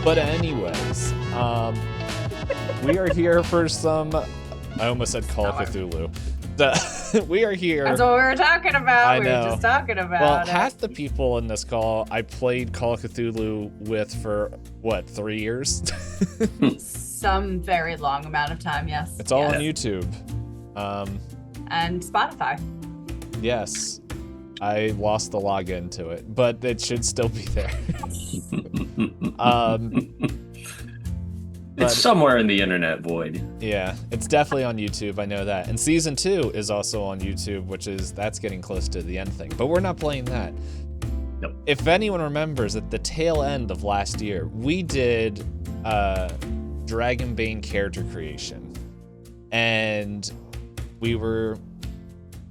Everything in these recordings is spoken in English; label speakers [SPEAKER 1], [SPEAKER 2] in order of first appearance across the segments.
[SPEAKER 1] But anyways, we are here for some. I almost said Call of Cthulhu. We are here.
[SPEAKER 2] That's what we were talking about.
[SPEAKER 1] I know.
[SPEAKER 2] We were just talking about
[SPEAKER 1] Well,
[SPEAKER 2] it.
[SPEAKER 1] half the people in this call I played Call of Cthulhu with for what, 3 years?
[SPEAKER 2] Some very long amount of time, yes.
[SPEAKER 1] It's all
[SPEAKER 2] yes.
[SPEAKER 1] on YouTube.
[SPEAKER 2] And Spotify.
[SPEAKER 1] Yes. I lost the login to it, but it should still be there.
[SPEAKER 3] It's somewhere in the internet void.
[SPEAKER 1] Yeah, it's definitely on YouTube, I know that. And season 2 is also on YouTube, that's getting close to the end thing. But we're not playing that.
[SPEAKER 3] Nope.
[SPEAKER 1] If anyone remembers, at the tail end of last year, we did Dragonbane character creation. And we were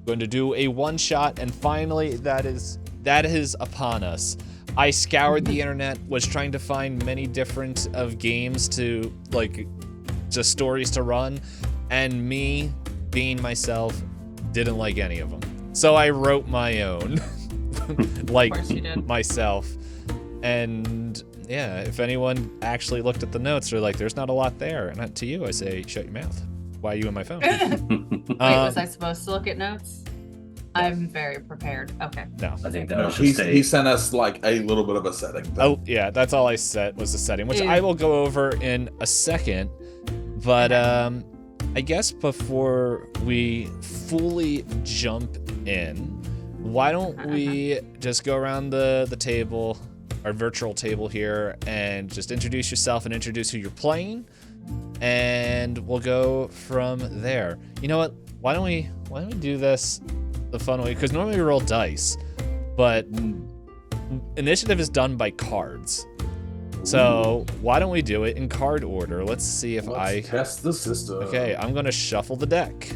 [SPEAKER 1] going to do a one-shot, and finally that is upon us. I scoured the internet, was trying to find many different of games to, like, just stories to run, and me, being myself, didn't like any of them. So I wrote my own, like,
[SPEAKER 2] Of course you did.
[SPEAKER 1] myself. And yeah, if anyone actually looked at the notes, they're like, there's not a lot there. And to you, I say, shut your mouth. Why are you in my phone?
[SPEAKER 2] Wait, was I supposed to look at notes? I'm very prepared. Okay.
[SPEAKER 1] No.
[SPEAKER 3] I think that
[SPEAKER 4] No,
[SPEAKER 3] was just
[SPEAKER 4] he sent us like a little bit of a setting.
[SPEAKER 1] Oh, yeah, that's all I set was the setting, which I will go over in a second. But I guess before we fully jump in, why don't we just go around the table, our virtual table here, and just introduce yourself and introduce who you're playing, and we'll go from there. You know what? Why don't we do this the fun way? Because normally we roll dice, but initiative is done by cards. So why don't we do it in card order? Let's see if
[SPEAKER 4] Let's test the system.
[SPEAKER 1] Okay, I'm gonna shuffle the deck.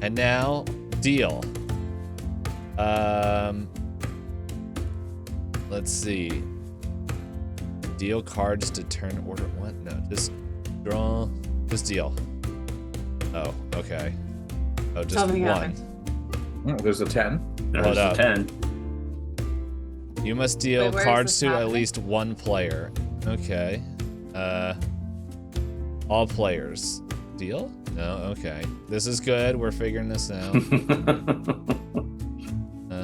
[SPEAKER 1] And now, deal. Let's see. Deal cards to turn order one. No, just draw. Just deal. Oh, okay. Oh, just
[SPEAKER 2] Something
[SPEAKER 1] one.
[SPEAKER 2] happened.
[SPEAKER 4] There's a 10.
[SPEAKER 3] There's
[SPEAKER 1] Hold
[SPEAKER 3] a
[SPEAKER 1] up.
[SPEAKER 3] 10.
[SPEAKER 1] You must deal
[SPEAKER 2] Wait, where is
[SPEAKER 1] cards
[SPEAKER 2] this
[SPEAKER 1] to at
[SPEAKER 2] happening?
[SPEAKER 1] least one player. Okay. All players. Deal? No, okay. This is good. We're figuring this out.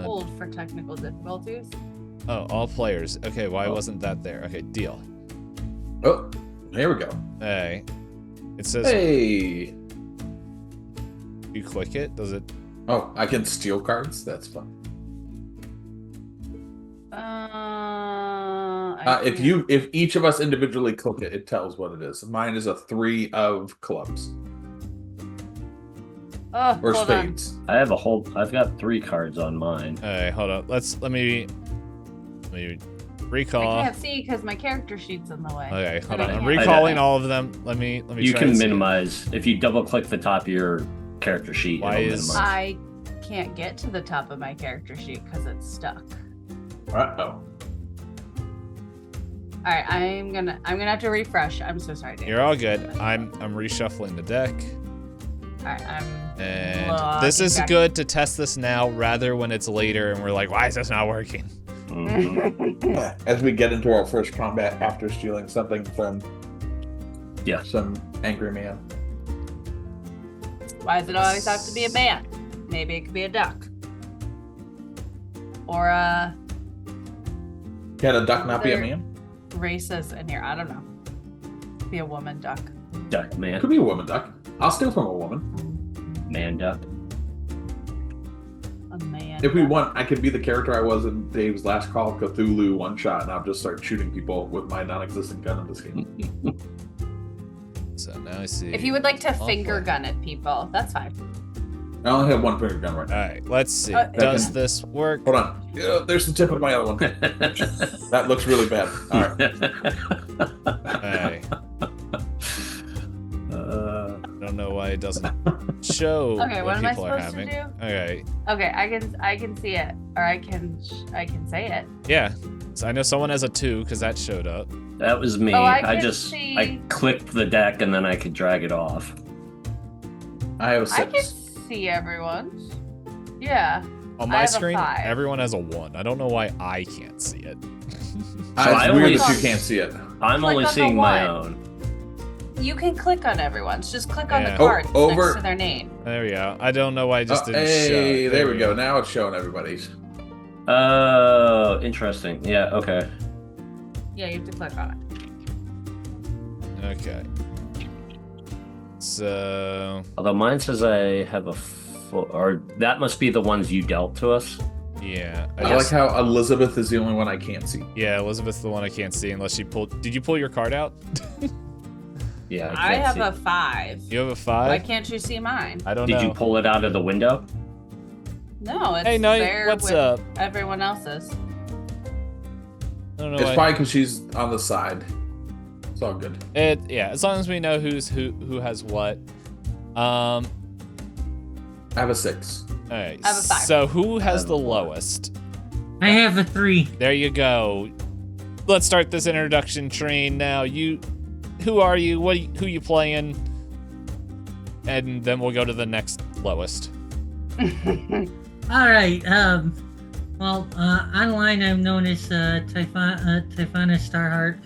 [SPEAKER 2] Hold for technical difficulties.
[SPEAKER 1] Oh, all players. Okay, why wasn't that there? Okay, deal.
[SPEAKER 4] Oh, here we go.
[SPEAKER 1] Hey. It says
[SPEAKER 4] Hey.
[SPEAKER 1] you click it. Does it?
[SPEAKER 4] Oh, I can steal cards? That's fun. If each of us individually click it, it tells what it is. Mine is a 3 of clubs.
[SPEAKER 2] Oh,
[SPEAKER 4] Or
[SPEAKER 2] hold on.
[SPEAKER 4] spades.
[SPEAKER 3] I've got 3 cards on mine.
[SPEAKER 1] Hey, hold up. Let me
[SPEAKER 2] I
[SPEAKER 1] recall.
[SPEAKER 2] can't see because my character sheet's in the way.
[SPEAKER 1] Okay, hold on.
[SPEAKER 2] I
[SPEAKER 1] I'm
[SPEAKER 2] can't.
[SPEAKER 1] recalling all of them. Let me
[SPEAKER 3] You
[SPEAKER 1] try
[SPEAKER 3] can
[SPEAKER 1] and see.
[SPEAKER 3] minimize if you double click the top of your character sheet.
[SPEAKER 1] Why
[SPEAKER 3] it'll
[SPEAKER 1] is-
[SPEAKER 3] minimize.
[SPEAKER 2] I can't get to the top of my character sheet because it's stuck.
[SPEAKER 4] Uh-oh.
[SPEAKER 2] All right, I'm gonna have to refresh. I'm so sorry, Dave.
[SPEAKER 1] You're all good. I'm reshuffling the deck.
[SPEAKER 2] All right,
[SPEAKER 1] And
[SPEAKER 2] logging
[SPEAKER 1] this is
[SPEAKER 2] back.
[SPEAKER 1] good to test this now rather when it's later and we're like, why is this not working?
[SPEAKER 3] Mhm.
[SPEAKER 4] As we get into our first combat after stealing something from some angry man.
[SPEAKER 2] Why does it always have to be a man? Maybe it could be a duck. Or a
[SPEAKER 4] Can a duck not be a
[SPEAKER 2] There-
[SPEAKER 4] man?
[SPEAKER 2] races in here. I don't know. Be a woman duck.
[SPEAKER 3] Duck man.
[SPEAKER 4] Could be a woman duck. I'll steal from a woman.
[SPEAKER 3] Man duck.
[SPEAKER 2] A man.
[SPEAKER 4] If we
[SPEAKER 2] duck.
[SPEAKER 4] want, I could be the character I was in Dave's last Call of Cthulhu one shot, and I'll just start shooting people with my non-existent gun in this game.
[SPEAKER 1] So now I see.
[SPEAKER 2] If you would like to
[SPEAKER 1] All
[SPEAKER 2] finger
[SPEAKER 1] right.
[SPEAKER 2] gun at people, that's fine.
[SPEAKER 4] I only have one finger gun right
[SPEAKER 1] All
[SPEAKER 4] now.
[SPEAKER 1] right, let's see.
[SPEAKER 2] Uh,
[SPEAKER 1] Does this work?
[SPEAKER 4] Hold on. Yeah, there's the tip of my other one. That looks really bad. All right.
[SPEAKER 1] Hey, I don't know why it doesn't show
[SPEAKER 2] Okay,
[SPEAKER 1] what
[SPEAKER 2] what am I
[SPEAKER 1] people are
[SPEAKER 2] supposed to
[SPEAKER 1] having.
[SPEAKER 2] do?
[SPEAKER 1] Okay,
[SPEAKER 2] Okay, I can see it, or I can say it.
[SPEAKER 1] yeah. So I know someone has a 2 because that showed up.
[SPEAKER 3] That was me.
[SPEAKER 2] Oh, I
[SPEAKER 3] I
[SPEAKER 2] can
[SPEAKER 3] just
[SPEAKER 2] see-
[SPEAKER 3] I clicked the deck and then I could drag it off.
[SPEAKER 4] I have a
[SPEAKER 2] I can
[SPEAKER 4] 6.
[SPEAKER 2] see everyone's. Yeah.
[SPEAKER 1] On
[SPEAKER 2] I
[SPEAKER 1] my
[SPEAKER 2] have a
[SPEAKER 1] screen,
[SPEAKER 2] 5.
[SPEAKER 1] everyone has a 1. I don't know why I can't see it.
[SPEAKER 3] I
[SPEAKER 4] It's
[SPEAKER 3] only-
[SPEAKER 4] weird that you can't see it.
[SPEAKER 3] I'm only seeing my own.
[SPEAKER 2] You can click on everyone's. Just click on the
[SPEAKER 1] Yeah.
[SPEAKER 2] card
[SPEAKER 4] over.
[SPEAKER 2] next to their name.
[SPEAKER 1] There we go. I don't know why I just didn't show.
[SPEAKER 4] Hey, there we go. Now it's showing everybody's.
[SPEAKER 3] Oh, interesting. Yeah, okay.
[SPEAKER 2] Yeah, you have to click on it.
[SPEAKER 1] Okay. So.
[SPEAKER 3] Although mine says I have a or that must be the ones you dealt to us.
[SPEAKER 1] Yeah.
[SPEAKER 4] I like how Elizabeth is the only one I can't see.
[SPEAKER 1] Yeah, Elizabeth's the one I can't see unless she pulled. Did you pull your card out?
[SPEAKER 3] Yeah,
[SPEAKER 2] I
[SPEAKER 3] can't
[SPEAKER 2] have
[SPEAKER 3] see.
[SPEAKER 2] a 5.
[SPEAKER 1] You have a 5?
[SPEAKER 2] Why can't you see mine?
[SPEAKER 1] I don't know.
[SPEAKER 3] Did you pull it out of the window?
[SPEAKER 2] No, it's
[SPEAKER 1] Hey, Knight,
[SPEAKER 2] there
[SPEAKER 1] what's
[SPEAKER 2] with
[SPEAKER 1] up?
[SPEAKER 2] everyone else's.
[SPEAKER 1] I don't know
[SPEAKER 4] It's
[SPEAKER 1] why.
[SPEAKER 4] probably because she's on the side. It's all good.
[SPEAKER 1] Yeah, as long as we know who has what.
[SPEAKER 4] I have a 6.
[SPEAKER 1] All right.
[SPEAKER 2] I have a 5.
[SPEAKER 1] So who has
[SPEAKER 3] have
[SPEAKER 1] the
[SPEAKER 3] a 4.
[SPEAKER 1] lowest?
[SPEAKER 5] I have a 3.
[SPEAKER 1] There you go. Let's start this introduction train now. Who are you? Who you playing? And then we'll go to the next lowest.
[SPEAKER 5] All right. Well, online I'm known as Typhona Starheart.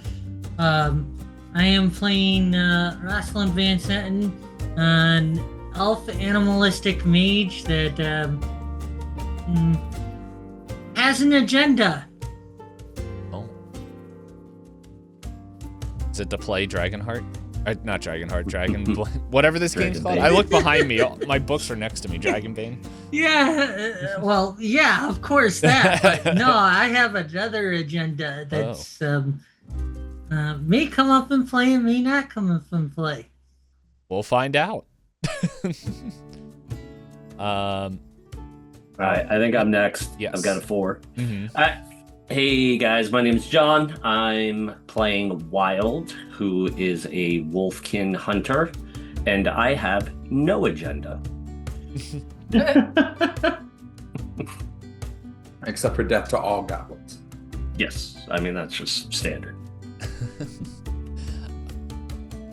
[SPEAKER 5] I am playing Rosalind Van Setten, an elf animalistic mage that has an agenda.
[SPEAKER 1] Oh. Is it to play Dragonheart? Not Dragonheart, whatever this game's called.
[SPEAKER 3] Dragonbane.
[SPEAKER 1] I look behind me. My books are next to me. Dragonbane.
[SPEAKER 5] Yeah, well, yeah, of course that. But no, I have another agenda that's may come up and play and may not come up and play.
[SPEAKER 1] We'll find out.
[SPEAKER 3] All right, I think I'm next.
[SPEAKER 1] Yes.
[SPEAKER 3] I've got a 4.
[SPEAKER 1] Mhm.
[SPEAKER 3] Hey guys, my name's John. I'm playing Wild, who is a wolfkin hunter, and I have no agenda.
[SPEAKER 4] Except for death to all goblins.
[SPEAKER 3] Yes, I mean that's just standard.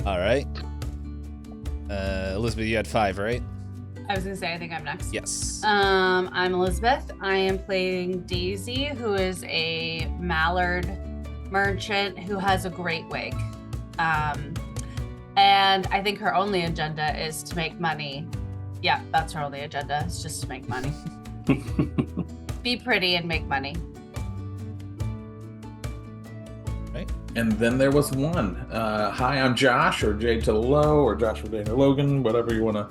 [SPEAKER 1] All right. Elizabeth, you had 5, right?
[SPEAKER 2] I was gonna say I think I'm next.
[SPEAKER 1] Yes.
[SPEAKER 2] I'm Elizabeth. I am playing Daisy, who is a mallard merchant who has a great wig. And I think her only agenda is to make money. Yeah, that's her only agenda. It's just to make money. Be pretty and make money.
[SPEAKER 4] And then there was one. Hi, I'm Josh, or Jade to the Low, or Josh for Dana Logan, whatever you want to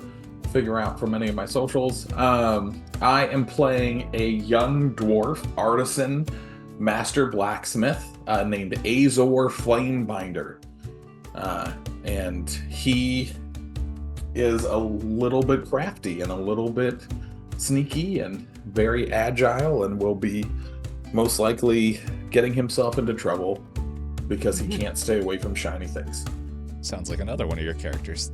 [SPEAKER 4] figure out from any of my socials. I am playing a young dwarf artisan master blacksmith named Azor Flamebinder. And he is a little bit crafty and a little bit sneaky and very agile, and will be most likely getting himself into trouble because he can't stay away from shiny things.
[SPEAKER 1] Sounds like another one of your characters.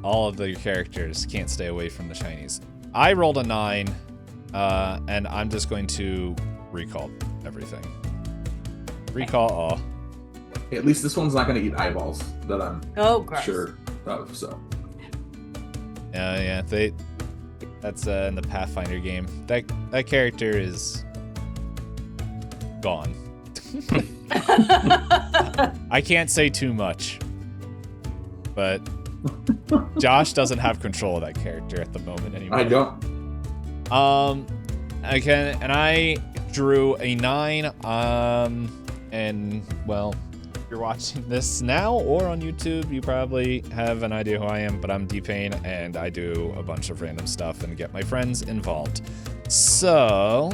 [SPEAKER 1] All of the characters can't stay away from the shinies. I rolled a 9, and I'm just going to recall everything. Recall all.
[SPEAKER 4] At least this one's not going to eat eyeballs, that I'm
[SPEAKER 2] Gross.
[SPEAKER 4] sure of. So
[SPEAKER 1] Yeah, that's in the Pathfinder game. That character is gone. I can't say too much, but Josh doesn't have control of that character at the moment anymore.
[SPEAKER 4] I don't.
[SPEAKER 1] I drew a 9. And well, if you're watching this now or on YouTube, you probably have an idea who I am, but I'm D-Pain, and I do a bunch of random stuff and get my friends involved. So,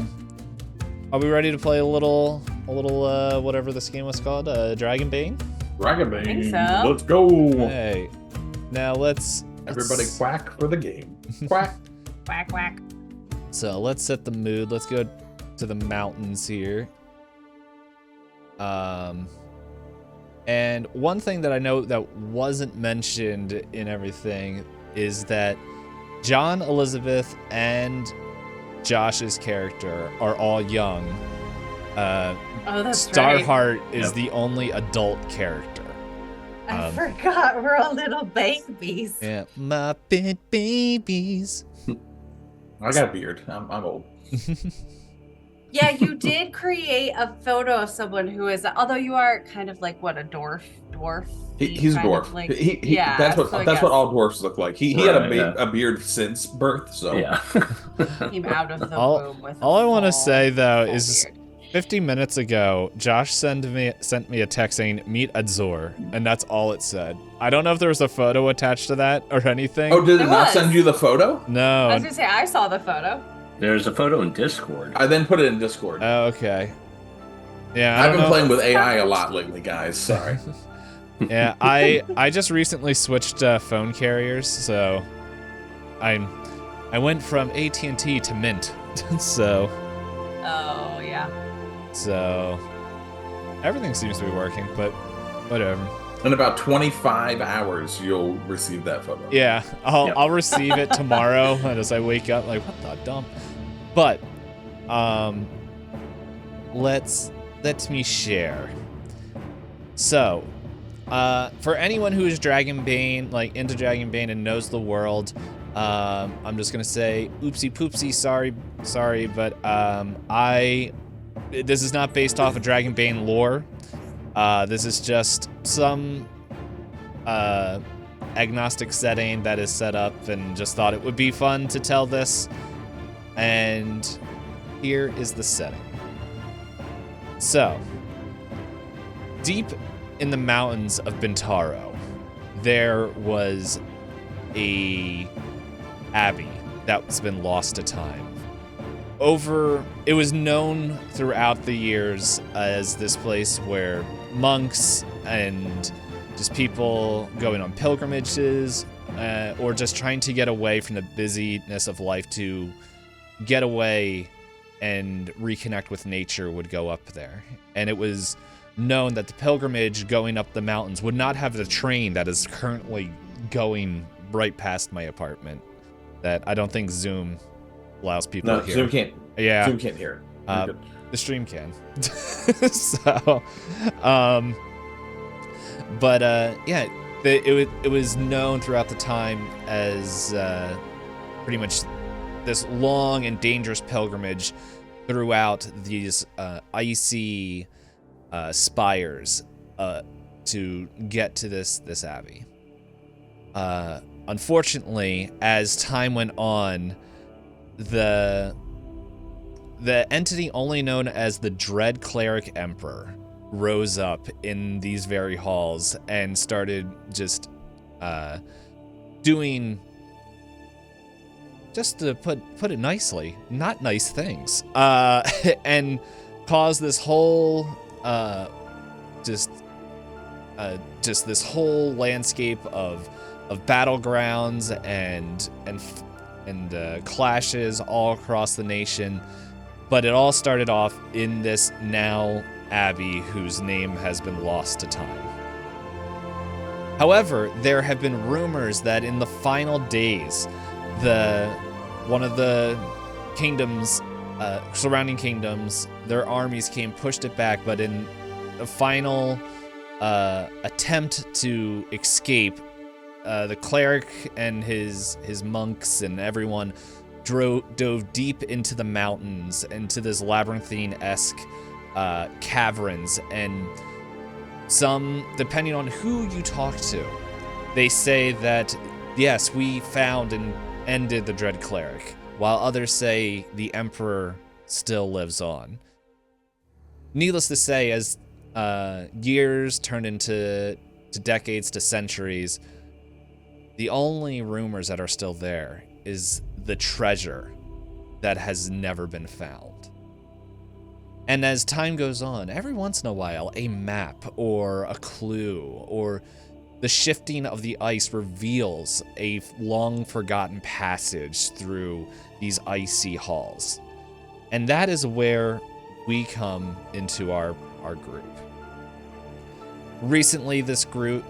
[SPEAKER 1] are we ready to play a little whatever this game was called? Dragonbane?
[SPEAKER 4] Dragonbane.
[SPEAKER 2] I think so.
[SPEAKER 4] Let's go.
[SPEAKER 1] Hey. Now let's
[SPEAKER 4] Everybody quack for the game. Quack.
[SPEAKER 2] Quack, quack.
[SPEAKER 1] So let's set the mood. Let's go to the mountains here. And one thing that I know that wasn't mentioned in everything is that John, Elizabeth, and Josh's character are all young.
[SPEAKER 2] Oh, that's right.
[SPEAKER 1] Starheart is the only adult character.
[SPEAKER 2] I forgot we're all little babies.
[SPEAKER 1] Yeah, my babies.
[SPEAKER 4] I got a beard. I'm old.
[SPEAKER 2] Yeah, you did create a photo of someone who is, although you are kind of like what, a dwarf.
[SPEAKER 4] He's a dwarf.
[SPEAKER 2] Like,
[SPEAKER 4] yeah, that's what all dwarves look like. He had a beard since birth, so
[SPEAKER 3] yeah.
[SPEAKER 2] Came out of the womb with.
[SPEAKER 1] All I want to say though is, beard. 50 minutes ago, Josh sent me a text saying "meet Adzor," and that's all it said. I don't know if there was a photo attached to that or anything.
[SPEAKER 4] Oh, did it not send you the photo?
[SPEAKER 1] No.
[SPEAKER 2] I was gonna say I saw the photo.
[SPEAKER 3] There's a photo in Discord.
[SPEAKER 4] I then put it in Discord.
[SPEAKER 1] Oh, okay. Yeah,
[SPEAKER 4] I've been playing with AI a lot lately, guys. Sorry.
[SPEAKER 1] Yeah, I just recently switched phone carriers, so I went from AT&T to Mint, so.
[SPEAKER 2] Oh yeah.
[SPEAKER 1] So everything seems to be working, but whatever.
[SPEAKER 4] In about 25 hours, you'll receive that photo.
[SPEAKER 1] Yeah, I'll receive it tomorrow as I wake up. Like, what the dump? But let me share. So, for anyone who is Dragonbane, like into Dragonbane and knows the world, I'm just gonna say, oopsie poopsie, sorry, but this is not based off of Dragonbane lore. This is just some agnostic setting that is set up, and just thought it would be fun to tell this. And here is the setting. So, deep in the mountains of Bintaro, there was a abbey that's been lost to time. It was known throughout the years as this place where monks and just people going on pilgrimages or just trying to get away from the busyness of life to get away and reconnect with nature would go up there. And it was known that the pilgrimage going up the mountains would not have the train that is currently going right past my apartment, that I don't think Zoom allows people to hear.
[SPEAKER 4] Zoom can't.
[SPEAKER 1] Yeah.
[SPEAKER 4] Zoom can't hear it.
[SPEAKER 1] The stream can. So, but yeah, it was known throughout the time as pretty much this long and dangerous pilgrimage throughout these icy spires to get to this abbey. Unfortunately, as time went on, the entity only known as the Dread Cleric Emperor rose up in these very halls and started just doing, just to put it nicely, not nice things, and caused this whole just this whole landscape of battlegrounds and clashes all across the nation. But it all started off in this now abbey whose name has been lost to time. However, there have been rumors that in the final days, one of the kingdoms, surrounding kingdoms, their armies pushed it back, but in a final attempt to escape, the cleric and his monks and everyone dove deep into the mountains, into this labyrinthine-esque caverns, and some, depending on who you talk to, they say that, yes, we found and ended the Dread Cleric, while others say the Emperor still lives on. Needless to say, as years turned into decades to centuries, the only rumors that are still there is the treasure that has never been found. And as time goes on, every once in a while, a map or a clue or the shifting of the ice reveals a long-forgotten passage through these icy halls. And that is where we come into our group. Recently, this group,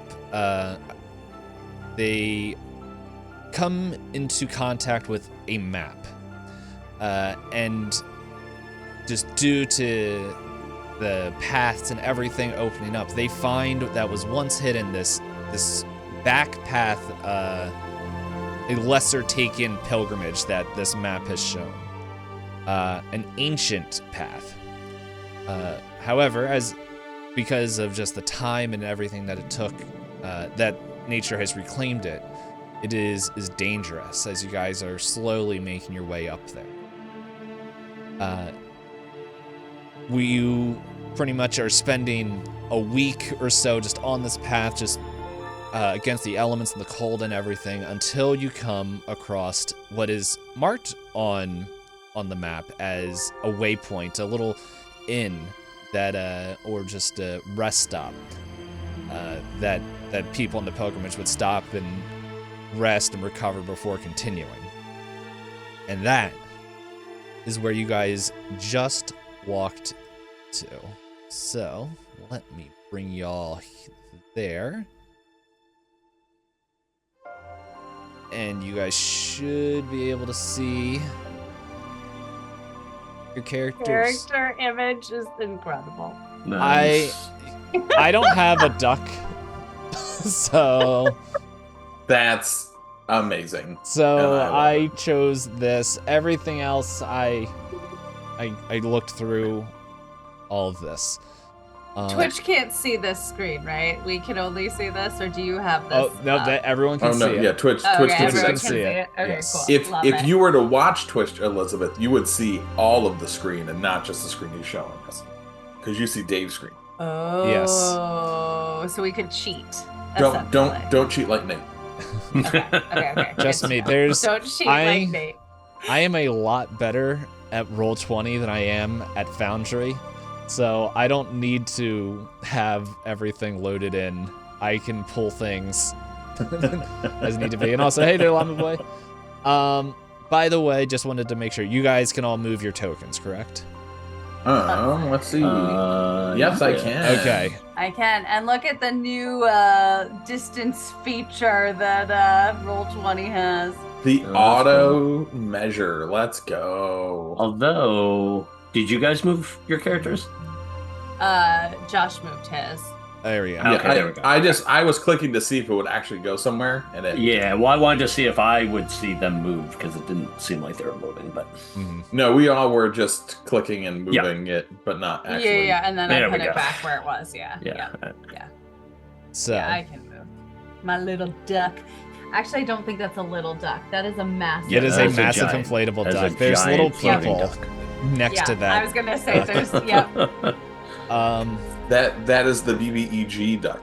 [SPEAKER 1] they come into contact with a map, and just due to the paths and everything opening up, they find that was once hidden this back path, a lesser taken pilgrimage that this map has shown. an ancient path. However, because of just the time and everything that it took, that nature has reclaimed it, it is dangerous as you guys are slowly making your way up there. You pretty much are spending a week or so just on this path, just against the elements and the cold and everything, until you come across what is marked on the map as a waypoint, a little inn that, or just a rest stop that people on the pilgrimage would stop and rest and recover before continuing. And that is where you guys just walked to. So let me bring y'all there. And you guys should be able to see your characters.
[SPEAKER 2] Character image is incredible.
[SPEAKER 3] Nice.
[SPEAKER 1] I don't have a duck, so
[SPEAKER 4] That's amazing.
[SPEAKER 1] so
[SPEAKER 4] And
[SPEAKER 1] I chose this. Everything else, I looked through all of this.
[SPEAKER 2] Twitch can't see this screen, right? We can only see this, or do you have this?
[SPEAKER 1] Oh no, that everyone can
[SPEAKER 4] Oh
[SPEAKER 1] see
[SPEAKER 4] no,
[SPEAKER 1] it.
[SPEAKER 4] yeah, Twitch
[SPEAKER 2] Oh,
[SPEAKER 4] Twitch
[SPEAKER 2] okay,
[SPEAKER 4] can see
[SPEAKER 2] everyone
[SPEAKER 4] that.
[SPEAKER 2] can see it. Okay,
[SPEAKER 1] Yes.
[SPEAKER 2] cool.
[SPEAKER 4] If
[SPEAKER 2] Love
[SPEAKER 4] if
[SPEAKER 2] it.
[SPEAKER 4] you were to watch Twitch, Elizabeth, you would see all of the screen and not just the screen he's showing us, because you see Dave's screen.
[SPEAKER 2] Oh,
[SPEAKER 1] Yes.
[SPEAKER 2] so we could cheat.
[SPEAKER 4] Don't cheat like Nate.
[SPEAKER 2] Okay.
[SPEAKER 1] Trust
[SPEAKER 2] Good
[SPEAKER 1] me,
[SPEAKER 2] to know.
[SPEAKER 1] there's
[SPEAKER 2] Don't cheat
[SPEAKER 1] I-
[SPEAKER 2] like Nate.
[SPEAKER 1] I am a lot better at Roll20 than I am at Foundry, so I don't need to have everything loaded in. I can pull things as need to be. And also, hey there, Llama Boy. By the way, just wanted to make sure you guys can all move your tokens, correct?
[SPEAKER 4] Let's see. Yes, I can.
[SPEAKER 1] Okay.
[SPEAKER 2] I can. And look at the new distance feature that Roll20 has.
[SPEAKER 4] The
[SPEAKER 3] Oh, that's
[SPEAKER 4] auto measure. Let's go.
[SPEAKER 3] Although, did you guys move your characters?
[SPEAKER 2] Josh moved his.
[SPEAKER 1] There we go.
[SPEAKER 4] Yeah,
[SPEAKER 3] Okay, there we go.
[SPEAKER 4] I was clicking to see if it would actually go somewhere, and it.
[SPEAKER 3] Yeah, well, I wanted to see if I would see them move because it didn't seem like they were moving. But
[SPEAKER 1] Mhm.
[SPEAKER 4] No, we all were just clicking and moving it, but not actually.
[SPEAKER 2] Yeah, and then
[SPEAKER 3] There
[SPEAKER 2] I
[SPEAKER 3] we
[SPEAKER 2] put it
[SPEAKER 3] go.
[SPEAKER 2] back where it was. Yeah.
[SPEAKER 1] So,
[SPEAKER 2] Yeah, I can move. My little duck. Actually, I don't think that's a little duck. That is a massive.
[SPEAKER 1] it is a
[SPEAKER 3] that's a
[SPEAKER 1] massive
[SPEAKER 3] giant-
[SPEAKER 1] inflatable
[SPEAKER 3] that's a
[SPEAKER 1] duck. There's
[SPEAKER 3] giant
[SPEAKER 1] little
[SPEAKER 3] floating
[SPEAKER 1] people
[SPEAKER 3] duck.
[SPEAKER 1] next
[SPEAKER 2] yeah,
[SPEAKER 1] to
[SPEAKER 2] I
[SPEAKER 1] that.
[SPEAKER 2] was gonna say there's. Yep.
[SPEAKER 4] That is the BBEG duck.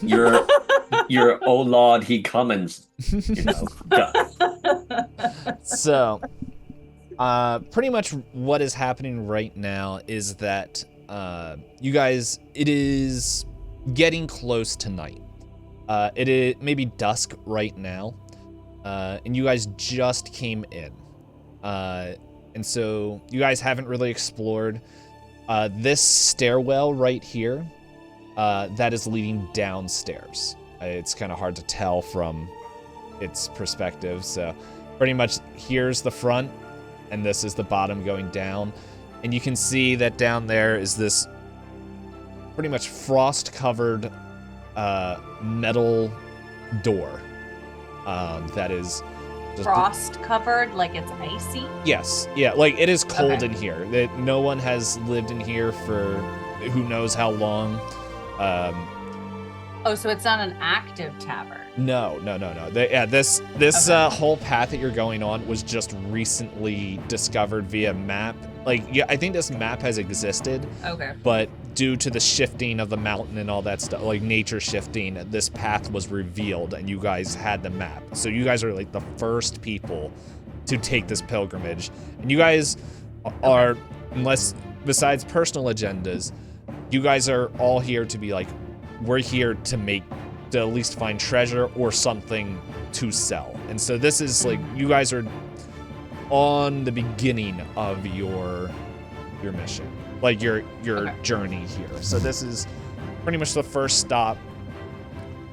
[SPEAKER 3] You're oh Lord, he Cummins. You know, duck.
[SPEAKER 1] So, pretty much what is happening right now is that you guys, it is getting close to night. It is maybe dusk right now, and you guys just came in. And so you guys haven't really explored this stairwell right here that is leading downstairs. It's kind of hard to tell from its perspective. So pretty much here's the front, and this is the bottom going down. And you can see that down there is this pretty much frost-covered metal door that is just
[SPEAKER 2] Frost covered, like it's icy.
[SPEAKER 1] Yes, yeah, like it is cold
[SPEAKER 2] Okay.
[SPEAKER 1] in here. That no one has lived in here for who knows how long.
[SPEAKER 2] Oh, so it's not an active tavern.
[SPEAKER 1] No. This whole path that you're going on was just recently discovered via map. Like, yeah, I think this map has existed,
[SPEAKER 2] Okay.
[SPEAKER 1] but due to the shifting of the mountain and all that stuff, like nature shifting, this path was revealed, and you guys had the map. So you guys are like the first people to take this pilgrimage, and you guys are, unless besides personal agendas, you guys are all here to be like, we're here to at least find treasure or something to sell. And so this is like, you guys are on the beginning of your mission, like your
[SPEAKER 2] Okay.
[SPEAKER 1] journey here. So this is pretty much the first stop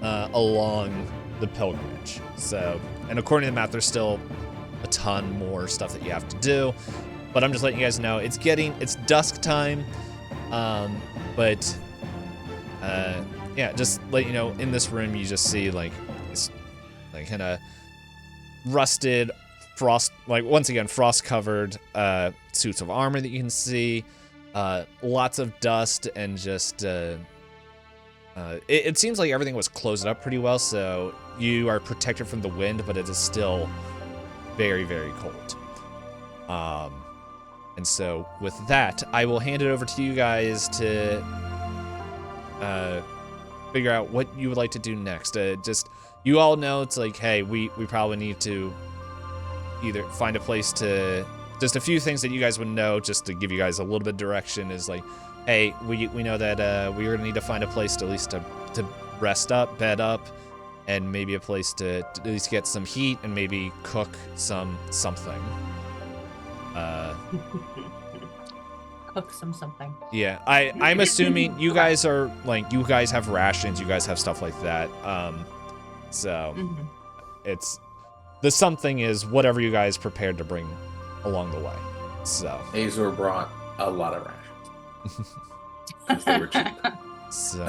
[SPEAKER 1] along the pilgrimage. So, and according to the map, there's still a ton more stuff that you have to do, but I'm just letting you guys know it's dusk time. Yeah, just let you know, in this room you just see like this like kind of rusted frost-covered suits of armor that you can see, lots of dust, and just it seems like everything was closed up pretty well, so you are protected from the wind, but it is still very, very cold. And so with that, I will hand it over to you guys to figure out what you would like to do next. You all know it's like, hey, we probably need to either find a place to, just a few things that you guys would know, just to give you guys a little bit of direction, is like, hey, we know that we're gonna need to find a place to at least to rest up, bed up, and maybe a place to at least get some heat and maybe cook something.
[SPEAKER 2] Cook something.
[SPEAKER 1] Yeah, I'm assuming you guys are like, you guys have rations, you guys have stuff like that. So it's the something is whatever you guys prepared to bring along the way. So
[SPEAKER 4] Azor brought a lot of rations. 'Cause they were cheap.
[SPEAKER 1] So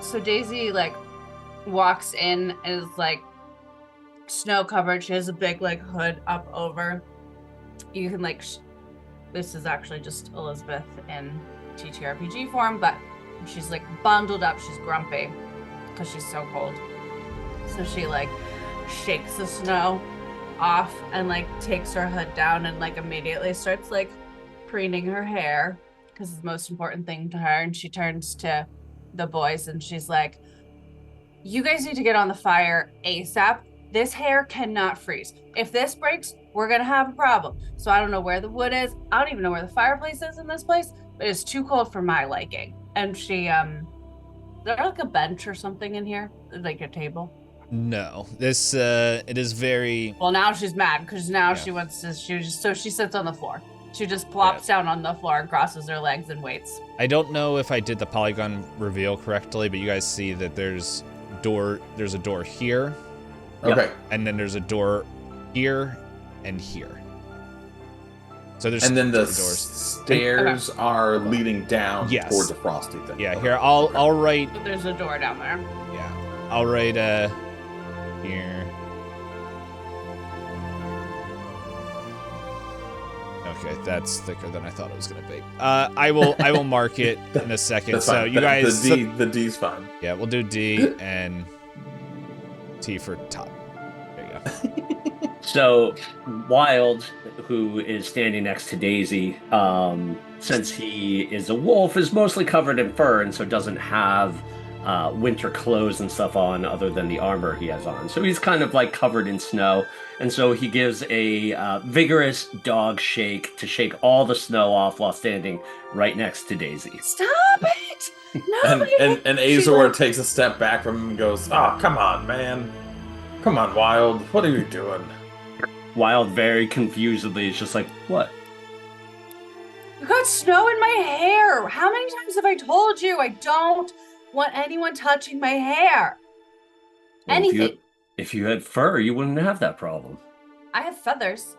[SPEAKER 2] So Daisy like walks in and is like snow covered. She has a big like hood up over. You can like this is actually just Elizabeth in ttrpg form, but she's like bundled up. She's grumpy because she's so cold. So she like shakes the snow off and like takes her hood down and like immediately starts like preening her hair because it's the most important thing to her. And she turns to the boys and she's like, you guys need to get on the fire ASAP. This hair cannot freeze. If this breaks, we're gonna have a problem. So I don't know where the wood is. I don't even know where the fireplace is in this place, but it's too cold for my liking. And she there's like a bench or something in here, like a table.
[SPEAKER 1] no, this it is very.
[SPEAKER 2] Well, now she's mad because now
[SPEAKER 1] Yeah.
[SPEAKER 2] she wants to. So she sits on the floor. She just plops down on the floor and crosses her legs and waits.
[SPEAKER 1] I don't know if I did the polygon reveal correctly, but you guys see that there's a door here,
[SPEAKER 4] Okay.
[SPEAKER 1] and then there's a door here and here. So there's
[SPEAKER 4] And then the
[SPEAKER 1] doors.
[SPEAKER 4] stairs are leading down
[SPEAKER 1] Yes.
[SPEAKER 4] toward the frosty thing.
[SPEAKER 1] Yeah,
[SPEAKER 4] Okay.
[SPEAKER 1] here I'll write.
[SPEAKER 2] But there's a door down there.
[SPEAKER 1] Yeah, I'll write here. Okay, that's thicker than I thought it was gonna be. I will mark it in a second.
[SPEAKER 4] That's
[SPEAKER 1] So
[SPEAKER 4] fine.
[SPEAKER 1] you guys,
[SPEAKER 4] the D's fine.
[SPEAKER 1] yeah, we'll do D and T for top. There you go.
[SPEAKER 3] So, Wild, who is standing next to Daisy, since he is a wolf, is mostly covered in fur and so doesn't have winter clothes and stuff on other than the armor he has on. So he's kind of like covered in snow. And so he gives a vigorous dog shake to shake all the snow off while standing right next to Daisy.
[SPEAKER 2] Stop it! No.
[SPEAKER 4] And Azor takes a step back from him and goes, "Oh, come on, man. Come on, Wild. What are you doing?"
[SPEAKER 3] Wild very confusedly is just like, what?
[SPEAKER 2] You got snow in my hair. How many times have I told you I don't want anyone touching my hair?
[SPEAKER 3] Well,
[SPEAKER 2] Anything.
[SPEAKER 3] If you had fur, you wouldn't have that problem.
[SPEAKER 2] I have feathers.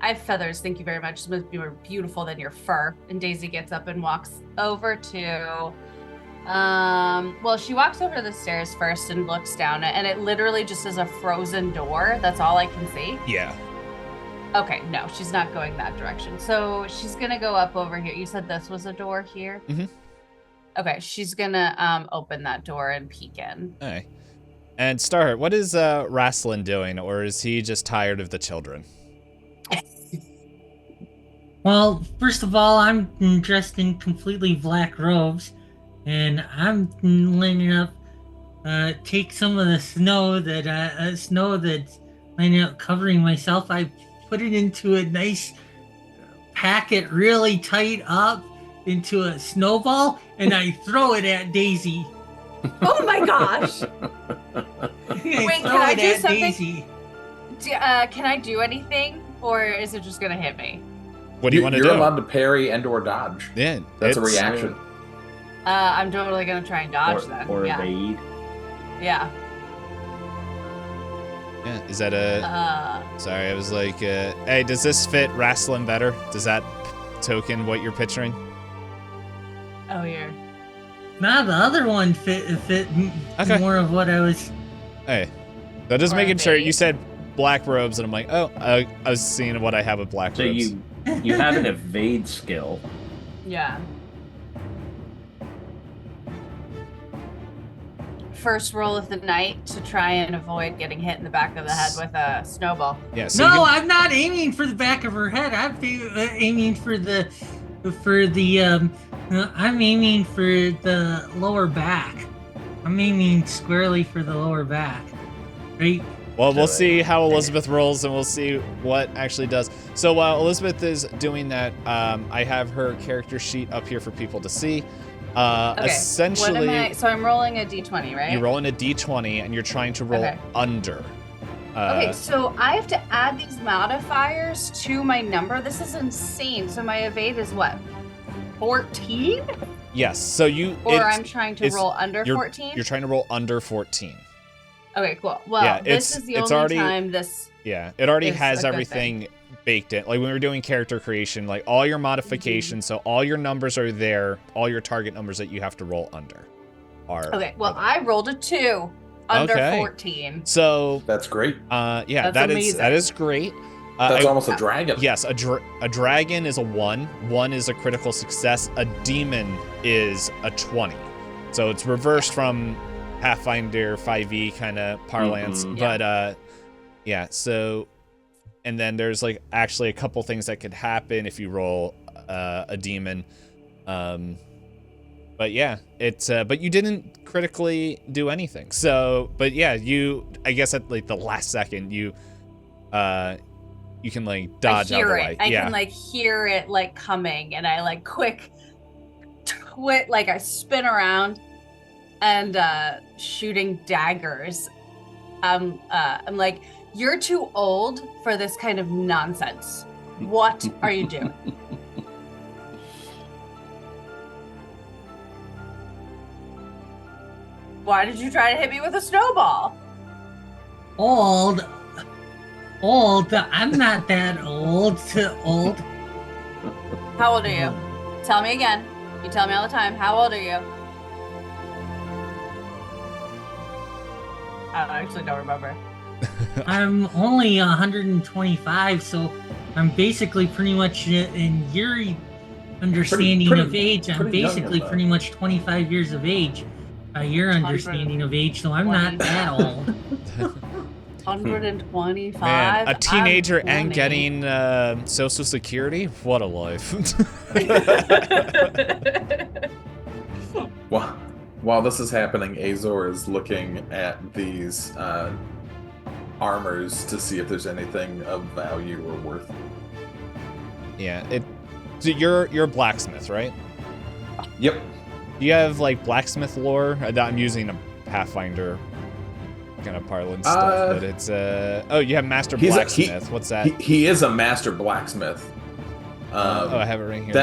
[SPEAKER 2] I have feathers. Thank you very much. It's much more beautiful than your fur. And Daisy gets up and walks over to, well, she walks over to the stairs first and looks down it, and it literally just is a frozen door. That's all I can see.
[SPEAKER 1] Yeah.
[SPEAKER 2] Okay, no, she's not going that direction. So she's gonna go up over here. You said this was a door here?
[SPEAKER 1] Mhm.
[SPEAKER 2] Okay, she's gonna open that door and peek in.
[SPEAKER 1] All right. And Starheart, what is Rasslin doing, or is he just tired of the children?
[SPEAKER 5] Well, first of all, I'm dressed in completely black robes, and I'm lining up. Take some of the snow that's lining up, covering myself. I put it into a nice packet, really tight up into a snowball, and I throw it at Daisy.
[SPEAKER 2] Oh my gosh!
[SPEAKER 5] Wait,
[SPEAKER 2] can I do something?
[SPEAKER 5] Daisy.
[SPEAKER 2] Can I do anything, or is it just gonna hit me?
[SPEAKER 1] What do you want to do?
[SPEAKER 4] You're allowed to parry and/or dodge.
[SPEAKER 1] Yeah,
[SPEAKER 4] That's a
[SPEAKER 1] it's-
[SPEAKER 4] reaction.
[SPEAKER 2] I'm totally gonna try and dodge then.
[SPEAKER 3] Or
[SPEAKER 2] Yeah.
[SPEAKER 3] evade.
[SPEAKER 2] Yeah.
[SPEAKER 1] Yeah, is that a... Sorry, I was like, hey, does this fit Rasslin better? Does that token what you're picturing?
[SPEAKER 2] Oh, yeah.
[SPEAKER 5] Nah, the other one fit
[SPEAKER 1] Okay.
[SPEAKER 5] more of what I was.
[SPEAKER 1] Hey, So just
[SPEAKER 2] or
[SPEAKER 1] making sure.
[SPEAKER 2] evade.
[SPEAKER 1] You said black robes, and I'm like, oh, I was seeing what I have with black
[SPEAKER 3] So
[SPEAKER 1] robes.
[SPEAKER 3] you have an evade skill.
[SPEAKER 2] Yeah. First roll of the night to try and avoid getting hit in the back of the head with a snowball.
[SPEAKER 1] Yeah. So
[SPEAKER 5] No,
[SPEAKER 1] you can-
[SPEAKER 5] I'm not aiming for the back of her head. I'm aiming for the I'm aiming for the lower back. I'm aiming squarely for the lower back. Right?
[SPEAKER 1] Well, we'll see how Elizabeth rolls, and we'll see what actually does. So while Elizabeth is doing that, I have her character sheet up here for people to see.
[SPEAKER 2] Okay.
[SPEAKER 1] Essentially,
[SPEAKER 2] What am I? So I'm rolling a d20, right?
[SPEAKER 1] you're rolling a d20, and you're trying to roll
[SPEAKER 2] Okay.
[SPEAKER 1] under.
[SPEAKER 2] Okay, so I have to add these modifiers to my number. This is insane. So my evade is what? 14?
[SPEAKER 1] Yes. So you.
[SPEAKER 2] Or
[SPEAKER 1] it's-
[SPEAKER 2] I'm trying to
[SPEAKER 1] it's-
[SPEAKER 2] roll under
[SPEAKER 1] you're,
[SPEAKER 2] 14?
[SPEAKER 1] You're trying to roll under 14.
[SPEAKER 2] Okay, cool. Well,
[SPEAKER 1] Yeah,
[SPEAKER 2] this
[SPEAKER 1] it's-
[SPEAKER 2] is the
[SPEAKER 1] it's
[SPEAKER 2] only
[SPEAKER 1] already-
[SPEAKER 2] time this...
[SPEAKER 1] Yeah, it already
[SPEAKER 2] Is
[SPEAKER 1] has
[SPEAKER 2] a good
[SPEAKER 1] everything baked in. Like when we were doing character creation, like all your modifications, so all your numbers are there, all your target numbers that you have to roll under are.
[SPEAKER 2] Okay, well,
[SPEAKER 1] are
[SPEAKER 2] I rolled a 2 under
[SPEAKER 1] Okay.
[SPEAKER 2] 14.
[SPEAKER 1] So,
[SPEAKER 4] That's great.
[SPEAKER 1] yeah,
[SPEAKER 2] That's
[SPEAKER 1] that
[SPEAKER 2] amazing.
[SPEAKER 1] is great.
[SPEAKER 4] That's
[SPEAKER 1] I-
[SPEAKER 4] almost a dragon.
[SPEAKER 1] Yes, a dragon is a 1. 1 is a critical success. A demon is a 20. So it's reversed from Pathfinder 5e kind of parlance.
[SPEAKER 3] Mhm.
[SPEAKER 1] But yeah, so and then there's like actually a couple things that could happen if you roll a demon. But yeah, it's but you didn't critically do anything. So, but yeah, you I guess at like the last second you can like dodge
[SPEAKER 2] I
[SPEAKER 1] out of
[SPEAKER 2] hear
[SPEAKER 1] the
[SPEAKER 2] it.
[SPEAKER 1] way.
[SPEAKER 2] I
[SPEAKER 1] Yeah.
[SPEAKER 2] can like hear it like coming, and I like quick like I spin around and shooting daggers. I'm like, you're too old for this kind of nonsense. What are you doing? Why did you try to hit me with a snowball?
[SPEAKER 5] Old. I'm not that old. Old.
[SPEAKER 2] How old are you? Tell me again. You tell me all the time. How old are you? I actually don't remember.
[SPEAKER 5] I'm only 125, so I'm basically pretty much in your understanding
[SPEAKER 4] pretty-
[SPEAKER 5] of age. I'm
[SPEAKER 4] pretty young in
[SPEAKER 5] basically
[SPEAKER 4] that.
[SPEAKER 5] pretty much 25 years of age by your understanding of age, so I'm not that old.
[SPEAKER 2] 125.
[SPEAKER 1] Man, a teenager
[SPEAKER 2] I'm
[SPEAKER 1] and
[SPEAKER 2] 20.
[SPEAKER 1] getting Social Security? What a life.
[SPEAKER 4] While this is happening, Azor is looking at these armors to see if there's anything of value or worth.
[SPEAKER 1] Yeah, so you're a blacksmith, right?
[SPEAKER 4] Yep.
[SPEAKER 1] Do you have like blacksmith lore? I'm using a Pathfinder kind of parlance stuff, but it's oh, you have master
[SPEAKER 4] He's a-
[SPEAKER 1] blacksmith. What's that?
[SPEAKER 4] He is a master blacksmith.
[SPEAKER 1] Oh, I have it right here.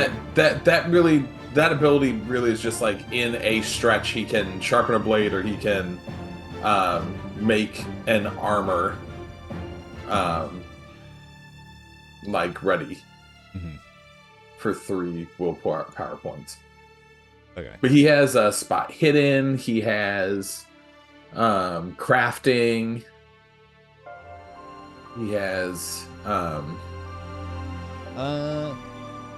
[SPEAKER 4] That ability really is just like in a stretch. He can sharpen a blade, or he can make an armor like ready
[SPEAKER 1] Mhm.
[SPEAKER 4] for 3 willpower power points.
[SPEAKER 1] Okay.
[SPEAKER 4] But he has a spot hidden. He has crafting. He has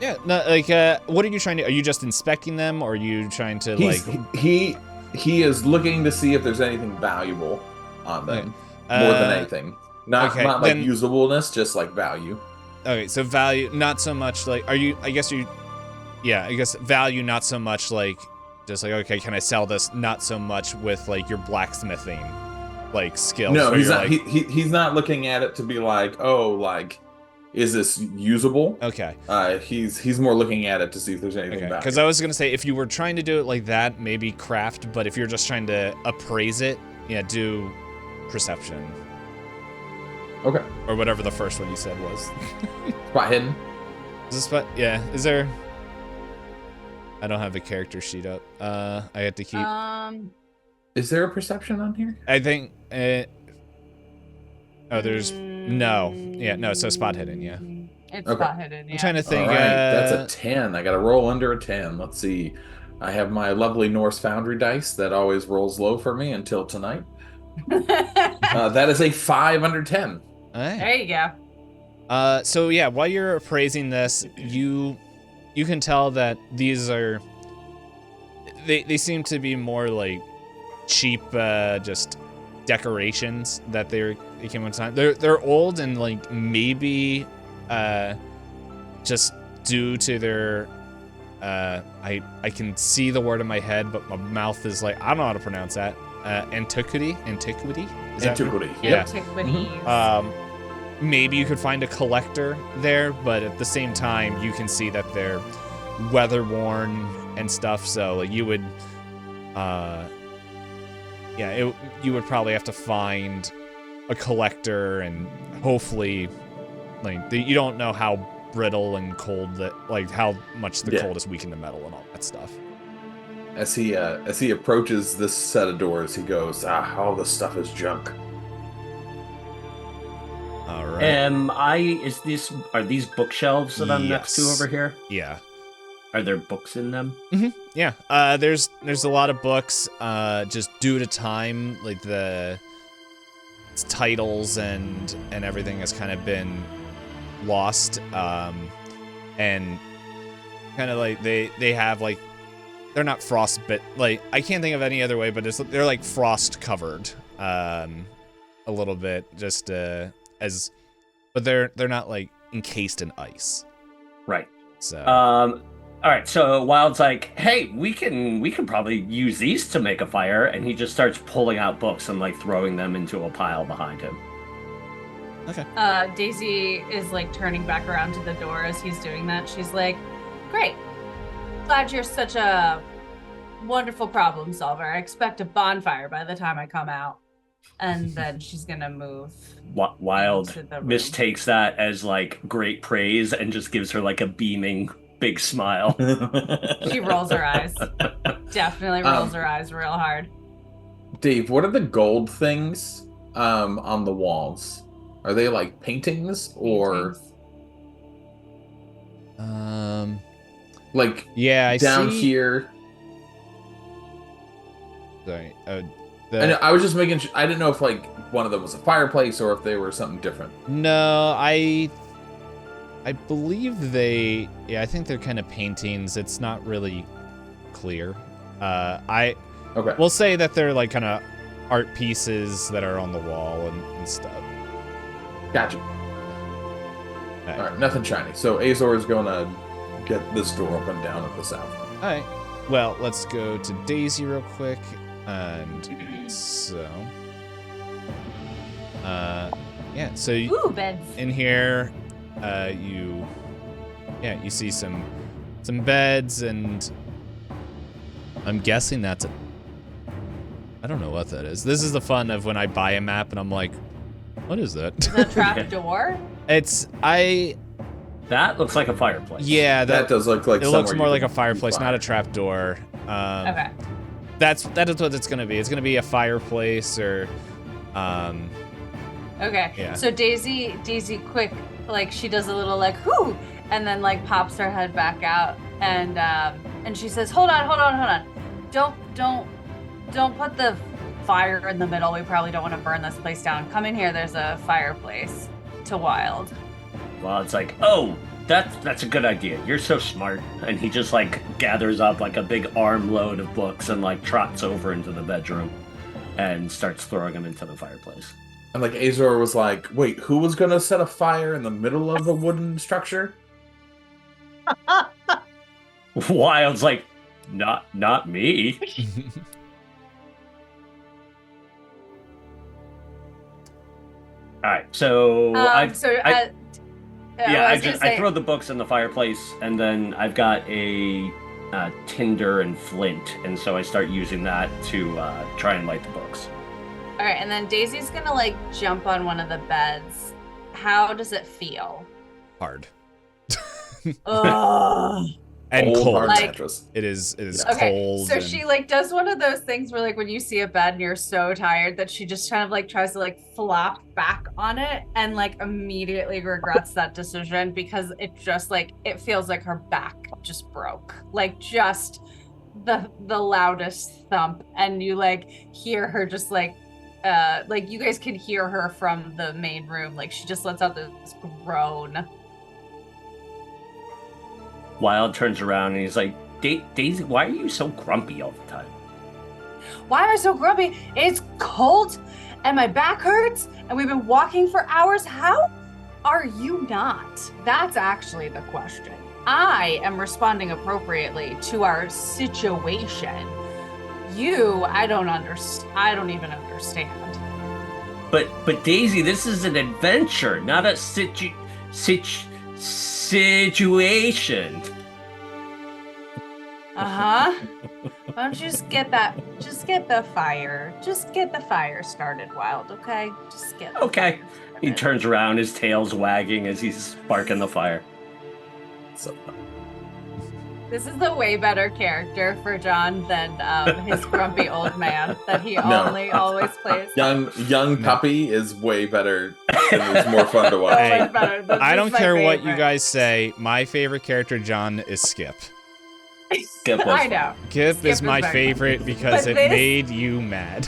[SPEAKER 1] Yeah, no, like what are you trying to? Are you just inspecting them, or are you trying to
[SPEAKER 4] he's,
[SPEAKER 1] like?
[SPEAKER 4] he is looking to see if there's anything valuable on them more than anything. Not
[SPEAKER 1] okay,
[SPEAKER 4] not like
[SPEAKER 1] then-
[SPEAKER 4] usableness, just like value.
[SPEAKER 1] Okay, so value, not so much like. Are you? I guess value, not so much like. Just like, okay, can I sell this? Not so much with like your blacksmithing, like skills.
[SPEAKER 4] No,
[SPEAKER 1] where
[SPEAKER 4] he's
[SPEAKER 1] you're
[SPEAKER 4] not.
[SPEAKER 1] like,
[SPEAKER 4] He's not looking at it to be like, oh, like, is this usable?
[SPEAKER 1] okay.
[SPEAKER 4] He's more looking at it to see if there's anything
[SPEAKER 1] Okay,
[SPEAKER 4] valuable.
[SPEAKER 1] because I was gonna say if you were trying to do it like that, maybe craft. But if you're just trying to appraise it, yeah, do perception
[SPEAKER 4] Okay.
[SPEAKER 1] or whatever the first one you said was.
[SPEAKER 4] Spot hidden.
[SPEAKER 1] Is this what? Yeah. Is there? I don't have the character sheet up. I had to keep.
[SPEAKER 4] Is there a perception on here?
[SPEAKER 1] I think. Oh, there's no. Yeah, no. So spot hidden. Yeah.
[SPEAKER 2] It's
[SPEAKER 4] Okay.
[SPEAKER 2] spot hidden. Yeah.
[SPEAKER 1] I'm trying to think.
[SPEAKER 4] All right, that's a 10. I got to roll under a 10. Let's see. I have my lovely Norse Foundry dice that always rolls low for me until tonight. That is a 5 under 10.
[SPEAKER 1] All right.
[SPEAKER 2] There you go.
[SPEAKER 1] So yeah, while you're appraising this, you can tell that these are they seem to be more like cheap just decorations that they came with time. They're old and like maybe just due to their I can see the word in my head, but my mouth is like I don't know how to pronounce that. Antiquity? Is that
[SPEAKER 4] Antiquity.
[SPEAKER 1] Yeah.
[SPEAKER 2] Antiquities.
[SPEAKER 1] Maybe you could find a collector there, but at the same time, you can see that they're weather-worn and stuff. So like, you would, you would probably have to find a collector, and hopefully, like you don't know how brittle and cold that, like how much the cold is weaken the metal and all that stuff.
[SPEAKER 4] As he approaches this set of doors, he goes, all this stuff is junk.
[SPEAKER 1] All right.
[SPEAKER 3] Are these bookshelves that I'm next to over here?
[SPEAKER 1] Yeah.
[SPEAKER 3] Are there books in them?
[SPEAKER 1] Mm-hmm. Yeah. There's a lot of books. Just due to time, like the titles and everything has kind of been lost. And kind of like they have like they're not frostbit. Like I can't think of any other way, but they're like frost covered. A little bit just but they're not like encased in ice.
[SPEAKER 3] Right.
[SPEAKER 1] So
[SPEAKER 3] all right, so Wild's like, hey, we can probably use these to make a fire, and he just starts pulling out books and like throwing them into a pile behind him.
[SPEAKER 1] Okay.
[SPEAKER 2] Daisy is like turning back around to the door as he's doing that. She's like, great. Glad you're such a wonderful problem solver. I expect a bonfire by the time I come out. And then she's gonna move.
[SPEAKER 3] Wild mistakes that as like great praise and just gives her like a beaming big smile.
[SPEAKER 2] She rolls her eyes. Definitely rolls her eyes real hard.
[SPEAKER 4] Dave, what are the gold things on the walls? Are they like paintings or like
[SPEAKER 1] I
[SPEAKER 4] down
[SPEAKER 1] see...
[SPEAKER 4] here?
[SPEAKER 1] Sorry.
[SPEAKER 4] I was just making sure. I didn't know if like one of them was a fireplace or if they were something different.
[SPEAKER 1] No, I believe they. Yeah, I think they're kind of paintings. It's not really clear. Okay. We'll say that they're like kind of art pieces that are on the wall and stuff.
[SPEAKER 4] Gotcha.
[SPEAKER 1] Okay.
[SPEAKER 4] All right, nothing shiny. So Azor is gonna get this door open down at the south.
[SPEAKER 1] All right. Well, let's go to Daisy real quick. And so, so
[SPEAKER 2] Ooh, beds.
[SPEAKER 1] In here, you see some beds, and I'm guessing that's I don't know what that is. This is the fun of when I buy a map and I'm like, what is that?
[SPEAKER 2] Is that a trap door?
[SPEAKER 3] That looks like a fireplace.
[SPEAKER 1] Yeah,
[SPEAKER 4] that does look like
[SPEAKER 1] it looks more like a fireplace, not a trap door.
[SPEAKER 2] Okay.
[SPEAKER 1] That is what it's gonna be. It's gonna be a fireplace or,
[SPEAKER 2] Okay.
[SPEAKER 1] Yeah.
[SPEAKER 2] So Daisy, quick, like she does a little like whoo, and then like pops her head back out, and she says, "Hold on. Don't put the fire in the middle. We probably don't want to burn this place down. Come in here. There's a fireplace." To Wild.
[SPEAKER 3] Well, it's like, oh. That's a good idea. You're so smart. And he just like gathers up like a big armload of books and like trots over into the bedroom and starts throwing them into the fireplace.
[SPEAKER 4] And like Azor was like, wait, who was gonna set a fire in the middle of the wooden structure?
[SPEAKER 3] Wild's like, not me. All right, so I throw the books in the fireplace, and then I've got a tinder and flint, and so I start using that to try and light the books.
[SPEAKER 2] All right, and then Daisy's gonna like jump on one of the beds. How does it feel?
[SPEAKER 1] Hard.
[SPEAKER 2] Ugh.
[SPEAKER 1] And cold.
[SPEAKER 2] Like,
[SPEAKER 1] it is
[SPEAKER 2] okay,
[SPEAKER 1] cold.
[SPEAKER 2] so she like does one of those things where like when you see a bed and you're so tired that she just kind of like tries to like flop back on it and like immediately regrets that decision because it just like it feels like her back just broke. Like just the loudest thump, and you like hear her just like like you guys can hear her from the main room. Like she just lets out this groan.
[SPEAKER 3] Wild turns around and he's like, Daisy, why are you so grumpy all the time?
[SPEAKER 2] Why am I so grumpy? It's cold and my back hurts and we've been walking for hours. How are you not? That's actually the question. I am responding appropriately to our situation. You, I don't even understand.
[SPEAKER 3] But Daisy, this is an adventure, not a situation.
[SPEAKER 2] Uh-huh. Why don't you just get the fire started, Wild, okay? Just get the
[SPEAKER 3] Okay.
[SPEAKER 2] fire started.
[SPEAKER 3] He turns around, his tail's wagging as he's sparking the fire.
[SPEAKER 4] So
[SPEAKER 2] This is the way better character for John than his grumpy old man that he always plays.
[SPEAKER 4] young puppy is way better. And it's more fun to watch.
[SPEAKER 1] Hey,
[SPEAKER 2] Much better. This
[SPEAKER 1] I
[SPEAKER 2] is
[SPEAKER 1] don't
[SPEAKER 2] my
[SPEAKER 1] care what you
[SPEAKER 2] favorite.
[SPEAKER 1] guys say. My favorite character, John, is Skip.
[SPEAKER 3] Skip was
[SPEAKER 2] I know.
[SPEAKER 1] Skip is my
[SPEAKER 2] very
[SPEAKER 1] favorite because
[SPEAKER 2] But
[SPEAKER 1] it
[SPEAKER 2] this-
[SPEAKER 1] made you mad.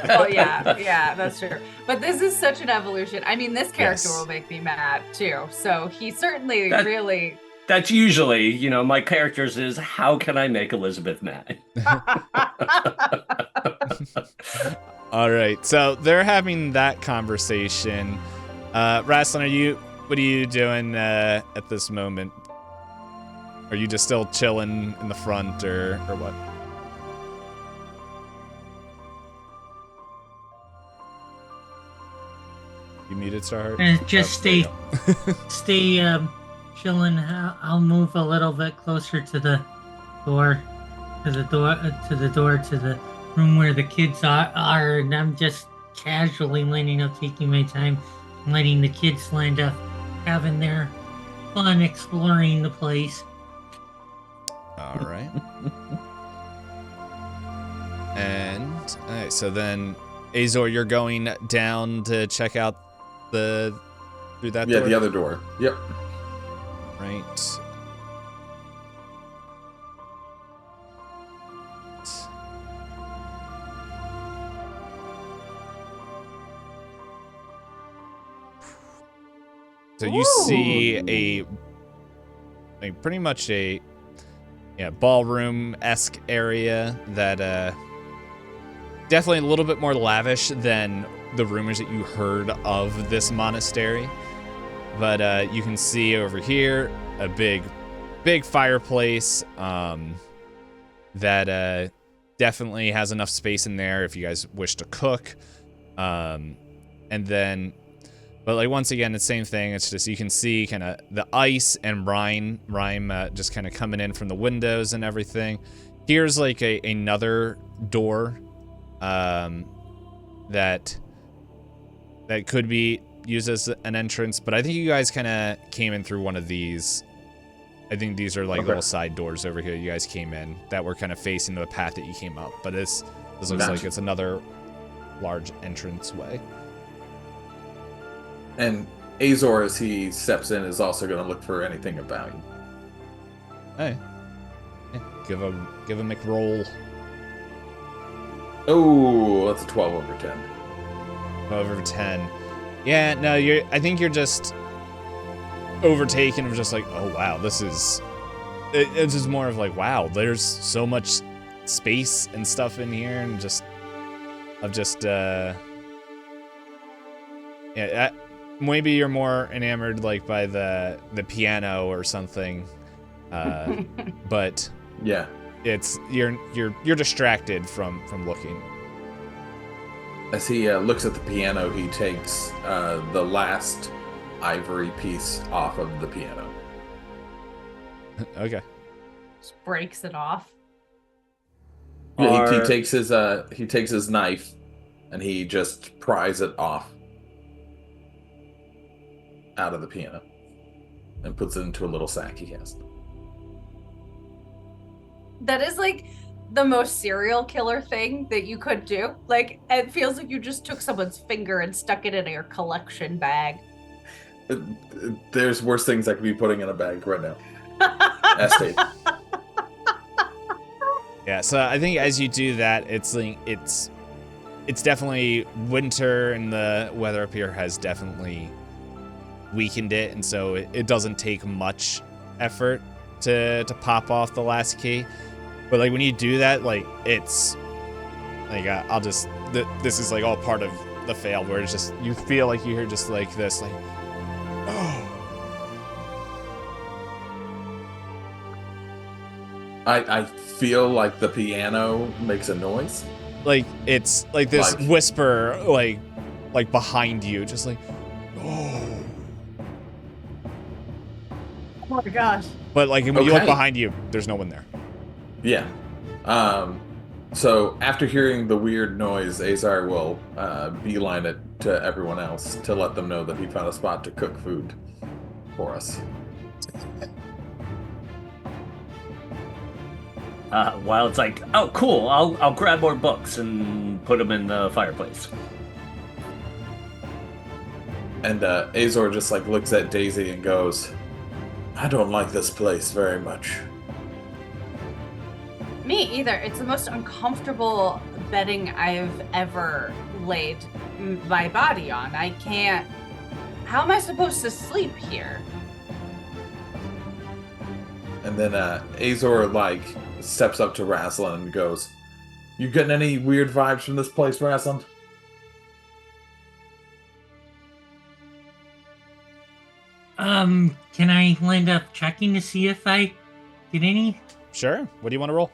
[SPEAKER 2] Oh yeah, that's true. But this is such an evolution. I mean, this character
[SPEAKER 1] Yes.
[SPEAKER 2] will make me mad too. So he certainly
[SPEAKER 3] That-
[SPEAKER 2] really.
[SPEAKER 3] That's usually, my characters is, how can I make Elizabeth mad?
[SPEAKER 1] All right, so they're having that conversation. Rasslin, what are you doing at this moment? Are you just still chilling in the front or what? You muted, Starheart?
[SPEAKER 5] And just
[SPEAKER 1] Oh, there you
[SPEAKER 5] stay
[SPEAKER 1] go.
[SPEAKER 5] chilling. I'll move a little bit closer to the door, to the room where the kids are, and I'm just casually lining up, taking my time, letting the kids land up, having their fun exploring the place.
[SPEAKER 1] All right. And all right, so then Azor, you're going down to check out through that
[SPEAKER 4] Yeah,
[SPEAKER 1] door?
[SPEAKER 4] the other door. Yep.
[SPEAKER 1] Right. So you see pretty much a ballroom-esque area that definitely a little bit more lavish than the rumors that you heard of this monastery. But you can see over here a big fireplace that definitely has enough space in there if you guys wish to cook. And then, but like once again, it's the same thing. It's just you can see kind of the ice and rime just kind of coming in from the windows and everything. Here's like another door that could be used as an entrance, but I think you guys kind of came in through one of these. I think these are like little side doors over here. You guys came in that were kind of facing the path that you came up, but this looks like it's another large entranceway.
[SPEAKER 4] And Azor, as he steps in, is also going to look for anything of value.
[SPEAKER 1] Hey, give a McRoll.
[SPEAKER 4] Oh, that's a 12 over 10.
[SPEAKER 1] Over 10. Yeah, no, I think you're just overtaken of just like, oh wow, this is. It's just more of like, wow, there's so much space and stuff in here, and maybe you're more enamored like by the piano or something, but
[SPEAKER 4] Yeah.
[SPEAKER 1] it's you're distracted from looking.
[SPEAKER 4] As he looks at the piano, he takes the last ivory piece off of the piano.
[SPEAKER 1] Okay.
[SPEAKER 2] Just breaks it off.
[SPEAKER 4] Yeah, he takes his knife and he just pries it off out of the piano and puts it into a little sack he has.
[SPEAKER 2] That is like the most serial killer thing that you could do. Like, it feels like you just took someone's finger and stuck it in your collection bag.
[SPEAKER 4] There's worse things I could be putting in a bag right now. Estate.
[SPEAKER 1] Yeah, so I think as you do that, it's it's definitely winter, and the weather up here has definitely weakened it, and so it doesn't take much effort to pop off the last key. But like when you do that, like it's like this is like all part of the fail, where it's just you feel like you hear just like this, like oh.
[SPEAKER 4] I feel like the piano makes a noise.
[SPEAKER 1] Like it's like this whisper, like behind you, just like oh.
[SPEAKER 2] Oh my gosh.
[SPEAKER 1] But like when you look behind you, there's no one there.
[SPEAKER 4] Yeah. So after hearing the weird noise, Azar will beeline it to everyone else to let them know that he found a spot to cook food for us.
[SPEAKER 3] Wild's like, oh, cool. I'll grab more books and put them in the fireplace.
[SPEAKER 4] And Azor just like looks at Daisy and goes, I don't like this place very much.
[SPEAKER 2] Me either. It's the most uncomfortable bedding I've ever laid my body on. I can't. How am I supposed to sleep here?
[SPEAKER 4] And then Azor like steps up to Raslin and goes, you getting any weird vibes from this place, Raslin?
[SPEAKER 5] Can I land up checking to see if I get any
[SPEAKER 1] Sure. What do you want to roll?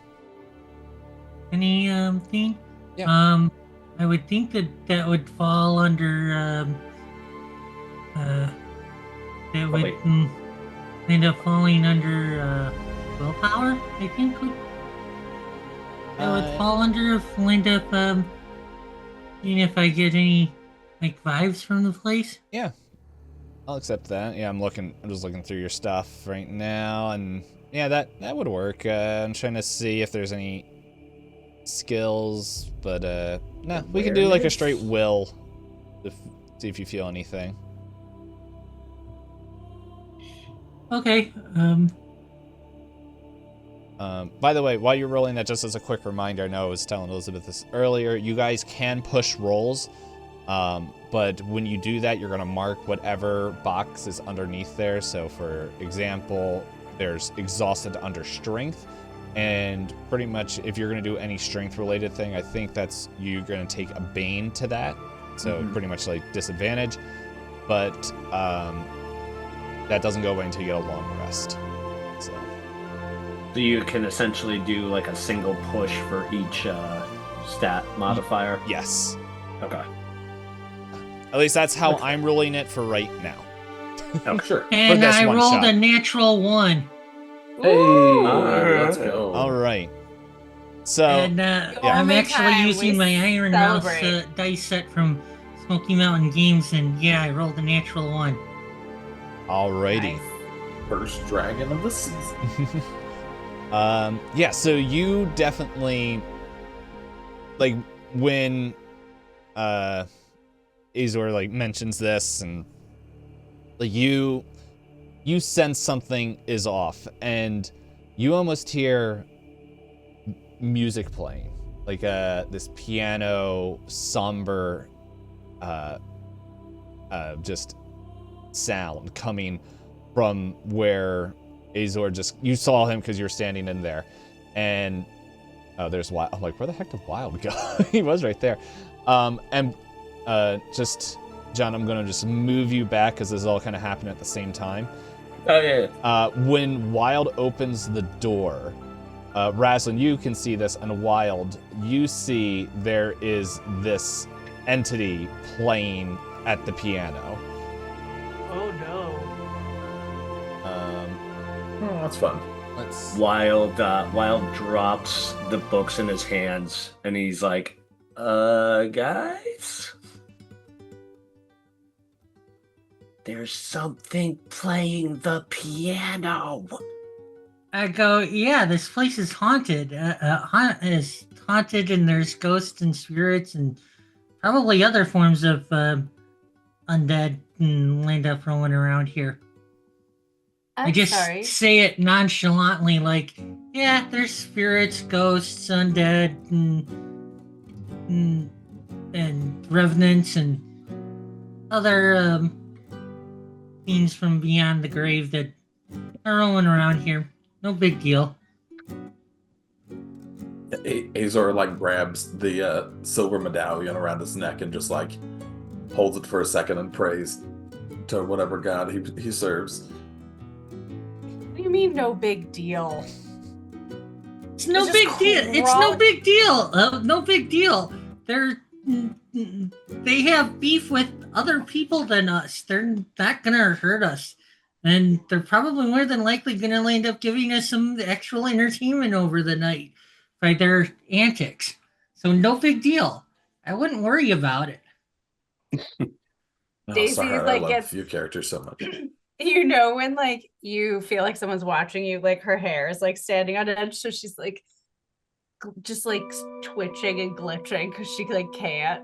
[SPEAKER 5] thing?
[SPEAKER 1] Yeah.
[SPEAKER 5] I would think that would fall under that would end up falling under willpower, I think that would fall under if I end up seeing if I get any like vibes from the place.
[SPEAKER 1] Yeah. I'll accept that. Yeah, I'm just looking through your stuff right now, and yeah, that would work. I'm trying to see if there's any skills, but no, we can do like a straight will to see if you feel anything.
[SPEAKER 5] Okay.
[SPEAKER 1] By the way, while you're rolling that, just as a quick reminder, I know I was telling Elizabeth this earlier, you guys can push rolls, but when you do that, you're going to mark whatever box is underneath there. So for example, there's exhausted under strength, and pretty much if you're going to do any strength related thing, I think that's you're going to take a bane to that. So pretty much like disadvantage, but that doesn't go away until you get a long rest. So
[SPEAKER 3] you can essentially do like a single push for each stat modifier?
[SPEAKER 1] Yes.
[SPEAKER 3] Okay.
[SPEAKER 1] At least that's how I'm ruling it for right now.
[SPEAKER 4] Oh, sure.
[SPEAKER 5] And
[SPEAKER 1] this
[SPEAKER 5] I
[SPEAKER 1] one
[SPEAKER 5] rolled
[SPEAKER 1] shot.
[SPEAKER 5] a natural 1.
[SPEAKER 4] Hey,
[SPEAKER 3] Alright.
[SPEAKER 4] let's go.
[SPEAKER 1] All right. So
[SPEAKER 5] And I'm
[SPEAKER 2] Only
[SPEAKER 5] actually
[SPEAKER 2] time
[SPEAKER 5] using
[SPEAKER 2] we
[SPEAKER 5] my Iron Mouse
[SPEAKER 2] celebrate.
[SPEAKER 5] dice set from Smoky Mountain Games, and yeah, I rolled a natural 1.
[SPEAKER 1] alrighty.
[SPEAKER 2] Nice.
[SPEAKER 4] First dragon of the season.
[SPEAKER 1] Yeah, so you definitely like when Azor like mentions this, and like you sense something is off, and you almost hear music playing, like this piano somber just sound coming from where Azor you saw him because you were standing in there, and there's Wild. I'm like, where the heck did Wild go? He was right there. And just John, I'm gonna just move you back because this is all kind of happening at the same time.
[SPEAKER 3] Oh yeah.
[SPEAKER 1] When Wild opens the door, Raslin, you can see this, and Wild, you see there is this entity playing at the piano.
[SPEAKER 2] Oh no.
[SPEAKER 4] Oh, that's fun.
[SPEAKER 3] Wild drops the books in his hands, and he's like, guys? There's something playing the piano.
[SPEAKER 5] I go, yeah, this place is haunted. Is haunted, and there's ghosts and spirits and probably other forms of undead and land up rolling around here. I just
[SPEAKER 2] sorry.
[SPEAKER 5] say it nonchalantly, like, yeah, there's spirits, ghosts, undead, and and revenants and other beings from beyond the grave that are rolling around here. No big deal.
[SPEAKER 4] Azor like grabs the silver medallion around his neck and just like holds it for a second and prays to whatever god he serves.
[SPEAKER 2] What do you mean, no big deal?
[SPEAKER 5] It's no
[SPEAKER 2] It's
[SPEAKER 5] big
[SPEAKER 2] just
[SPEAKER 5] deal. It's no
[SPEAKER 2] crawling.
[SPEAKER 5] big deal. No big deal. They have beef with other people than us. They're not gonna hurt us, and they're probably more than likely gonna end up giving us some actual entertainment over the night by their antics. So no big deal. I wouldn't worry about it.
[SPEAKER 4] Oh,
[SPEAKER 2] Daisy's,
[SPEAKER 4] sorry,
[SPEAKER 2] like,
[SPEAKER 4] I love
[SPEAKER 2] gets-
[SPEAKER 4] you characters so much.
[SPEAKER 2] You know when like you feel like someone's watching you, like her hair is like standing on edge, so she's like just like twitching and glitching because she like can't.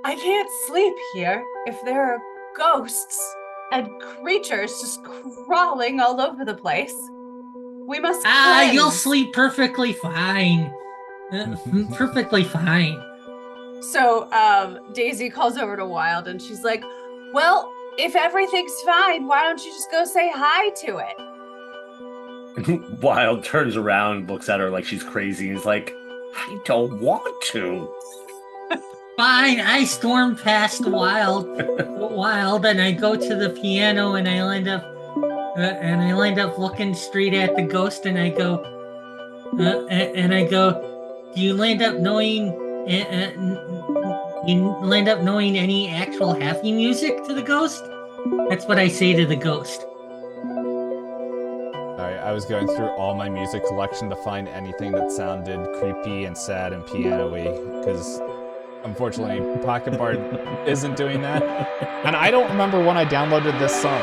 [SPEAKER 2] I can't sleep here if there are ghosts and creatures just crawling all over the place. We must
[SPEAKER 5] You'll
[SPEAKER 2] cleanse.
[SPEAKER 5] sleep perfectly fine. Perfectly fine.
[SPEAKER 2] So Daisy calls over to Wild and she's like, well, if everything's fine, why don't you just go say hi to it?
[SPEAKER 3] Wild turns around, looks at her like she's crazy, and is like, I don't want to.
[SPEAKER 5] Fine, I storm past Wild, and I go to the piano, and I land up looking straight at the ghost, and I go, do you land up knowing, any actual happy music to the ghost? That's what I say to the ghost.
[SPEAKER 1] Sorry, I was going through all my music collection to find anything that sounded creepy and sad and piano-y, because unfortunately Pocket Bard isn't doing that. And I don't remember when I downloaded this song.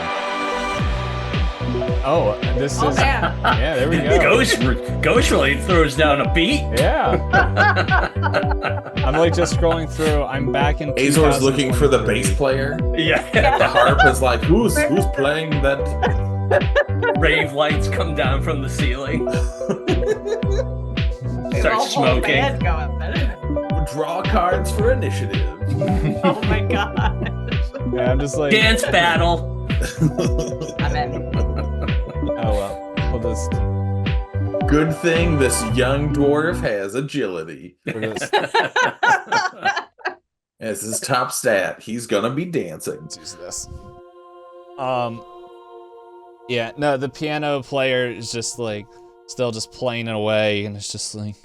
[SPEAKER 1] Oh, this is...
[SPEAKER 2] man.
[SPEAKER 1] Yeah, there we go.
[SPEAKER 3] Ghost really throws down a beat.
[SPEAKER 1] Yeah. I'm like just scrolling through. I'm back in
[SPEAKER 4] Azor's looking for the
[SPEAKER 1] 2023.
[SPEAKER 4] bass player.
[SPEAKER 3] Yeah.
[SPEAKER 4] The harp is like, who's playing that?
[SPEAKER 3] Rave lights come down from the ceiling. Start
[SPEAKER 2] Whole
[SPEAKER 3] smoking.
[SPEAKER 2] band going.
[SPEAKER 4] Draw cards for initiative.
[SPEAKER 2] Oh my god.
[SPEAKER 1] Yeah, I'm just like,
[SPEAKER 3] Dance battle.
[SPEAKER 2] I'm in.
[SPEAKER 1] oh well. We'll just...
[SPEAKER 4] Good thing this young dwarf has agility.
[SPEAKER 1] We'll just
[SPEAKER 4] As his top stat, he's gonna be dancing.
[SPEAKER 1] let's use this. Yeah, no, the piano player is just like still just playing it away, and it's just like,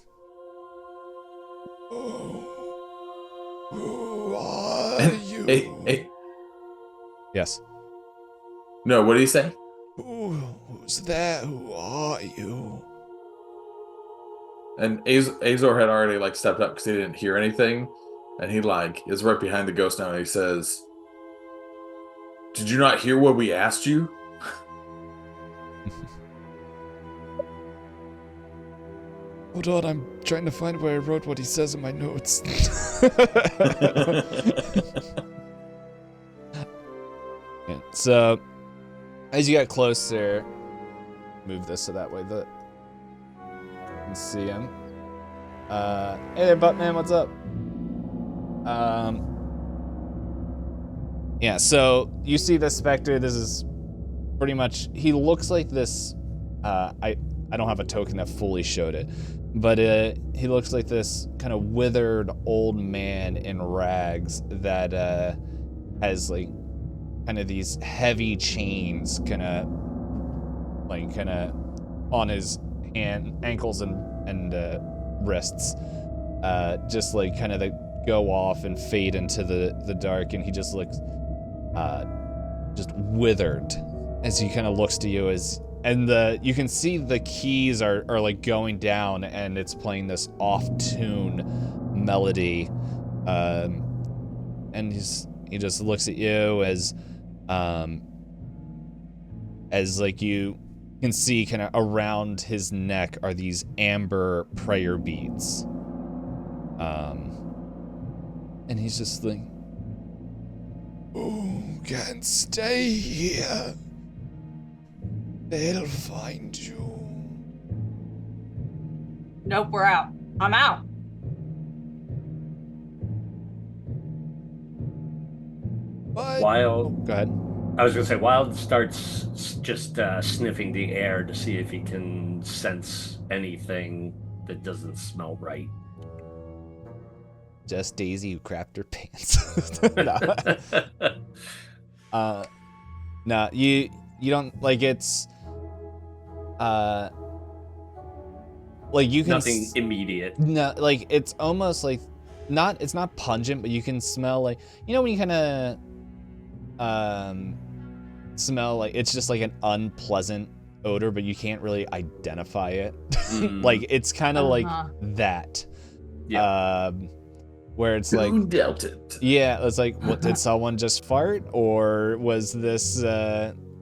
[SPEAKER 1] oh, who are you?
[SPEAKER 4] Hey.
[SPEAKER 1] Yes.
[SPEAKER 4] No, what did he say?
[SPEAKER 1] Who's there? Who are you?
[SPEAKER 4] And Azor had already like stepped up because he didn't hear anything, and he like is right behind the ghost now. And he says, "Did you not hear what we asked you?"
[SPEAKER 1] Hold on, I'm trying to find where I wrote what he says in my notes. Yeah, so, as you get closer, move this so that way that you can see him. Hey there, Buttman, what's up? Yeah, so you see this specter. This is pretty much, he looks like this, I don't have a token that fully showed it, but he looks like this kind of withered old man in rags that has like kind of these heavy chains kind of on his ankles and wrists, just like kind of go off and fade into the dark, and he just looks just withered as he kind of looks to you and you can see the keys are like going down, and it's playing this off-tune melody, and he just looks at you as like you can see kind of around his neck are these amber prayer beads, and he's just like, "Who can stay here? They'll find you."
[SPEAKER 2] Nope, we're out. I'm out.
[SPEAKER 3] Wild.
[SPEAKER 1] Go ahead.
[SPEAKER 3] I was gonna say Wild starts just sniffing the air to see if he can sense anything that doesn't smell right.
[SPEAKER 1] Just Daisy who crapped her pants. No, you don't like it's. Like you can
[SPEAKER 3] nothing immediate.
[SPEAKER 1] No, like it's almost like it's not pungent, but you can smell like when you kind of smell like it's just like an unpleasant odor, but you can't really identify it. Like it's kind of like that.
[SPEAKER 3] Yeah.
[SPEAKER 1] Where it's like
[SPEAKER 4] who dealt it?
[SPEAKER 1] Yeah, it's like what did someone just fart, or was this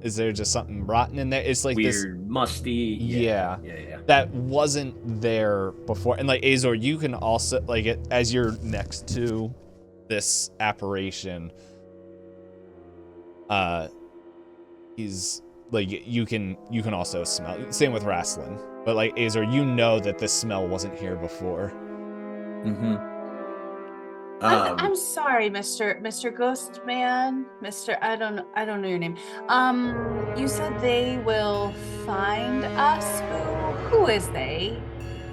[SPEAKER 1] is there just something rotten in there? It's like
[SPEAKER 3] weird,
[SPEAKER 1] this
[SPEAKER 3] musty.
[SPEAKER 1] Yeah.
[SPEAKER 3] Yeah.
[SPEAKER 1] That wasn't there before. And like Azor, you can also like it as you're next to this apparition. He's like you can also smell. Same with Rasslin. But like Azor, you know that this smell wasn't here before.
[SPEAKER 4] Mm-hmm.
[SPEAKER 2] I'm sorry, Mr. Ghostman. I don't know your name. You said they will find us. Who is they?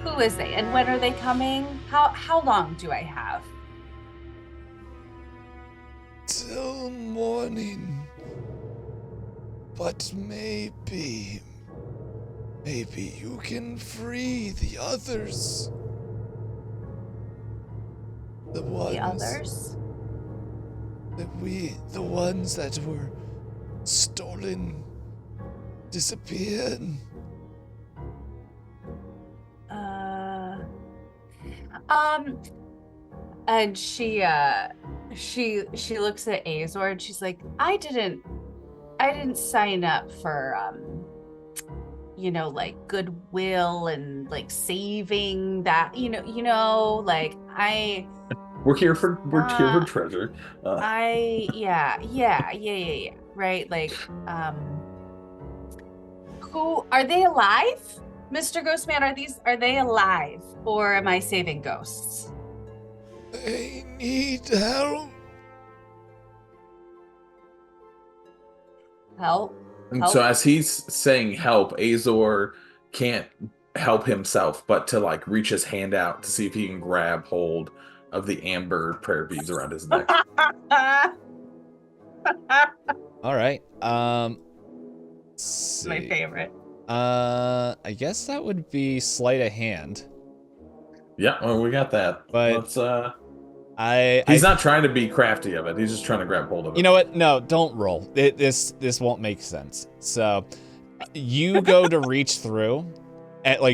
[SPEAKER 2] Who is they? And when are they coming? How long do I have?
[SPEAKER 6] Till morning. But maybe you can free the others. The others? The ones that were stolen, disappeared.
[SPEAKER 2] And she looks at Azor and she's like, I didn't sign up for like goodwill and like saving that like
[SPEAKER 4] we're here for treasure.
[SPEAKER 2] Yeah, right, like who are they alive? Mr. Ghostman, are they alive, or am I saving ghosts?
[SPEAKER 6] They need help.
[SPEAKER 2] Help?
[SPEAKER 4] And so as he's saying help, Azor can't help himself but to like reach his hand out to see if he can grab hold of the amber prayer beads around his neck.
[SPEAKER 1] All right.
[SPEAKER 2] My favorite.
[SPEAKER 1] I guess that would be sleight of hand.
[SPEAKER 4] Yeah, well, we got that.
[SPEAKER 1] But
[SPEAKER 4] let's he's not trying to be crafty of it. He's just trying to grab hold of it.
[SPEAKER 1] You know what? No, don't roll. This won't make sense. So you go to reach through,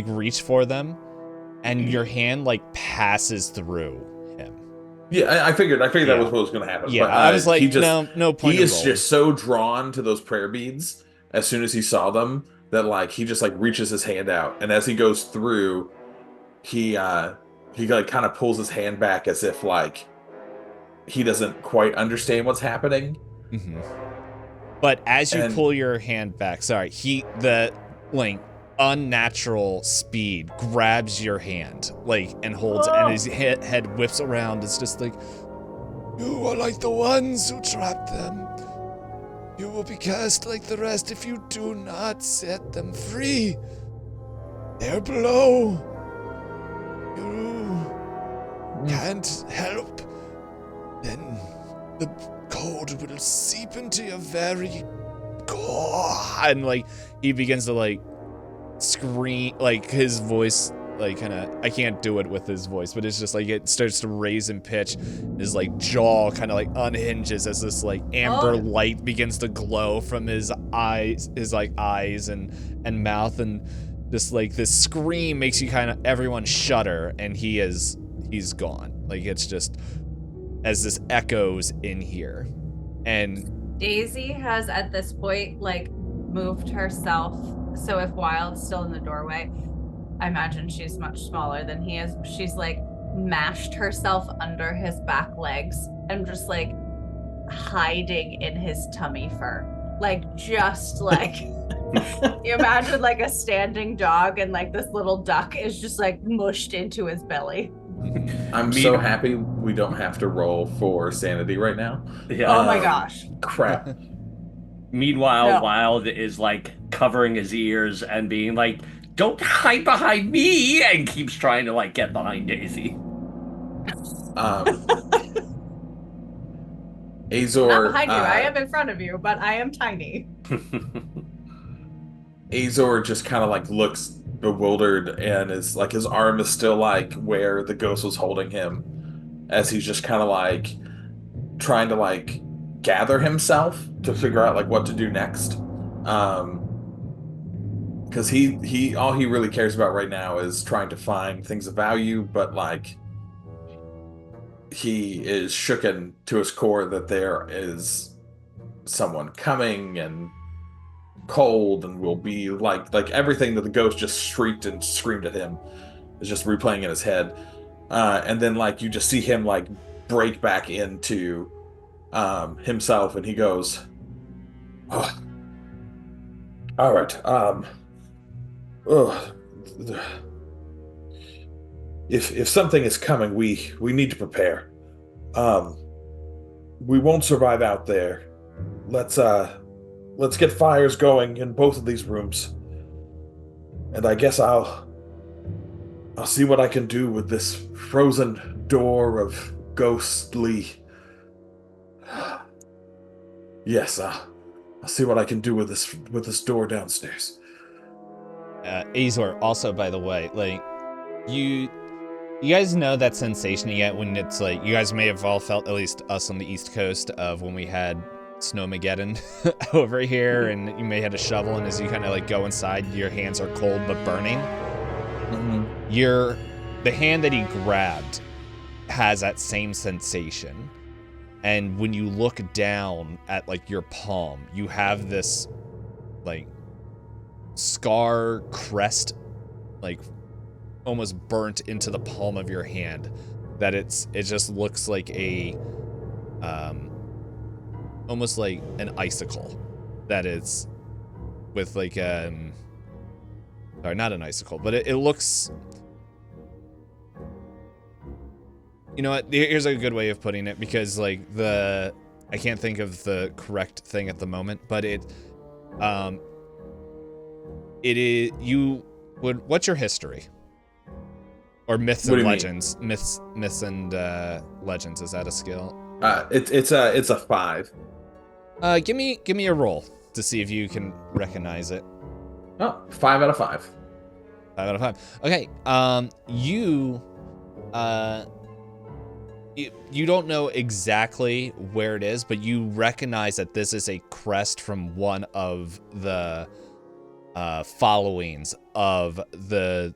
[SPEAKER 1] reach for them, and your hand like passes through him.
[SPEAKER 4] Yeah, I figured that was what was going to happen.
[SPEAKER 1] Yeah,
[SPEAKER 4] but,
[SPEAKER 1] I was like, no point.
[SPEAKER 4] He is just so drawn to those prayer beads as soon as he saw them that like he just like reaches his hand out, and as he goes through, he like kind of pulls his hand back as if like he doesn't quite understand what's happening.
[SPEAKER 1] Mm-hmm. But as you pull your hand back, the unnatural speed grabs your hand and holds it, and his head whips around. It's just like,
[SPEAKER 6] you are like the ones who trapped them. You will be cast like the rest if you do not set them free. They're below. You can't help. Then the code will seep into your very core.
[SPEAKER 1] And he begins to scream, his voice I can't do it with his voice, but it's just it starts to raise in pitch. His jaw kind of unhinges as this amber light begins to glow from his eyes, and mouth, and just this scream makes you everyone shudder, and he's gone. It's just as this echoes in here. And
[SPEAKER 2] Daisy has at this point moved herself, so if Wild's still in the doorway, I imagine she's much smaller than he is. She's mashed herself under his back legs and just hiding in his tummy fur. You imagine a standing dog, and this little duck is just mushed into his belly.
[SPEAKER 4] I'm so happy we don't have to roll for sanity right now.
[SPEAKER 3] Yeah.
[SPEAKER 2] Oh my gosh.
[SPEAKER 4] Crap.
[SPEAKER 3] Meanwhile,
[SPEAKER 2] No.
[SPEAKER 3] Wild is like covering his ears and being like, "Don't hide behind me!" and keeps trying to like get behind Daisy.
[SPEAKER 4] Azor.
[SPEAKER 2] Not behind you. I am in front of you, but I am tiny.
[SPEAKER 4] Azor just kind of like looks bewildered and is like his arm is still like where the ghost was holding him as he's just kind of like trying to like gather himself to figure out like what to do next. Because he all he really cares about right now is trying to find things of value, but like he is shooken to his core that there is someone coming and cold and will be like everything that the ghost just shrieked and screamed at him is just replaying in his head. And then like you just see him like break back into himself and he goes, oh, all right, if something is coming, we need to prepare. We won't survive out there. Let's get fires going in both of these rooms. And I guess I'll see what I can do with this frozen door of ghostly. Yes, I'll see what I can do with this door downstairs.
[SPEAKER 1] Azor, also, by the way, like, you guys know that sensation you get when it's like, you guys may have all felt, at least us on the East Coast, of when we had Snowmageddon over here, and you may have a shovel, and as you kind of like go inside, your hands are cold but burning. Mm-hmm. The hand that he grabbed has that same sensation, and when you look down at like your palm, you have this like scar crest, like almost burnt into the palm of your hand, that it just looks like a almost like an icicle that is with like sorry, not an icicle, but it looks, you know what, here's a good way of putting it, because like I can't think of the correct thing at the moment, but it is, what's your history? Or myths and legends? Myths and legends, is that a skill?
[SPEAKER 4] It's a 5.
[SPEAKER 1] Give me a roll to see if you can recognize it.
[SPEAKER 4] Oh, 5 out of 5.
[SPEAKER 1] 5 out of 5. Okay. You don't know exactly where it is, but you recognize that this is a crest from one of the followings of the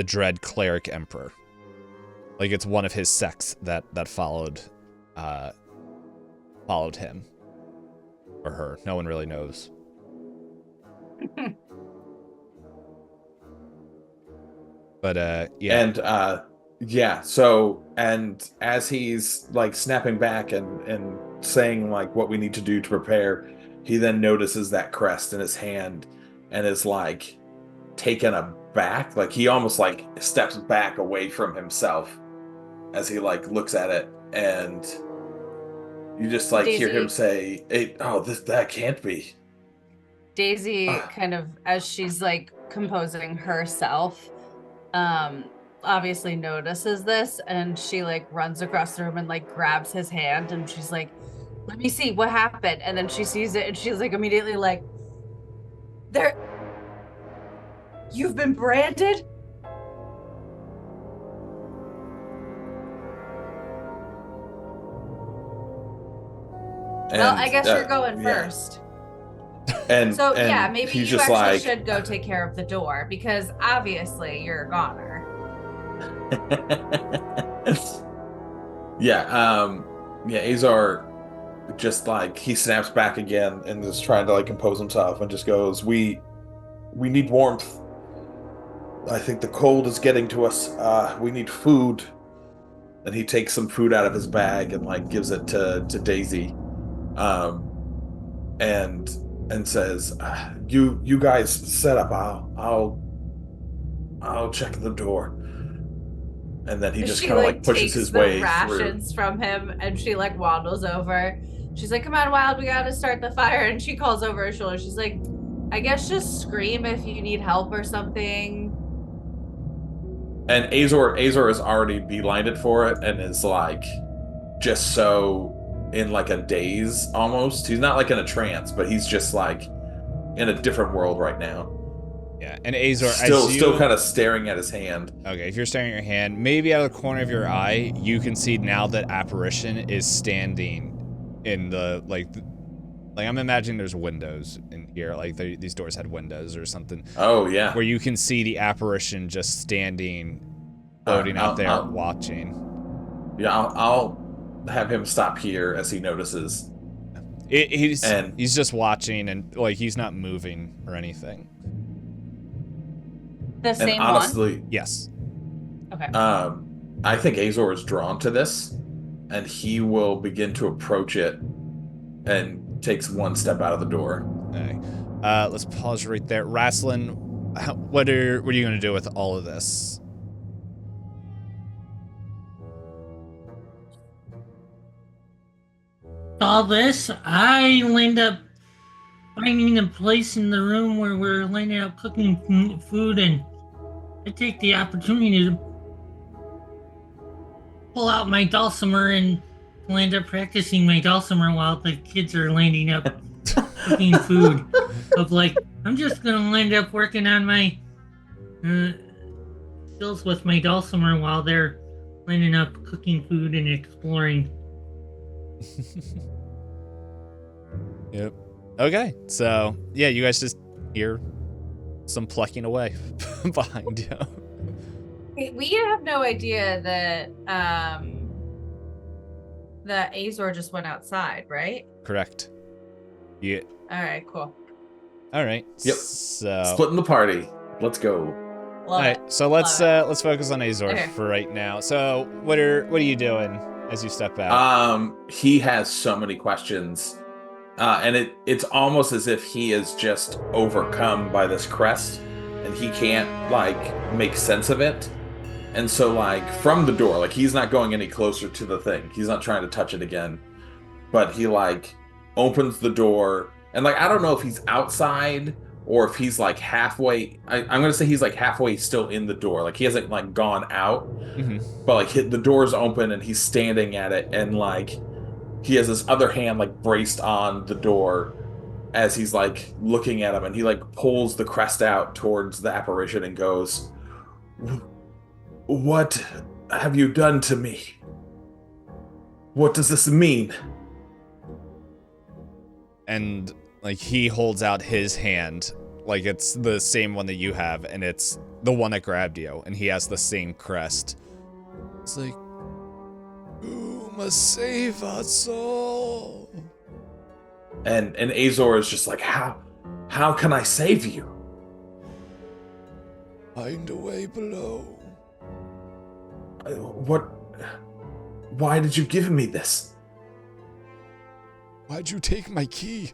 [SPEAKER 1] Dread Cleric Emperor. Like it's one of his sects that followed him or her. No one really knows. But yeah.
[SPEAKER 4] And yeah, so and as he's like snapping back and saying like what we need to do to prepare, he then notices that crest in his hand and is like taken aback. Like he almost like steps back away from himself as he like looks at it, and you just like
[SPEAKER 2] Daisy.
[SPEAKER 4] hear him say, that can't be.
[SPEAKER 2] Daisy kind of, as she's like composing herself, obviously notices this, and she like runs across the room and like grabs his hand, and she's like, let me see what happened. And then she sees it and she's like immediately like, you've been branded? Well, I guess you're going first.
[SPEAKER 4] And
[SPEAKER 2] so
[SPEAKER 4] and
[SPEAKER 2] yeah, maybe
[SPEAKER 4] he's
[SPEAKER 2] you
[SPEAKER 4] just
[SPEAKER 2] actually
[SPEAKER 4] like,
[SPEAKER 2] should go take care of the door, because obviously you're a goner.
[SPEAKER 4] yeah, Azar just like he snaps back again and is trying to like compose himself and just goes, we need warmth. I think the cold is getting to us. We need food. And he takes some food out of his bag and like gives it to Daisy, and says, "You guys set up. I'll check the door." And then he just
[SPEAKER 2] she
[SPEAKER 4] kind of
[SPEAKER 2] like
[SPEAKER 4] like pushes
[SPEAKER 2] takes
[SPEAKER 4] his
[SPEAKER 2] the
[SPEAKER 4] way
[SPEAKER 2] rations from him, and she like waddles over. She's like, "Come on, Wild, we gotta start the fire." And she calls over her shoulder. She's like, "I guess just scream if you need help or something."
[SPEAKER 4] And Azor has already beelined it for it and is like just so in like a daze almost. He's not like in a trance, but he's just like in a different world right now.
[SPEAKER 1] Yeah, and Azor,
[SPEAKER 4] still kind of staring at his hand.
[SPEAKER 1] Okay, if you're staring at your hand, maybe out of the corner of your eye, you can see now that apparition is standing in the like I'm imagining there's windows in here, like these doors had windows or something.
[SPEAKER 4] Oh yeah,
[SPEAKER 1] where you can see the apparition just standing, floating out there, watching.
[SPEAKER 4] Yeah, I'll have him stop here as he notices.
[SPEAKER 1] He's just watching and like he's not moving or anything.
[SPEAKER 2] The same
[SPEAKER 4] honestly,
[SPEAKER 2] one?
[SPEAKER 1] Yes.
[SPEAKER 2] Okay.
[SPEAKER 4] I think Azor is drawn to this, and he will begin to approach it and takes one step out of the door.
[SPEAKER 1] Okay. Let's pause right there. Rasslin, what are you going to do with all of this?
[SPEAKER 5] All this, I end up finding a place in the room where we're laying out cooking food, and I take the opportunity to pull out my dulcimer and land up practicing my dulcimer while the kids are landing up cooking food. Of like, I'm just gonna land up working on my skills with my dulcimer while they're landing up cooking food and exploring.
[SPEAKER 1] Yep. Okay, so yeah, you guys just hear some plucking away behind you.
[SPEAKER 2] We have no idea that that Azor just went outside, right?
[SPEAKER 1] Correct. Yeah.
[SPEAKER 2] All right, cool.
[SPEAKER 1] All right.
[SPEAKER 4] Yep.
[SPEAKER 1] So
[SPEAKER 4] splitting the party. Let's go.
[SPEAKER 1] All right. So let's focus on Azor for right now. So what are you doing as you step out?
[SPEAKER 4] He has so many questions. And it's almost as if he is just overcome by this crest and he can't like make sense of it. And so like from the door, like he's not going any closer to the thing. He's not trying to touch it again. But he like opens the door and like I don't know if he's outside or if he's like halfway. I'm gonna say he's like halfway still in the door. Like he hasn't like gone out. Mm-hmm. But like the door's open and he's standing at it and like he has his other hand like braced on the door as he's like looking at him, and he like pulls the crest out towards the apparition and goes, "What have you done to me? What does this mean?"
[SPEAKER 1] And like he holds out his hand, like it's the same one that you have, and it's the one that grabbed you, and he has the same crest.
[SPEAKER 6] It's like, "You must save us all."
[SPEAKER 4] And Azor is just like, how can I save you?
[SPEAKER 6] Find a way below.
[SPEAKER 4] Why did you give me this?
[SPEAKER 6] Why'd you take my key?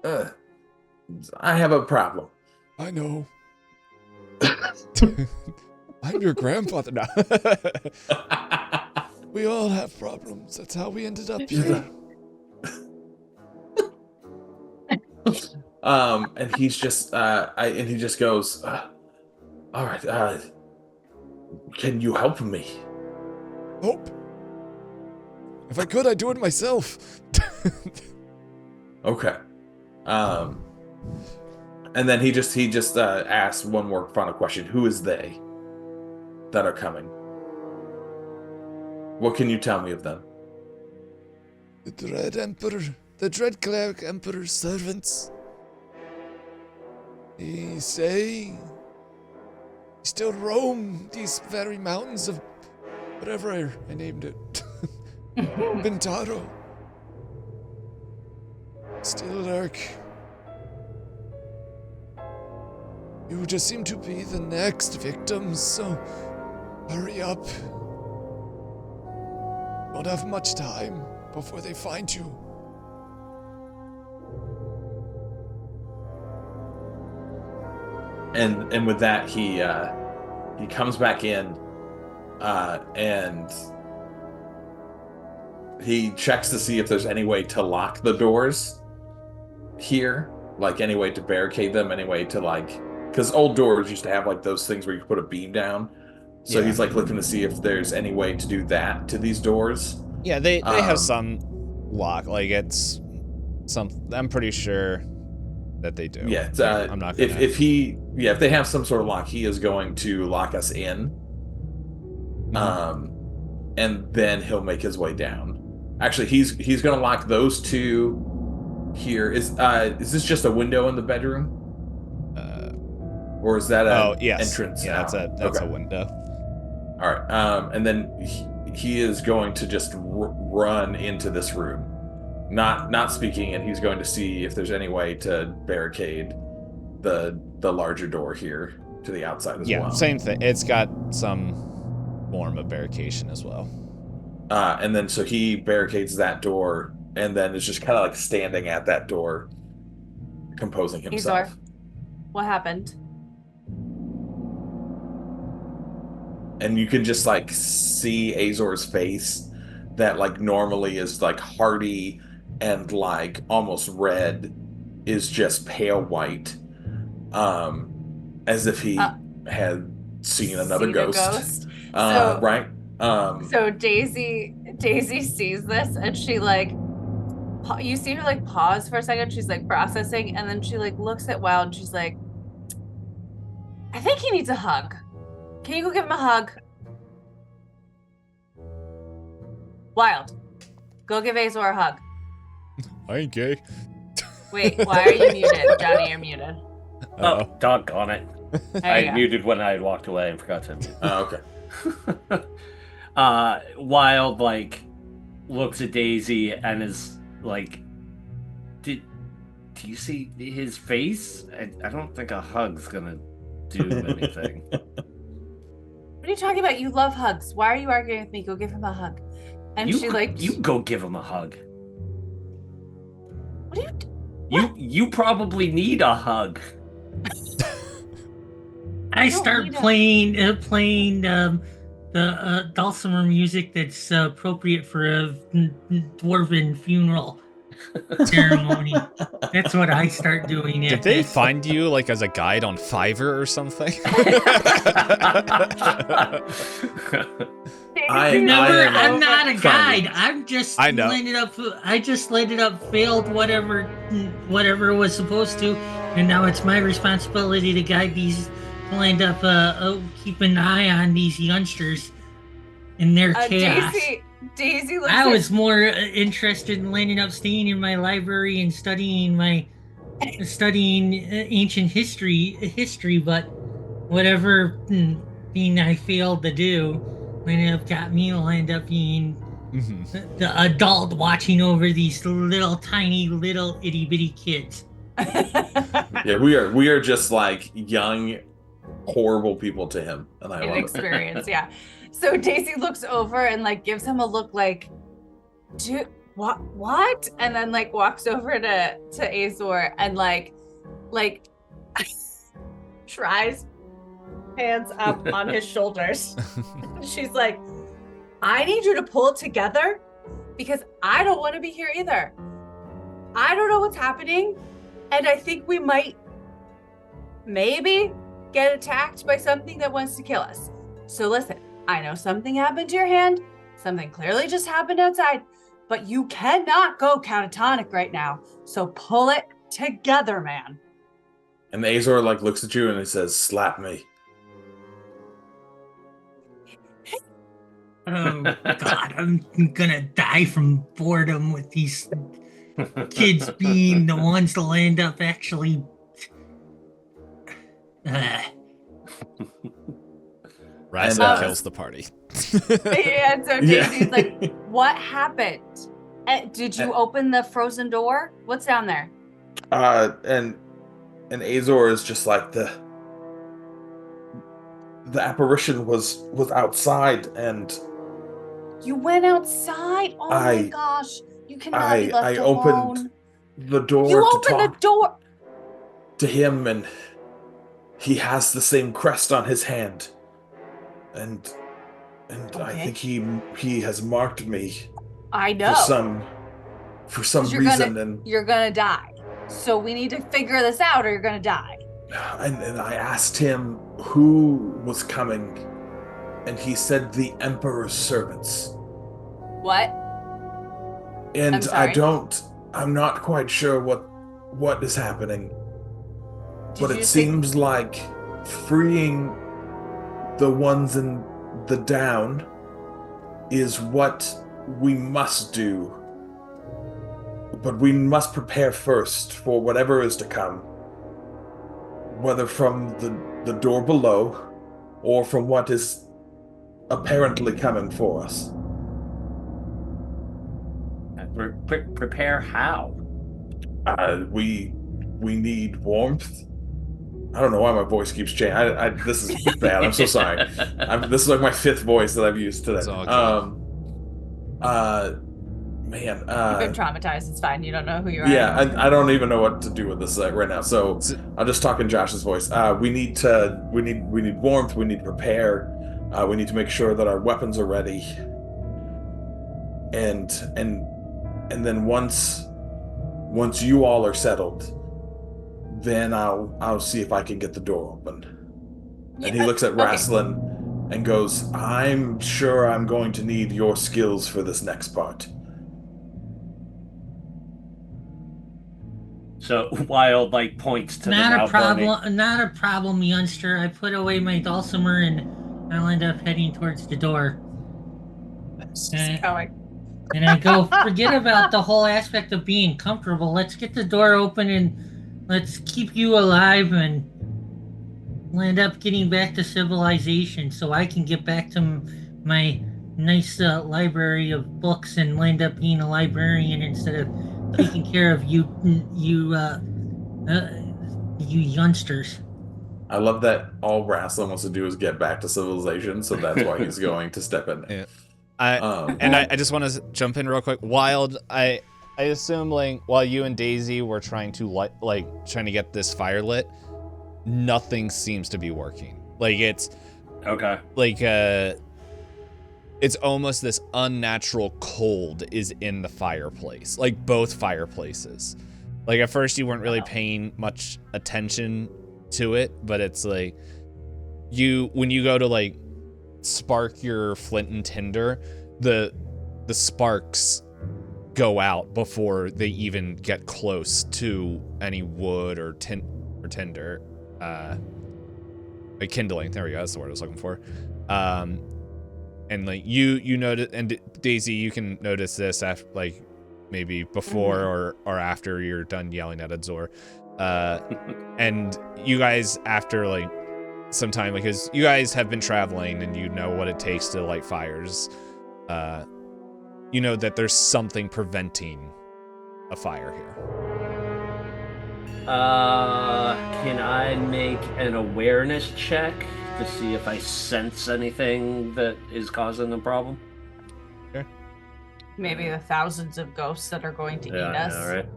[SPEAKER 4] I have a problem.
[SPEAKER 6] I know. I'm your grandfather now. We all have problems. That's how we ended up here.
[SPEAKER 4] And he's just and he just goes, all right, can you help me?
[SPEAKER 6] Nope. If I could, I'd do it myself.
[SPEAKER 4] Okay. And then he just asks one more final question. Who is they that are coming? What can you tell me of them?
[SPEAKER 6] The Dread Emperor, the Dread Cleric Emperor's servants. They say still roam these very mountains of whatever I named it. Bintaro. Still lurk. You just seem to be the next victims, so hurry up. Don't have much time before they find you.
[SPEAKER 4] And with that, he comes back in, and he checks to see if there's any way to lock the doors here, like any way to barricade them, any way to because old doors used to have like those things where you put a beam down. So he's like looking to see if there's any way to do that to these doors.
[SPEAKER 1] Yeah, they have some lock. Like it's some. I'm pretty sure that they do.
[SPEAKER 4] Yeah,
[SPEAKER 1] I'm not gonna...
[SPEAKER 4] if they have some sort of lock, he is going to lock us in. And then he'll make his way down. Actually, he's going to lock those two here. Is this just a window in the bedroom? Or is that an entrance?
[SPEAKER 1] Yeah, that's a window.
[SPEAKER 4] All right. And then he is going to just run into this room, not speaking, and he's going to see if there's any way to barricade the larger door here to the outside as well.
[SPEAKER 1] Yeah, same thing. It's got some form of barricade as well.
[SPEAKER 4] And then so he barricades that door, and then is just kind of like standing at that door, composing himself.
[SPEAKER 2] Azor, what happened?
[SPEAKER 4] And you can just like see Azor's face that like normally is like hearty and like almost red is just pale white, as if he had seen another ghost. Right.
[SPEAKER 2] So Daisy sees this, and she like, you see her like pause for a second. She's like processing, and then she like looks at Wild, and she's like, I think he needs a hug. Can you go give him a hug? Wild, go give Azor a hug.
[SPEAKER 1] I ain't gay.
[SPEAKER 2] Wait, why are you muted? Johnny, you're muted.
[SPEAKER 3] Oh, doggone it. I muted when I had walked away and forgot to mute.
[SPEAKER 4] Oh, okay.
[SPEAKER 3] Wild, like, looks at Daisy and is like, do you see his face? I don't think a hug's gonna do anything.
[SPEAKER 2] What are you talking about? You love hugs. Why are you arguing with me? Go give him a hug. And
[SPEAKER 3] you go give him a hug.
[SPEAKER 2] What are you?
[SPEAKER 3] You probably need a hug.
[SPEAKER 5] I start playing the dulcimer music that's appropriate for a dwarven funeral ceremony. That's what I start doing.
[SPEAKER 1] Did they find you like as a guide on Fiverr or something?
[SPEAKER 5] I'm not a guide. I just landed up failed whatever was supposed to, and now it's my responsibility to guide these. Land up keep an eye on these youngsters and their chaos.
[SPEAKER 2] Daisy looks
[SPEAKER 5] I was more interested in landing up staying in my library and studying ancient history, but whatever thing I failed to do ended up got me to end up being the adult watching over these tiny little itty bitty kids.
[SPEAKER 4] Yeah, we are just like young, horrible people to him, and I love
[SPEAKER 2] experience. Yeah. So Daisy looks over and like gives him a look like, dude, what? And then like walks over to Azor and like tries hands up on his shoulders. She's like, I need you to pull it together because I don't want to be here either. I don't know what's happening, and I think we might maybe get attacked by something that wants to kill us. So listen, I know something happened to your hand, something clearly just happened outside, but you cannot go catatonic right now. So pull it together, man.
[SPEAKER 4] And Azor like looks at you and he says, slap me.
[SPEAKER 5] Oh God, I'm gonna die from boredom with these kids being the ones to end up actually.
[SPEAKER 1] Razzle kills the party.
[SPEAKER 2] And so Daisy's like, what happened? Did you open the frozen door? What's down there?
[SPEAKER 4] And Azor is just like the apparition was outside, and
[SPEAKER 2] you went outside. Oh my gosh, you cannot be left alone.
[SPEAKER 4] Opened the door.
[SPEAKER 2] You opened the door
[SPEAKER 4] to him, and he has the same crest on his hand, and I
[SPEAKER 2] Okay.
[SPEAKER 4] think he has marked me
[SPEAKER 2] I know.
[SPEAKER 4] for some
[SPEAKER 2] 'Cause
[SPEAKER 4] reason, and
[SPEAKER 2] you're gonna die. So we need to figure this out, or you're gonna die.
[SPEAKER 4] and I asked him who was coming, and he said the Emperor's servants.
[SPEAKER 2] What?
[SPEAKER 4] And
[SPEAKER 2] I'm sorry.
[SPEAKER 4] I'm not quite sure what is happening, but
[SPEAKER 2] you
[SPEAKER 4] it
[SPEAKER 2] just say-
[SPEAKER 4] seems like freeing the ones in the down is what we must do. But we must prepare first for whatever is to come, whether from the door below or from what is apparently coming for us.
[SPEAKER 3] Prepare how?
[SPEAKER 4] We need warmth. I don't know why my voice keeps changing. This is bad. I'm so sorry. This is like my 5th voice that I've used today.
[SPEAKER 1] It's all good.
[SPEAKER 2] You've been traumatized. It's fine. You don't know who you are.
[SPEAKER 4] Yeah, I don't even know what to do with this right now. So I'll just talk in Josh's voice. We need warmth. We need to prepare. We need to make sure that our weapons are ready. And then once you all are settled, then I'll see if I can get the door open.
[SPEAKER 2] Yeah,
[SPEAKER 4] And he looks at
[SPEAKER 2] okay.
[SPEAKER 4] Rasslin and goes, I'm sure I'm going to need your skills for this next part.
[SPEAKER 3] So Wild points to
[SPEAKER 5] Not
[SPEAKER 3] the
[SPEAKER 5] a
[SPEAKER 3] now burning.
[SPEAKER 5] problem. Not a problem, youngster. I put away my dulcimer and I'll end up heading towards the door.
[SPEAKER 2] It's just going.
[SPEAKER 5] And I go, forget about the whole aspect of being comfortable. Let's get the door open and let's keep you alive, and we'll end up getting back to civilization so I can get back to my nice library of books and end up being a librarian instead of taking care of you youngsters.
[SPEAKER 4] I love that all Rasslin wants to do is get back to civilization, so that's why he's going to step in.
[SPEAKER 1] Yeah. I just want to jump in real quick. Wild, I assume while you and Daisy were trying to trying to get this fire lit, nothing seems to be working. It's
[SPEAKER 3] Okay.
[SPEAKER 1] it's almost this unnatural cold is in the fireplace, both fireplaces. At first you weren't really paying much attention to it, but it's when you go to spark your flint and tinder, the sparks go out before they even get close to any wood or tinder, kindling. There we go. That's the word I was looking for. And you notice, and Daisy, you can notice this after maybe before or after you're done yelling at Adzor, and you guys after some time, because you guys have been traveling and you know what it takes to light fires. You know that there's something preventing a fire here.
[SPEAKER 3] Can I make an awareness check to see if I sense anything that is causing the problem?
[SPEAKER 1] Okay.
[SPEAKER 2] Maybe the thousands of ghosts that are going to eat us.
[SPEAKER 3] All right.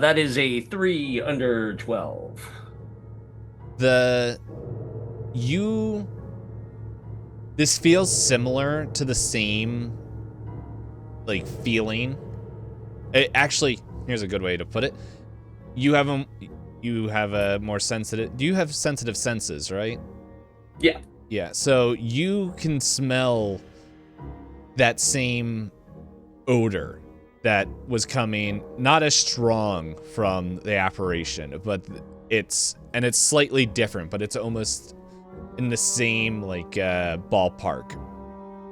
[SPEAKER 3] That is a 3 under 12.
[SPEAKER 1] This feels similar to the same feeling. Actually, here's a good way to put it. You have a more sensitive. Do you have sensitive senses, right?
[SPEAKER 3] Yeah.
[SPEAKER 1] Yeah. So you can smell that same odor that was coming, not as strong from the apparition, but it's slightly different, but it's almost in the same ballpark,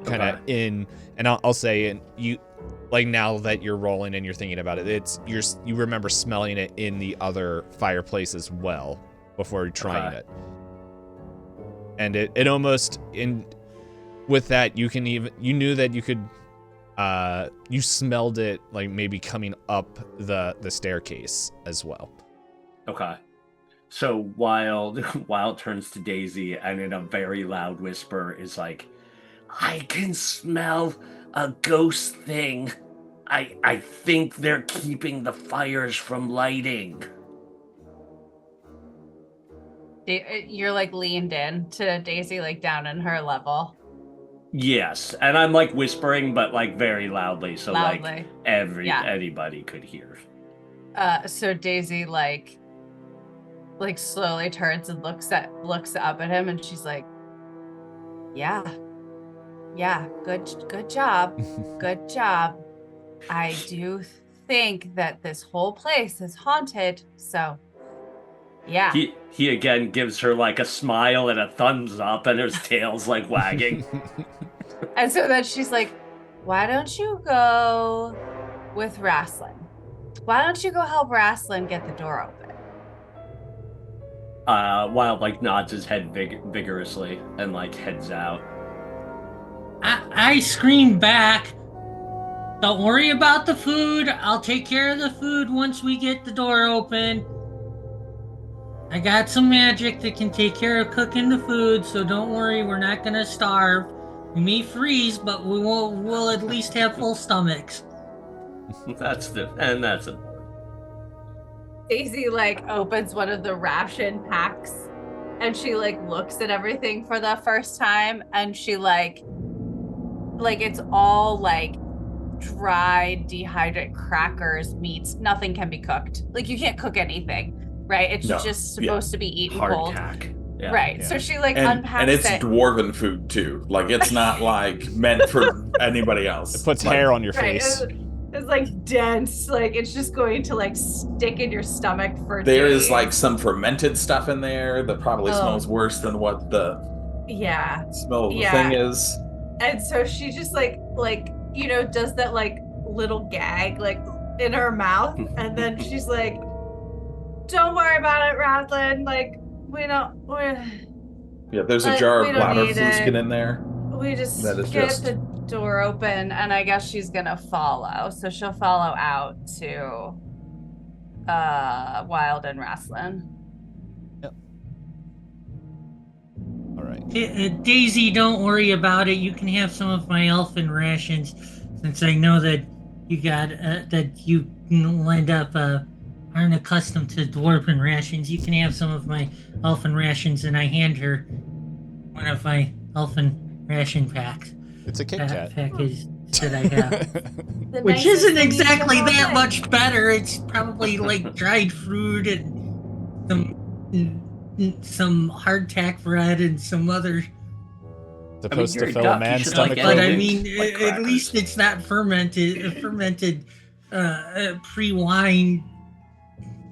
[SPEAKER 1] kind of in. And I'll say, and you now that you're rolling and you're thinking about it, you remember smelling it in the other fireplace as well before trying it. And it almost with that you knew that you could you smelled it maybe coming up the staircase as well.
[SPEAKER 3] Okay. So Wild turns to Daisy and in a very loud whisper is like, I can smell a ghost thing. I think they're keeping the fires from lighting.
[SPEAKER 2] You're like leaned in to Daisy, like down in her level.
[SPEAKER 3] Yes, and I'm like whispering, but like very loudly, so like anybody could hear.
[SPEAKER 2] So Daisy like slowly turns and looks up at him, and she's like, "Yeah, good job, good job. I do think that this whole place is haunted, so yeah."
[SPEAKER 3] He again gives her like a smile and a thumbs up, and his tail's like wagging.
[SPEAKER 2] And so then she's like, "Why don't you go with Rasslin? Why don't you go help Rasslin get the door open?"
[SPEAKER 3] Wild like nods his head vigorously and like heads out.
[SPEAKER 5] I scream back, "Don't worry about the food. I'll take care of the food once we get the door open. I got some magic that can take care of cooking the food, so don't worry, we're not gonna starve. We may freeze, but we'll at least have full stomachs."
[SPEAKER 3] That's it.
[SPEAKER 2] Daisy like opens one of the ration packs, and she like looks at everything for the first time, and she like it's all like dried, dehydrated crackers, meats. Nothing can be cooked. Like you can't cook anything, right? It's just supposed to be eaten cold.
[SPEAKER 3] Hardtack. Yeah.
[SPEAKER 2] Right. Yeah. So she like unpacks
[SPEAKER 4] and it's
[SPEAKER 2] it.
[SPEAKER 4] dwarven food too. Like it's not like meant for anybody else.
[SPEAKER 1] It puts hair on your face.
[SPEAKER 2] It's like dense. Like it's just going to like stick in your stomach for
[SPEAKER 4] There
[SPEAKER 2] days.
[SPEAKER 4] is like some fermented stuff in there that probably smells worse than what the smell of the thing is.
[SPEAKER 2] And so she just like does that like little gag like in her mouth, and then she's like, "Don't worry about it, Ratlin. Like
[SPEAKER 4] there's a jar of bladder fluskin in there.
[SPEAKER 2] We just get the door open," and I guess she's gonna follow. So she'll follow out to Wild and Rasslin.
[SPEAKER 1] Yep. All right.
[SPEAKER 5] Daisy, don't worry about it. You can have some of my elfin rations, since I know that you got that you end up aren't accustomed to dwarven rations. You can have some of my elfin rations, and I hand her one of my elfin ration packs.
[SPEAKER 1] It's a Kit Kat
[SPEAKER 5] package that I have, which isn't exactly that much better. It's probably like dried fruit and some hardtack bread and some other.
[SPEAKER 1] Supposed to fill a man's stomach.
[SPEAKER 5] But I mean, at least it's not fermented pre-wine.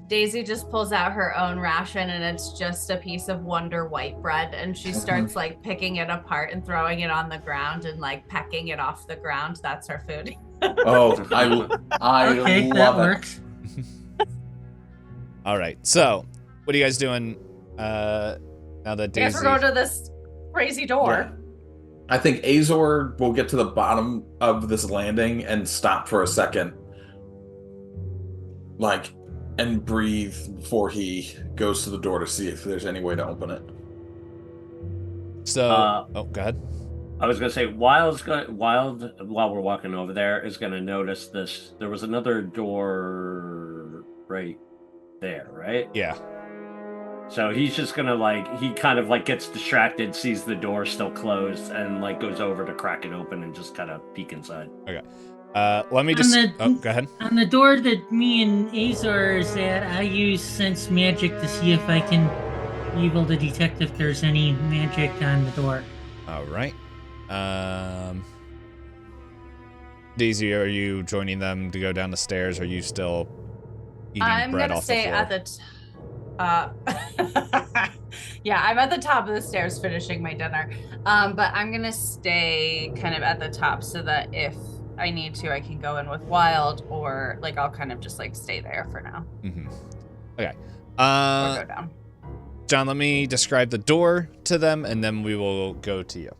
[SPEAKER 2] Daisy just pulls out her own ration, and it's just a piece of Wonder white bread, and she starts like picking it apart and throwing it on the ground and like pecking it off the ground. That's her food.
[SPEAKER 4] Oh, I
[SPEAKER 5] okay,
[SPEAKER 4] love
[SPEAKER 5] that
[SPEAKER 4] it.
[SPEAKER 5] works.
[SPEAKER 1] All right. So, what are you guys doing now that Daisy?
[SPEAKER 2] I guess we're going to this crazy door.
[SPEAKER 4] Yeah. I think Azor will get to the bottom of this landing and stop for a second, and breathe before he goes to the door to see if there's any way to open it.
[SPEAKER 1] So, go ahead.
[SPEAKER 3] I was gonna say, Wild, while we're walking over there, is gonna notice this. There was another door right there, right?
[SPEAKER 1] Yeah.
[SPEAKER 3] So he's just gonna he kind of gets distracted, sees the door still closed, and goes over to crack it open and just kind of peek inside.
[SPEAKER 1] Okay. Let me just. Go ahead.
[SPEAKER 5] On the door that me and Azor is at, I use sense magic to see if I can be able to detect if there's any magic on the door.
[SPEAKER 1] All right. Daisy, are you joining them to go down the stairs? Or are you still eating bread off the floor?
[SPEAKER 2] I'm gonna stay at the. Yeah, I'm at the top of the stairs finishing my dinner. But I'm gonna stay kind of at the top so that if I need to, I can go in with Wild, or I'll kind of just stay there for now.
[SPEAKER 1] Mm-hmm. Okay.
[SPEAKER 2] Or go down.
[SPEAKER 1] John, let me describe the door to them, and then we will go to you.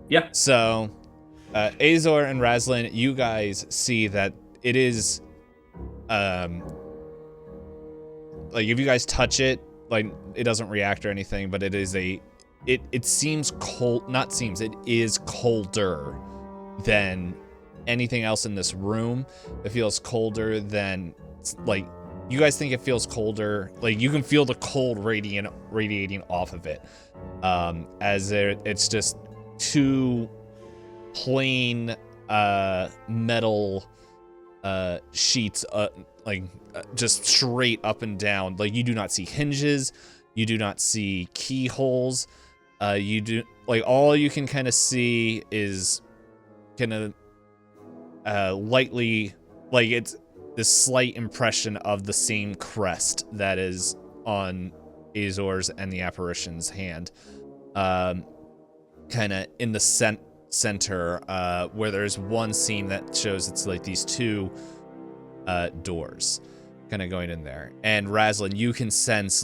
[SPEAKER 3] Yeah.
[SPEAKER 1] So, Azor and Rasslin, you guys see that it is, if you guys touch it, it doesn't react or anything, but it is it seems cold. Not seems. It is colder than anything else in this room. It feels colder than you guys think it feels colder. Like you can feel the cold radiating off of it, as it's just two plain metal sheets, just straight up and down. Like you do not see hinges, you do not see keyholes. You do all you can kind of see is kind of lightly, like it's this slight impression of the same crest that is on Azor's and the apparition's hand, kind of in the center, where there's one seam that shows it's like these two doors kind of going in there. And Razlin, you can sense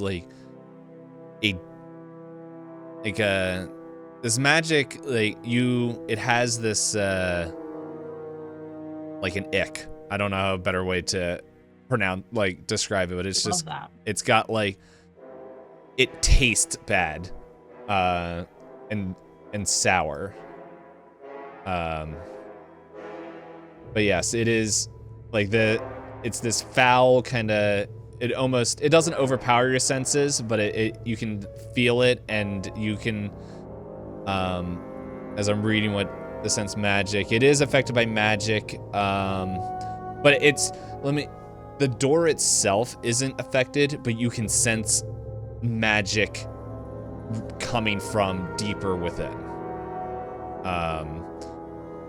[SPEAKER 1] this magic, it has this like an ick. I don't know a better way to describe it, but it's just, it's got it tastes bad, and sour. But yes, it is it's this foul kind of, it doesn't overpower your senses, but you can feel it, and you can, as I'm reading what the sense magic, it is affected by magic, but the door itself isn't affected, but you can sense magic coming from deeper within.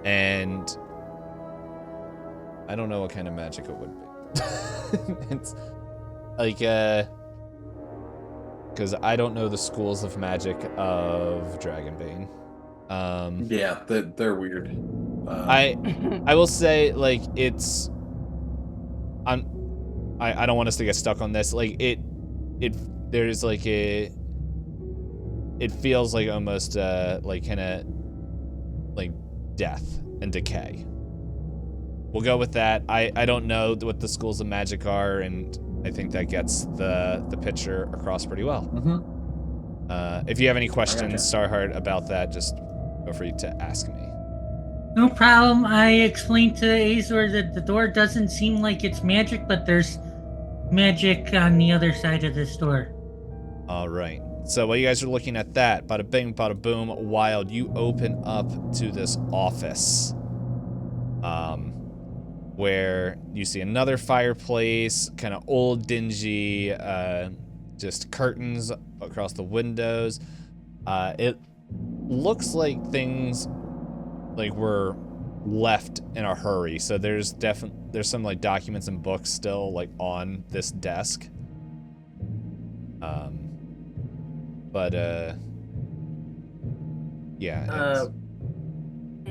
[SPEAKER 1] And I don't know what kind of magic it would be. It's because I don't know the schools of magic of Dragonbane.
[SPEAKER 4] Yeah, they're weird.
[SPEAKER 1] I will say, it's, I don't want us to get stuck on this. There's it feels like almost kind of death and decay. We'll go with that. I don't know what the schools of magic are, and I think that gets the picture across pretty well.
[SPEAKER 4] Mm-hmm.
[SPEAKER 1] If you have any questions, Starheart, about that, just feel free to ask me.
[SPEAKER 5] No problem. I explained to Azor that the door doesn't seem like it's magic, but there's magic on the other side of this door.
[SPEAKER 1] All right. So while you guys are looking at that, bada bing, bada boom, Wild, you open up to this office, where you see another fireplace, kind of old, dingy, just curtains across the windows. It looks like things were left in a hurry. So there's some documents and books still on this desk. But yeah.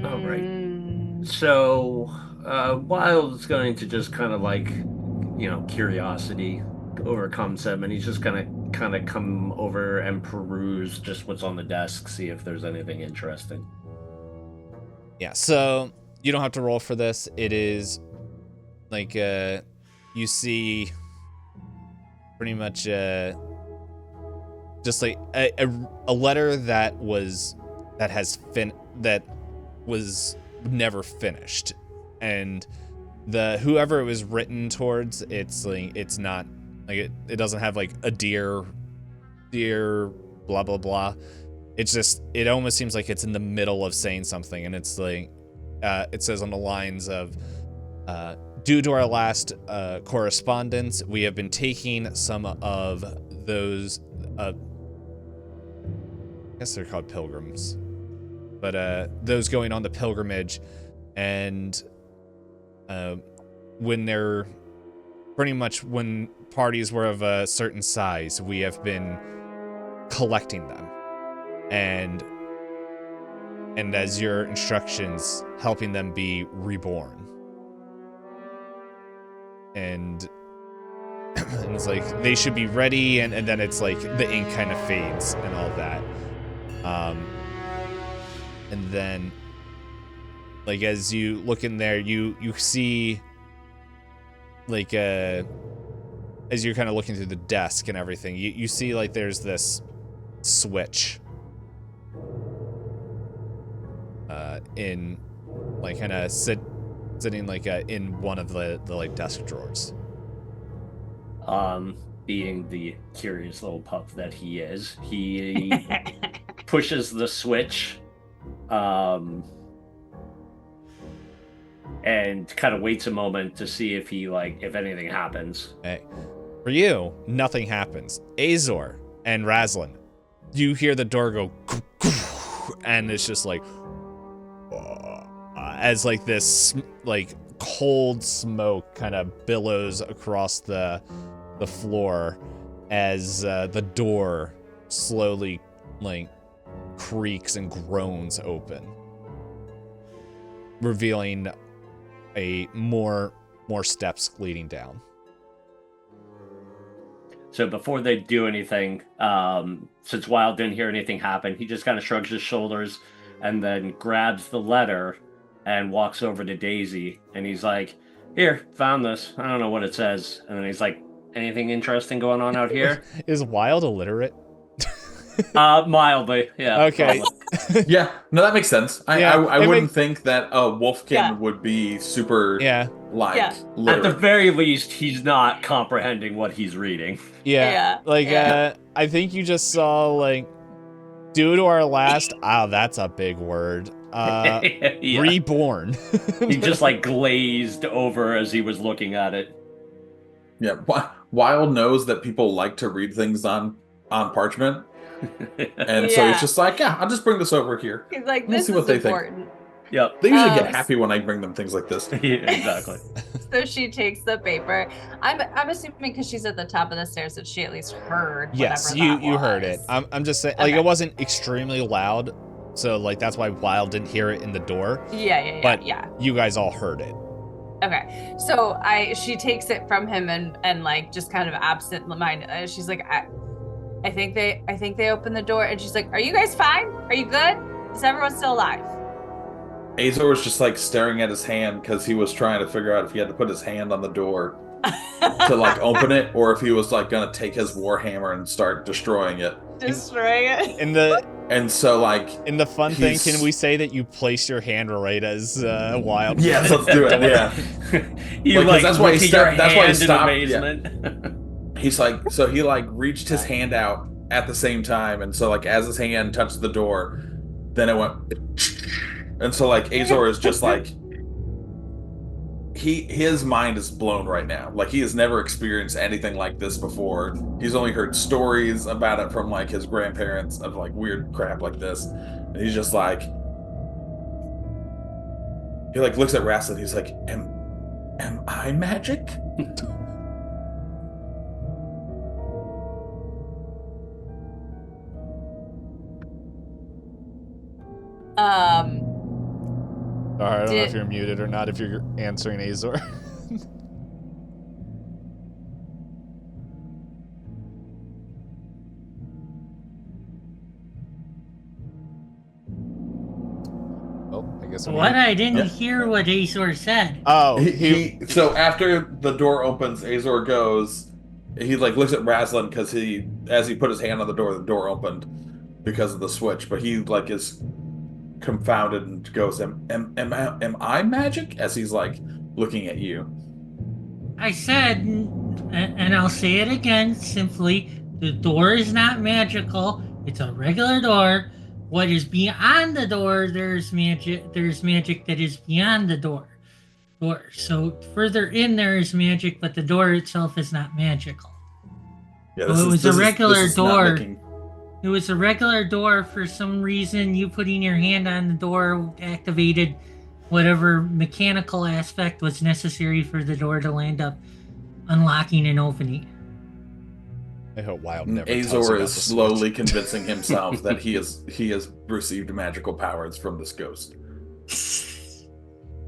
[SPEAKER 3] All right. So Wild's going to just kind of curiosity overcomes him, and he's just gonna kind of come over and peruse just what's on the desk, see if there's anything interesting.
[SPEAKER 1] Yeah, so you don't have to roll for this. It is you see pretty much just a letter that was never finished, and whoever it was written towards, it's not it doesn't have a dear blah blah blah. It's just, it almost seems like it's in the middle of saying something, and it's it says on the lines of, due to our last correspondence, we have been taking some of those, I guess they're called pilgrims, but those going on the pilgrimage, and when parties were of a certain size, we have been collecting them, and as your instructions, helping them be reborn. And it's they should be ready, and then it's the ink kind of fades and all that. And then as you look in there, you see as you're kind of looking through the desk and everything, you see there's this switch in kind of sitting in one of the desk drawers.
[SPEAKER 3] Being the curious little pup that he is, he pushes the switch, and kind of waits a moment to see if if anything happens.
[SPEAKER 1] Hey, for you, nothing happens. Azor and Razlin, you hear the door go, and it's just like, as like this like cold smoke kind of billows across the floor as the door slowly like creaks and groans open, revealing a more steps leading down.
[SPEAKER 3] So before they do anything, since Wild didn't hear anything happen, he just kind of shrugs his shoulders and then grabs the letter and walks over to Daisy, and he's like, "Here, found this. I don't know what it says." And then he's like, "Anything interesting going on out here?"
[SPEAKER 1] Is Wild illiterate?
[SPEAKER 3] Mildly, yeah.
[SPEAKER 1] Okay.
[SPEAKER 4] Yeah, no, that makes sense.
[SPEAKER 1] Yeah,
[SPEAKER 4] I wouldn't think that a Wolfkin would be super literate.
[SPEAKER 3] At the very least, he's not comprehending what he's reading.
[SPEAKER 1] I think you just saw like, due to our last, that's a big word. Reborn.
[SPEAKER 3] He just like glazed over as he was looking at it.
[SPEAKER 4] Yeah, Wild knows that people like to read things on parchment. And so he's just like, I'll just bring this over here.
[SPEAKER 2] He's like,
[SPEAKER 4] Let's see what they
[SPEAKER 2] important.
[SPEAKER 4] think.
[SPEAKER 3] Yep.
[SPEAKER 4] They usually get happy when I bring them things like this.
[SPEAKER 3] Yeah, exactly.
[SPEAKER 2] So she takes the paper. I'm assuming because she's at the top of the stairs that she at least heard.
[SPEAKER 1] Yes, you heard it. I'm just saying, like, it wasn't extremely loud, so like that's why Wild didn't hear it in the door. But you guys all heard it.
[SPEAKER 2] Okay, so she takes it from him and like just kind of absent mind. She's like, I think they opened the door, and she's like, "Are you guys fine? Are you good? Is everyone still alive?"
[SPEAKER 4] Azor was just like staring at his hand because he was trying to figure out if he had to put his hand on the door to like open it, or if he was like gonna take his warhammer and start destroying it. And so like
[SPEAKER 1] in the fun thing, can we say that you place your hand right as Wild?
[SPEAKER 4] Yes, let's do it. Yeah. That's why he stopped. Yeah. He's like, so he like reached his hand out at the same time, and so like as his hand touched the door, then it went, and so like Azor is just like, his mind is blown right now. Like he has never experienced anything like this before. He's only heard stories about it from like his grandparents of like weird crap like this, and he's just like, he like looks at Rasslin. He's like, am I magic?
[SPEAKER 1] Sorry, I don't know if you're muted or not, if you're answering Azor. Oh, I guess.
[SPEAKER 5] I didn't hear what Azor said.
[SPEAKER 1] Oh,
[SPEAKER 4] so after the door opens, Azor goes. He like looks at Razlin because as he put his hand on the door opened because of the switch. But he like is confounded and goes, am I magic? As he's like looking at you.
[SPEAKER 5] I said, and I'll say it again simply, the door is not magical. It's a regular door. What is beyond the door, there's magic that is beyond the door. So further in there is magic, but the door itself is not magical.
[SPEAKER 4] Yeah,
[SPEAKER 5] it was a regular door. It was a regular door. For some reason, you putting your hand on the door activated whatever mechanical aspect was necessary for the door to land up unlocking and opening.
[SPEAKER 1] I hope Wild never.
[SPEAKER 4] Azor is slowly convincing himself that he has received magical powers from this ghost.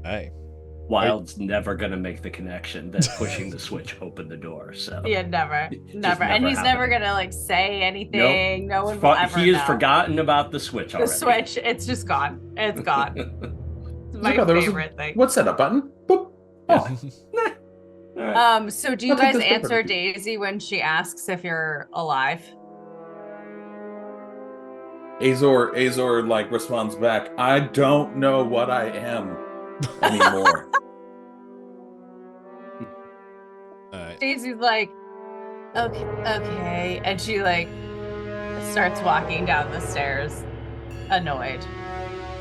[SPEAKER 1] Hey.
[SPEAKER 3] Wild's never gonna make the connection that pushing the switch opened the door. So
[SPEAKER 2] never, and he's never gonna like say anything. Nope. No one will ever.
[SPEAKER 3] He has forgotten about the switch already.
[SPEAKER 2] The switch, it's just gone. It's gone. It's my favorite thing.
[SPEAKER 4] What's that? A button? Boop.
[SPEAKER 2] Oh. So do you guys answer Daisy when she asks if you're alive?
[SPEAKER 4] Azor like responds back, I don't know what I am anymore.
[SPEAKER 2] Daisy's like, Okay. And she like starts walking down the stairs, annoyed,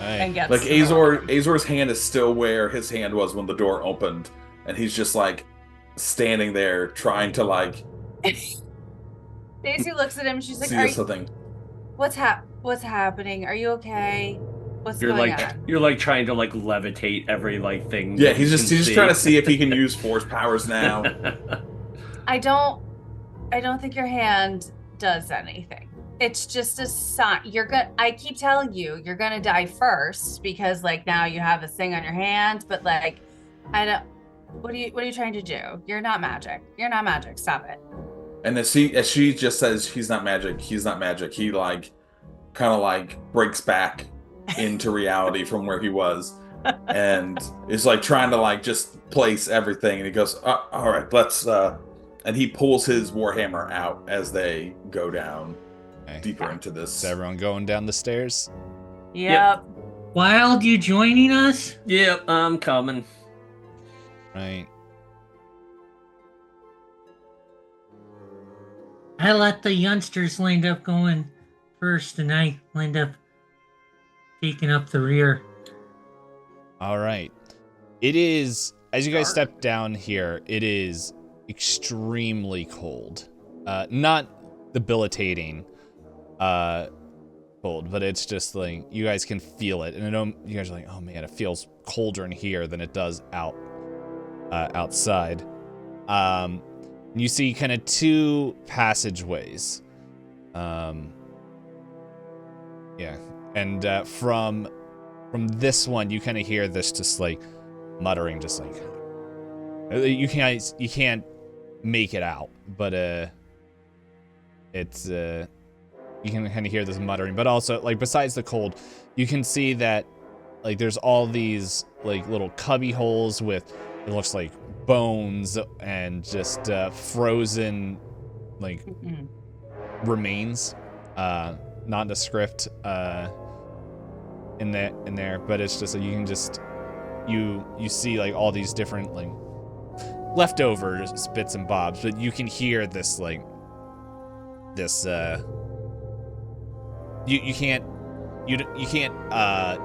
[SPEAKER 2] and gets
[SPEAKER 4] Like
[SPEAKER 2] to the room.
[SPEAKER 4] Azor's hand is still where his hand was when the door opened, and he's just like standing there trying to like
[SPEAKER 2] Daisy looks at him. She's like,
[SPEAKER 4] see this whole thing.
[SPEAKER 2] What's happening? Are you okay? What's
[SPEAKER 3] You're
[SPEAKER 2] going
[SPEAKER 3] like
[SPEAKER 2] on?
[SPEAKER 3] you're like trying to like levitate every like thing.
[SPEAKER 4] Yeah,
[SPEAKER 3] that
[SPEAKER 4] he's
[SPEAKER 3] you
[SPEAKER 4] just
[SPEAKER 3] can
[SPEAKER 4] trying to see if he can use force powers now.
[SPEAKER 2] I don't think your hand does anything. It's just a sign. I keep telling you, you're gonna die first because like now you have this thing on your hand, but like I don't what are you trying to do? You're not magic. Stop it.
[SPEAKER 4] And as she just says he's not magic, he like kind of like breaks back into reality from where he was and is like trying to like just place everything, and he goes, all right, let's and he pulls his warhammer out as they go down deeper into this.
[SPEAKER 1] Is everyone going down the stairs?
[SPEAKER 2] Yep.
[SPEAKER 5] Wild, you joining us?
[SPEAKER 3] Yep, I'm coming.
[SPEAKER 1] Right.
[SPEAKER 5] I let the youngsters land up going first, and I land up taking up the rear.
[SPEAKER 1] All right. It is, as you guys step down here, it is extremely cold. Not debilitating cold, but it's just like you guys can feel it, and you guys are like, oh man, it feels colder in here than it does outside. You see kind of two passageways. Yeah, and from this one, you kind of hear this just like muttering, just like you can't make it out, but it's you can kind of hear this muttering, but also like besides the cold, you can see that like there's all these like little cubby holes with it looks like bones and just frozen like remains, nondescript in there, but it's just like you can just you see like all these different like leftovers bits and bobs, but you can hear this like this you can't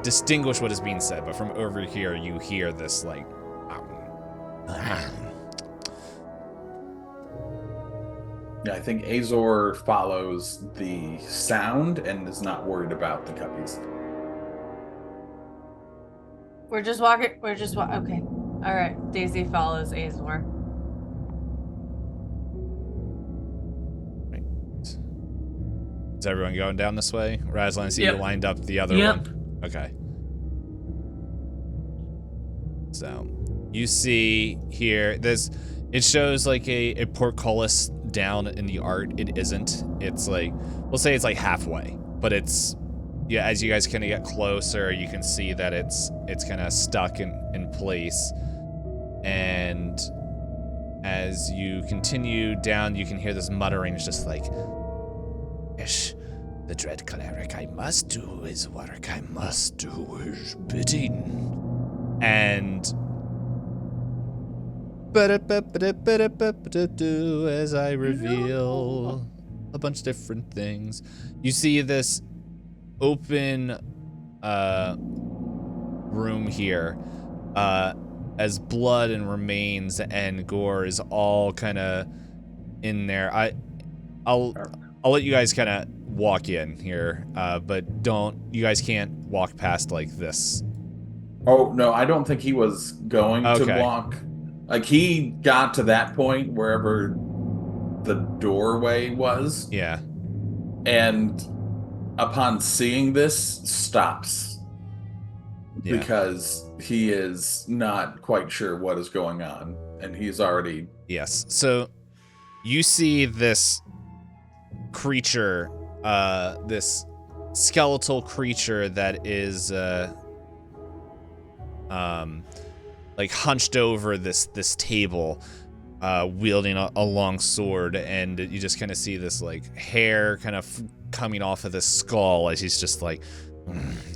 [SPEAKER 1] distinguish what is being said, but from over here you hear this like
[SPEAKER 4] Yeah, I think Azor follows the sound and is not worried about the cubbies.
[SPEAKER 2] We're just walking. Okay. All right. Daisy follows Azor.
[SPEAKER 1] Right. Is everyone going down this way? Razlan, I see you lined up the other one. Okay. So you see here it shows like a portcullis down in the art. It isn't. It's like, we'll say it's like halfway, but it's, yeah, as you guys kind of get closer, you can see that it's kind of stuck in place. And as you continue down, you can hear this muttering. It's just like, "Ish, the dread cleric, I must do his work. I must do his bidding." And as I reveal a bunch of different things, you see this open room here, as blood and remains and gore is all kind of in there. I'll let you guys kind of walk in here, but you guys can't walk past like this.
[SPEAKER 4] Oh no, I don't think he was going to walk. Like he got to that point wherever the doorway was.
[SPEAKER 1] Yeah.
[SPEAKER 4] And upon seeing this, stops. Yeah. Because he is not quite sure what is going on. And he's already...
[SPEAKER 1] Yes. So you see this creature, this skeletal creature that is like hunched over this table, wielding a long sword, and you just kind of see this like hair kind of coming off of the skull as he's just like,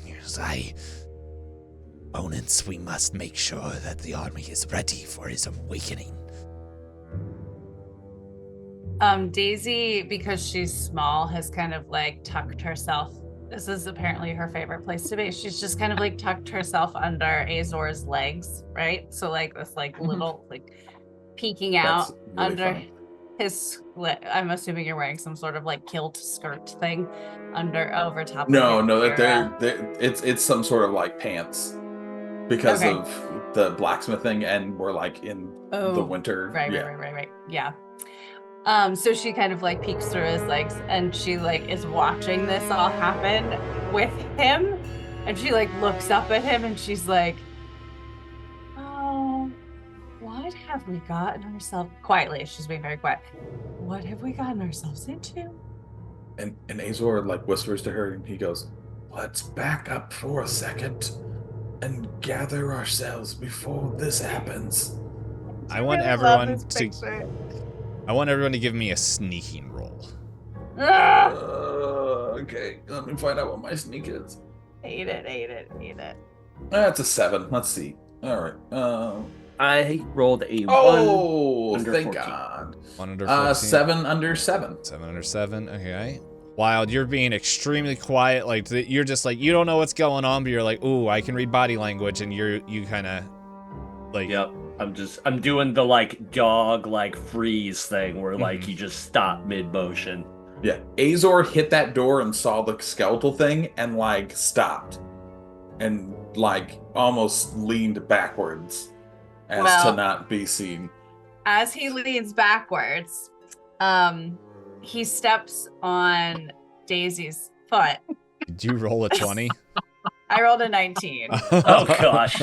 [SPEAKER 1] yes, opponents, we must make sure that the army is ready for his awakening.
[SPEAKER 2] Daisy, because she's small, has kind of like tucked herself. This is apparently her favorite place to be. She's just kind of like tucked herself under Azor's legs, right? So like this like little like peeking out
[SPEAKER 4] That's really
[SPEAKER 2] under
[SPEAKER 4] funny.
[SPEAKER 2] his. I'm assuming you're wearing some sort of like kilt skirt thing over top.
[SPEAKER 4] No,
[SPEAKER 2] of
[SPEAKER 4] no,
[SPEAKER 2] your,
[SPEAKER 4] it's some sort of like pants because
[SPEAKER 2] Okay.
[SPEAKER 4] of the blacksmithing, and we're like in the winter.
[SPEAKER 2] Right. Yeah. So she kind of like peeks through his legs, and she like is watching this all happen with him, and she like looks up at him, and she's like, "Oh, what have we gotten ourselves?" Quietly, she's being very quiet. What have we gotten ourselves into?
[SPEAKER 4] And Azor like whispers to her, and he goes, "Let's back up for a second and gather ourselves before this happens."
[SPEAKER 1] I want everyone to give me a sneaking roll.
[SPEAKER 4] Okay, let me find out what my sneak is.
[SPEAKER 2] Hate it.
[SPEAKER 4] That's a 7. Let's see. All right.
[SPEAKER 3] I rolled a 1.
[SPEAKER 4] Oh,
[SPEAKER 3] under
[SPEAKER 4] thank
[SPEAKER 3] 14.
[SPEAKER 4] God.
[SPEAKER 1] 1 under 14.
[SPEAKER 4] 7 under 7.
[SPEAKER 1] 7 under 7. Okay. Wild, you're being extremely quiet. Like you're just like you don't know what's going on, but you're like, ooh, I can read body language, and you kind of like.
[SPEAKER 3] Yep. I'm doing the like dog like freeze thing where like you just stop mid motion.
[SPEAKER 4] Yeah, Azor hit that door and saw the skeletal thing and like stopped and like almost leaned backwards as to not be seen.
[SPEAKER 2] As he leans backwards, he steps on Daisy's foot.
[SPEAKER 1] Did you roll a 20?
[SPEAKER 2] I rolled a 19.
[SPEAKER 3] Oh gosh.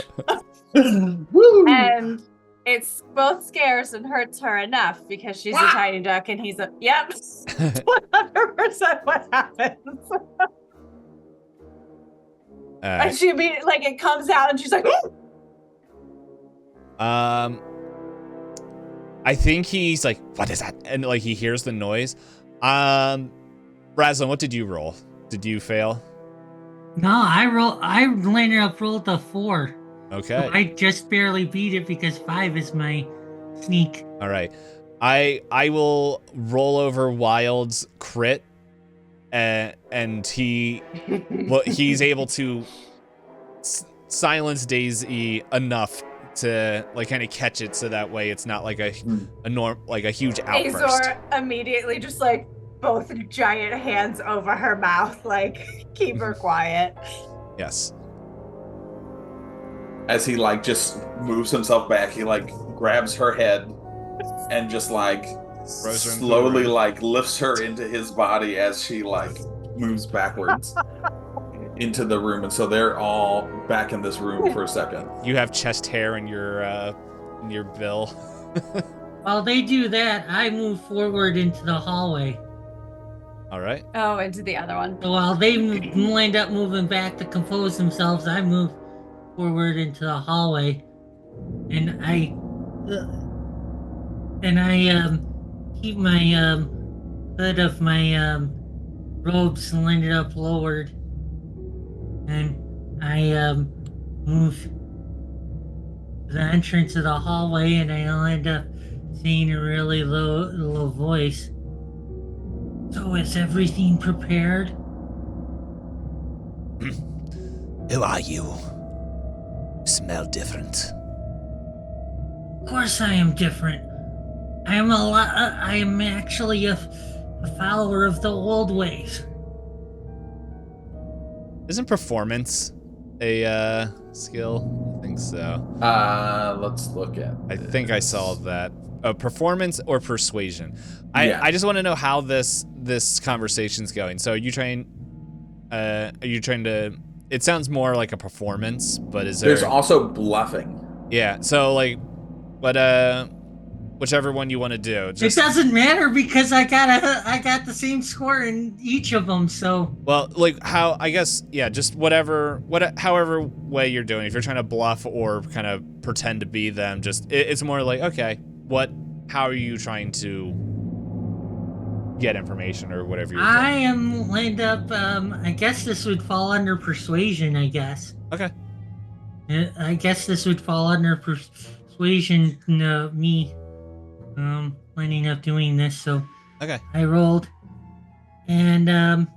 [SPEAKER 4] Woo!
[SPEAKER 2] And it's both scares and hurts her enough because she's a tiny duck and he's a yep. 100% what happens. And she immediately like it comes out and she's like
[SPEAKER 1] I think he's like, what is that? And like he hears the noise. Razlin, what did you roll? Did you fail?
[SPEAKER 5] No, I rolled a 4.
[SPEAKER 1] Okay.
[SPEAKER 5] So I just barely beat it because 5 is my sneak.
[SPEAKER 1] All right. I will roll over Wild's crit, and he's able to silence Daisy enough to like kind of catch it, so that way it's not like a huge outburst.
[SPEAKER 2] Azor immediately just like both giant hands over her mouth, like keep her quiet.
[SPEAKER 1] Yes.
[SPEAKER 4] As he like just moves himself back, he like grabs her head and just like slowly like lifts her into his body as she like moves backwards into the room. And so they're all back in this room for a second.
[SPEAKER 1] You have chest hair in your bill.
[SPEAKER 5] While they do that, I move forward into the hallway.
[SPEAKER 1] All right.
[SPEAKER 2] Oh, into the other one.
[SPEAKER 5] So while they end up moving back to compose themselves, I move forward into the hallway, and I keep my hood of my robes lined up lowered, and I move to the entrance of the hallway, and I'll end up saying a really low voice. So is everything prepared?
[SPEAKER 6] Who are you? Smell different.
[SPEAKER 5] Of course I am different. I am actually a follower of the old ways.
[SPEAKER 1] Isn't performance a skill? I think so.
[SPEAKER 4] Let's look at
[SPEAKER 1] I think I saw that. Performance or persuasion.
[SPEAKER 4] Yeah.
[SPEAKER 1] I just want to know how this conversation's going. So are you trying to? It sounds more like a performance, but is there?
[SPEAKER 4] There's also bluffing.
[SPEAKER 1] Yeah. So like, but whichever one you want to do.
[SPEAKER 5] It doesn't matter because I got the same score in each of them. So
[SPEAKER 1] well, like how I guess just however way you're doing. If you're trying to bluff or kind of pretend to be them, it's more like okay, how are you trying to get information or whatever you're doing?
[SPEAKER 5] I am lined up. I guess this would fall under persuasion. I guess.
[SPEAKER 1] Okay.
[SPEAKER 5] I guess this would fall under persuasion. Me, lining up doing this. So
[SPEAKER 1] Okay.
[SPEAKER 5] I rolled, and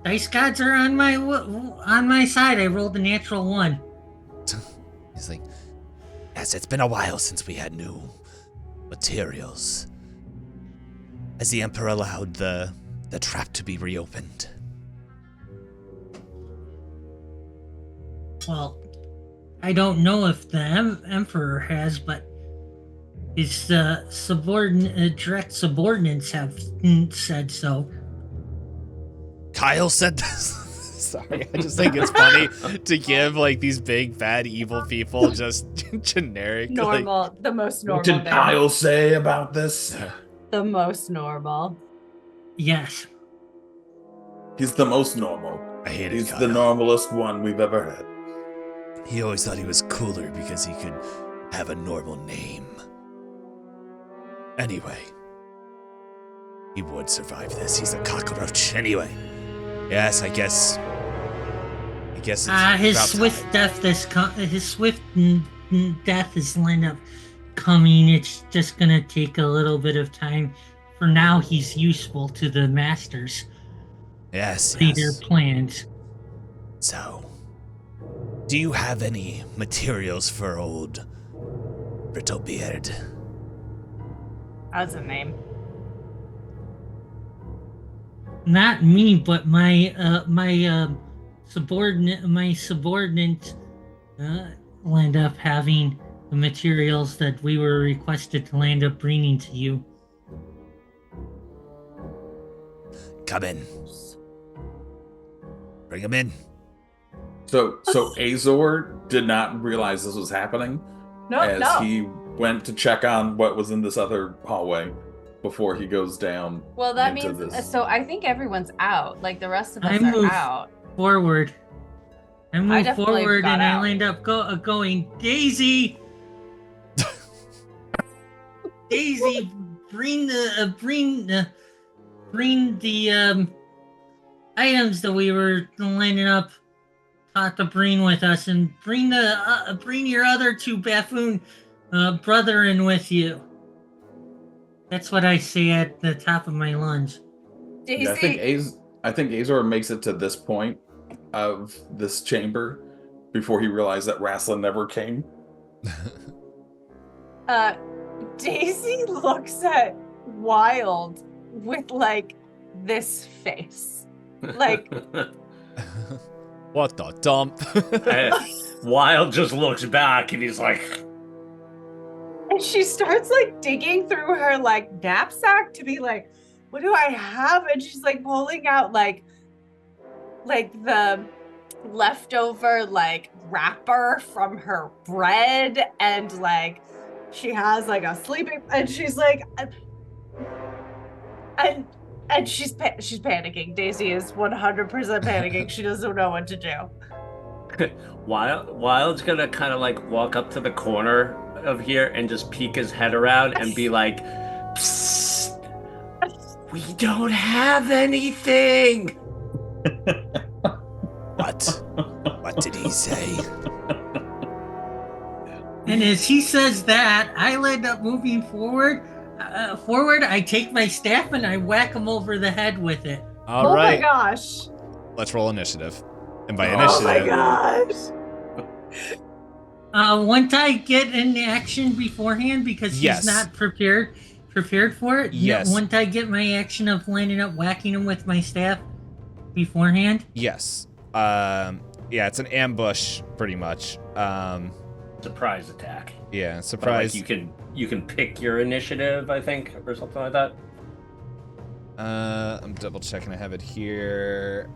[SPEAKER 5] dice gods are on my side. I rolled a natural 1.
[SPEAKER 6] He's like, yes, it's been a while since we had new materials. Has the Emperor allowed the trap to be reopened?
[SPEAKER 5] Well, I don't know if the Emperor has, but his direct subordinates have said so.
[SPEAKER 1] Kyle said this. Sorry, I just think it's funny to give like these big bad evil people just generic
[SPEAKER 2] Normal, the most normal.
[SPEAKER 4] What did
[SPEAKER 2] name.
[SPEAKER 4] Kyle say about this?
[SPEAKER 2] The most normal.
[SPEAKER 5] Yes.
[SPEAKER 4] He's the most normal.
[SPEAKER 6] I hate it.
[SPEAKER 4] He's
[SPEAKER 6] Kyle.
[SPEAKER 4] the normalest one we've ever had.
[SPEAKER 6] He always thought he was cooler because he could have a normal name. Anyway, he would survive this. He's a cockroach. Anyway, yes, I guess it's
[SPEAKER 5] His
[SPEAKER 6] about
[SPEAKER 5] swift
[SPEAKER 6] time.
[SPEAKER 5] death is lined up coming. It's just gonna take a little bit of time. For now, he's useful to the masters.
[SPEAKER 6] Yes,
[SPEAKER 5] See their
[SPEAKER 6] yes.
[SPEAKER 5] plans.
[SPEAKER 6] So, do you have any materials for old Brittlebeard?
[SPEAKER 2] That's a name.
[SPEAKER 5] Not me, but my subordinate land up having the materials that we were requested to land up bringing to you.
[SPEAKER 6] Come in. Bring him in.
[SPEAKER 4] So Azor did not realize this was happening as he went to check on what was in this other hallway before he goes down.
[SPEAKER 2] Well, that
[SPEAKER 4] into
[SPEAKER 2] means
[SPEAKER 4] this.
[SPEAKER 2] so. I think everyone's out. Like the rest of us
[SPEAKER 5] I
[SPEAKER 2] are
[SPEAKER 5] move
[SPEAKER 2] out.
[SPEAKER 5] forward. I move
[SPEAKER 2] definitely
[SPEAKER 5] forward
[SPEAKER 2] got
[SPEAKER 5] and
[SPEAKER 2] out.
[SPEAKER 5] I land up going, Daisy! Daisy, bring the items that we were lining up to bring with us, and bring your other 2 buffoon brethren with you. That's what I say at the top of my lunge.
[SPEAKER 2] Daisy.
[SPEAKER 4] Yeah, I think Azor makes it to this point of this chamber before he realized that Rasslin never came.
[SPEAKER 2] Daisy looks at Wild with like this face. Like
[SPEAKER 1] What the dump?
[SPEAKER 3] Wild just looks back and he's like,
[SPEAKER 2] and she starts like digging through her like knapsack to be like, what do I have? And she's like pulling out like the leftover like wrapper from her bread, and like she has like a sleeping, and she's like and she's panicking. Daisy is 100% panicking. She doesn't know what to do.
[SPEAKER 3] Wild's gonna kind of like walk up to the corner of here and just peek his head around and be like, psst, we don't have anything.
[SPEAKER 6] What did he say?
[SPEAKER 5] And as he says that, I end up moving forward. I take my staff and I whack him over the head with it.
[SPEAKER 1] All
[SPEAKER 2] Oh
[SPEAKER 1] right,
[SPEAKER 2] my gosh.
[SPEAKER 1] let's roll initiative. And by
[SPEAKER 2] Oh my
[SPEAKER 1] initiative,
[SPEAKER 2] gosh.
[SPEAKER 5] Won't I get an action beforehand because
[SPEAKER 1] Yes.
[SPEAKER 5] he's not prepared for it?
[SPEAKER 1] Yes.
[SPEAKER 5] Won't I get my action of landing up whacking him with my staff beforehand?
[SPEAKER 1] yes. Yeah, it's an ambush, pretty much.
[SPEAKER 3] Surprise attack.
[SPEAKER 1] Yeah,
[SPEAKER 3] But,
[SPEAKER 1] surprise.
[SPEAKER 3] like, you can pick your initiative, I think, or something like that.
[SPEAKER 1] I'm double checking. I have it here.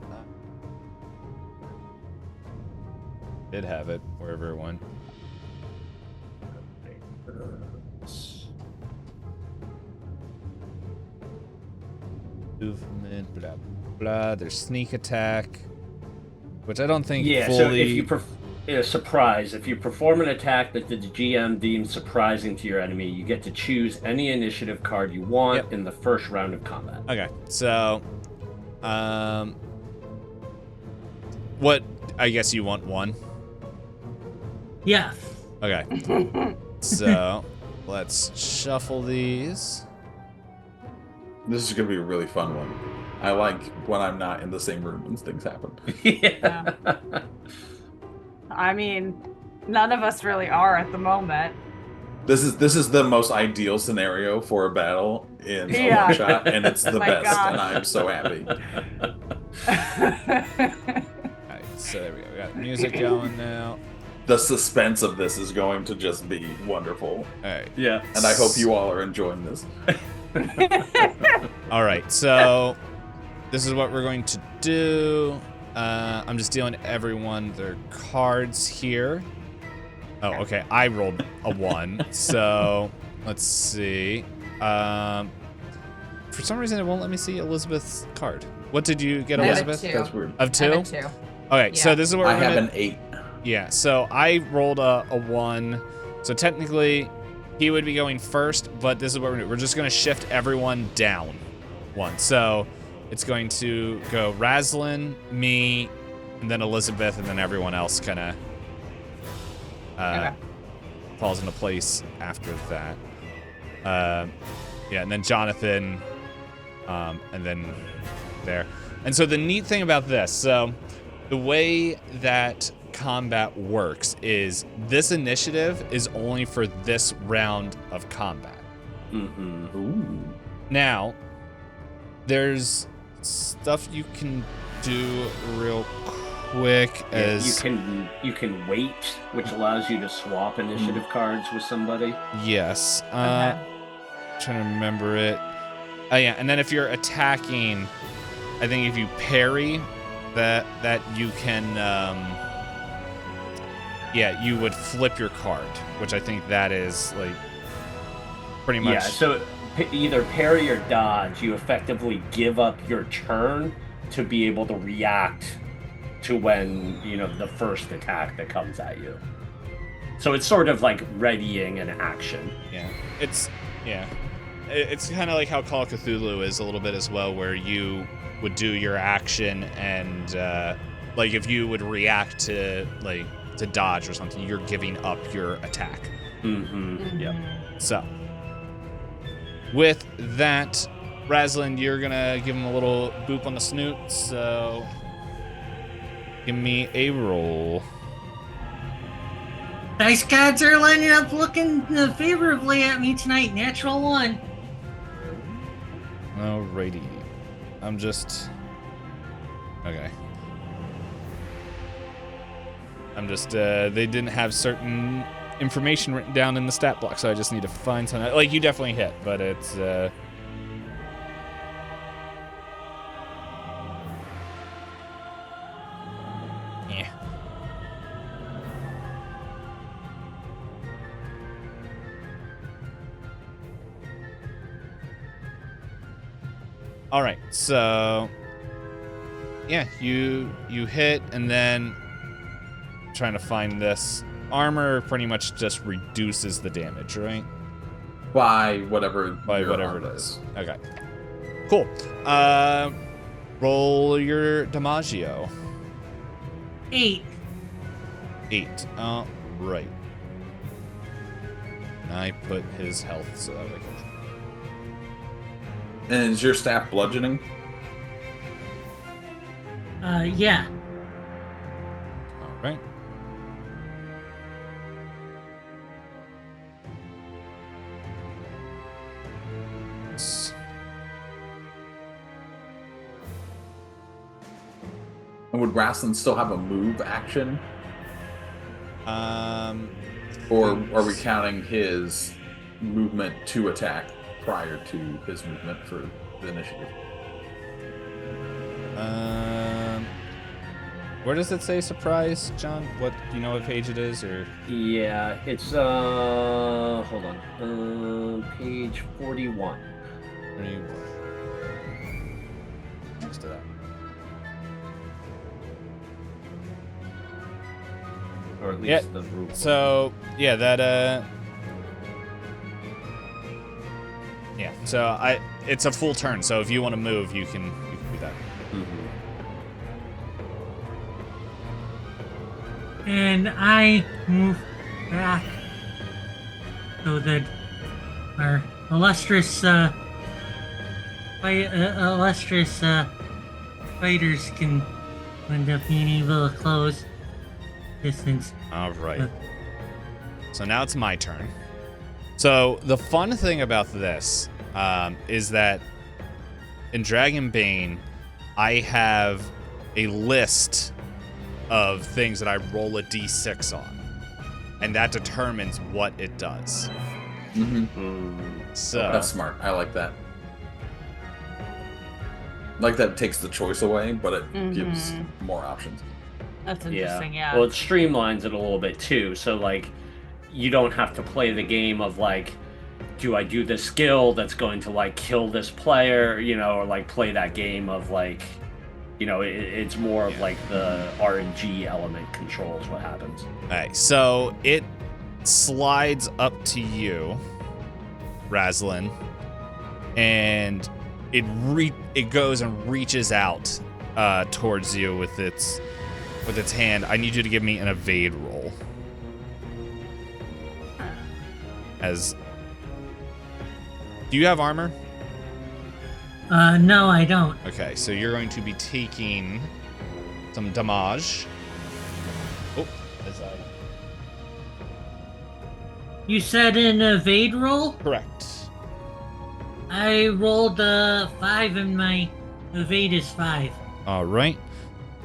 [SPEAKER 1] Did have it wherever it went. Movement, blah blah. There's sneak attack, which I don't think
[SPEAKER 3] Yeah,
[SPEAKER 1] fully.
[SPEAKER 3] so if you surprise, if you perform an attack that the GM deems surprising to your enemy, you get to choose any initiative card you want
[SPEAKER 1] Yep.
[SPEAKER 3] in the first round of combat.
[SPEAKER 1] Okay, so, what? I guess you want 1.
[SPEAKER 5] Yeah.
[SPEAKER 1] Okay. So, let's shuffle these.
[SPEAKER 4] This is gonna be a really fun one. I like when I'm not in the same room and things happen.
[SPEAKER 3] Yeah.
[SPEAKER 2] I mean, none of us really are at the moment.
[SPEAKER 4] This is the most ideal scenario for a battle in a
[SPEAKER 2] Yeah.
[SPEAKER 4] one shot, and it's the
[SPEAKER 2] My
[SPEAKER 4] best,
[SPEAKER 2] gosh.
[SPEAKER 4] and I'm so happy.
[SPEAKER 1] Alright, so there we go. We got music going now.
[SPEAKER 4] The suspense of this is going to just be wonderful,
[SPEAKER 1] Alright.
[SPEAKER 3] Yeah.
[SPEAKER 4] and I hope you all are enjoying this.
[SPEAKER 1] Alright, so this is what we're going to do. I'm just dealing everyone their cards here. Oh, okay. I rolled a 1. So let's see. For some reason, it won't let me see Elizabeth's card. What did you get,
[SPEAKER 2] I have a
[SPEAKER 1] Elizabeth?
[SPEAKER 2] 2.
[SPEAKER 4] That's weird.
[SPEAKER 1] Of
[SPEAKER 2] I
[SPEAKER 1] 2?
[SPEAKER 2] have a 2.
[SPEAKER 1] Okay, so
[SPEAKER 2] Yeah.
[SPEAKER 1] this is what we're
[SPEAKER 4] I have
[SPEAKER 1] gonna...
[SPEAKER 4] an 8.
[SPEAKER 1] Yeah, so I rolled a 1. So technically, he would be going first, but this is what we're gonna do. We're just gonna shift everyone down 1. So it's going to go Razlin, me, and then Elizabeth, and then everyone else kind of
[SPEAKER 2] Okay.
[SPEAKER 1] falls into place after that. Yeah, and then Jonathan, and then there. And so the neat thing about this, so the way that combat works is this initiative is only for this round of combat.
[SPEAKER 3] Mm-hmm.
[SPEAKER 4] Ooh.
[SPEAKER 1] Now, there's stuff you can do real quick as
[SPEAKER 3] you can wait, which allows you to swap initiative cards with somebody.
[SPEAKER 1] yes.
[SPEAKER 2] Okay.
[SPEAKER 1] Trying to remember it. Oh yeah, and then if you're attacking, I think if you parry, that you can, yeah, you would flip your card, which I think that is like pretty much.
[SPEAKER 3] Yeah, so either parry or dodge, you effectively give up your turn to be able to react to when, the first attack that comes at you. So it's sort of like readying an action.
[SPEAKER 1] Yeah, it's kind of like how Call of Cthulhu is a little bit as well, where you would do your action and like if you would react to dodge or something, you're giving up your attack.
[SPEAKER 3] Mm-hmm. Yep.
[SPEAKER 1] So with that, Razlin, you're gonna give him a little boop on the snoot. So give me a roll.
[SPEAKER 5] Dice gods are lining up looking favorably at me tonight. Natural 1.
[SPEAKER 1] Alrighty. I'm just... Okay. They didn't have certain information written down in the stat block, so I just need to find something. Like, you definitely hit, but it's, yeah. All right, so yeah, you hit, and then trying to find this armor pretty much just reduces the damage, right?
[SPEAKER 4] By whatever.
[SPEAKER 1] By
[SPEAKER 4] your
[SPEAKER 1] whatever it
[SPEAKER 4] armor
[SPEAKER 1] is. Okay, cool. Roll your Damaggio.
[SPEAKER 5] 8.
[SPEAKER 1] 8. Right. I put his health so that I can.
[SPEAKER 4] And is your staff bludgeoning?
[SPEAKER 5] Yeah.
[SPEAKER 1] All right.
[SPEAKER 4] And would Rasslin still have a move action? Or are we counting his movement to attack prior to his movement for the initiative?
[SPEAKER 1] Where does it say surprise, John? What, do you know what page it is, or?
[SPEAKER 3] Yeah, it's hold on. Page 41.
[SPEAKER 1] Next to that.
[SPEAKER 3] Or at least
[SPEAKER 1] Yeah,
[SPEAKER 3] the rule.
[SPEAKER 1] So, yeah, that, yeah, so it's a full turn, so if you want to move, you can do that.
[SPEAKER 3] Mm-hmm.
[SPEAKER 5] And I move back so that our illustrious illustrious fighters can end up being able to close distance.
[SPEAKER 1] All right. So now it's my turn. So the fun thing about this is that in Dragonbane, I have a list of things that I roll a d6 on, and that determines what it does. So
[SPEAKER 4] That's smart. I like that. Like that it takes the choice away, but it gives more options.
[SPEAKER 2] That's interesting, yeah.
[SPEAKER 3] Well, it streamlines it a little bit too. So like, you don't have to play the game of like, do I do this skill that's going to like kill this player, you know, or like play that game of like, you know, it's more of like the RNG element controls what happens.
[SPEAKER 1] Alright, so it slides up to you, Razlin, and it goes and reaches out towards you with its hand. I need you to give me an evade roll. Do you have armor?
[SPEAKER 5] No, I don't.
[SPEAKER 1] Okay, so you're going to be taking some damage. Oh,
[SPEAKER 5] You said an evade roll?
[SPEAKER 1] correct.
[SPEAKER 5] I rolled a 5 and my evade is 5.
[SPEAKER 1] All right.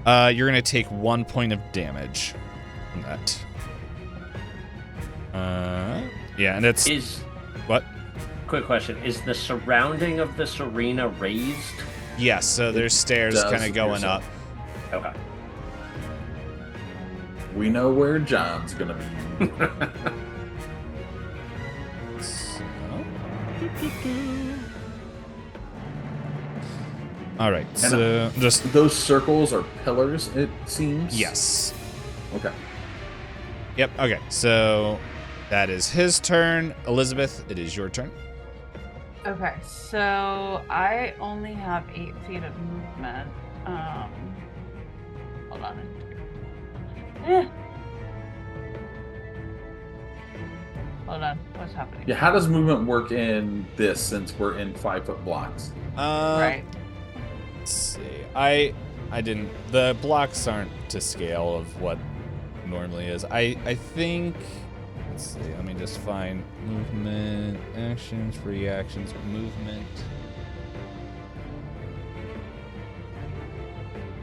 [SPEAKER 1] You're going to take 1 point of damage from that. Yeah, and it's... What?
[SPEAKER 3] Quick question. Is the surrounding of this arena raised?
[SPEAKER 1] Yes, so there's stairs kind of going up.
[SPEAKER 3] Okay.
[SPEAKER 4] We know where John's gonna be.
[SPEAKER 1] All right, so just...
[SPEAKER 4] Those circles are pillars, it seems?
[SPEAKER 1] Yes.
[SPEAKER 4] Okay.
[SPEAKER 1] Yep, okay, so that is his turn. Elizabeth, it is your turn.
[SPEAKER 2] Okay, so I only have 8 feet of movement. Hold on. Hold on, what's happening?
[SPEAKER 4] Yeah, how does movement work in this since we're in 5-foot blocks?
[SPEAKER 2] Right.
[SPEAKER 1] Let's see. I didn't... The blocks aren't to scale of what normally is. I think... Let's see. Let me just find movement, actions, reactions, movement.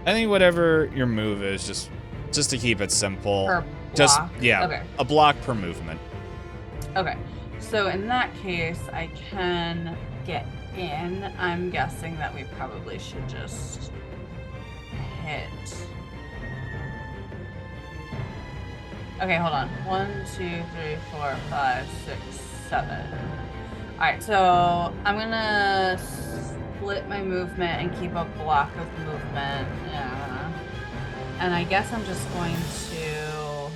[SPEAKER 1] I think whatever your move is, just to keep it simple.
[SPEAKER 2] Per
[SPEAKER 1] Just
[SPEAKER 2] block?
[SPEAKER 1] yeah,
[SPEAKER 2] Okay.
[SPEAKER 1] a block per movement.
[SPEAKER 2] Okay, so in that case, I can get in. I'm guessing that we probably should just hit. Okay, hold on. 1, 2, 3, 4, 5, 6, 7. Alright, so I'm gonna split my movement and keep a block of movement. Yeah. And I guess I'm just going to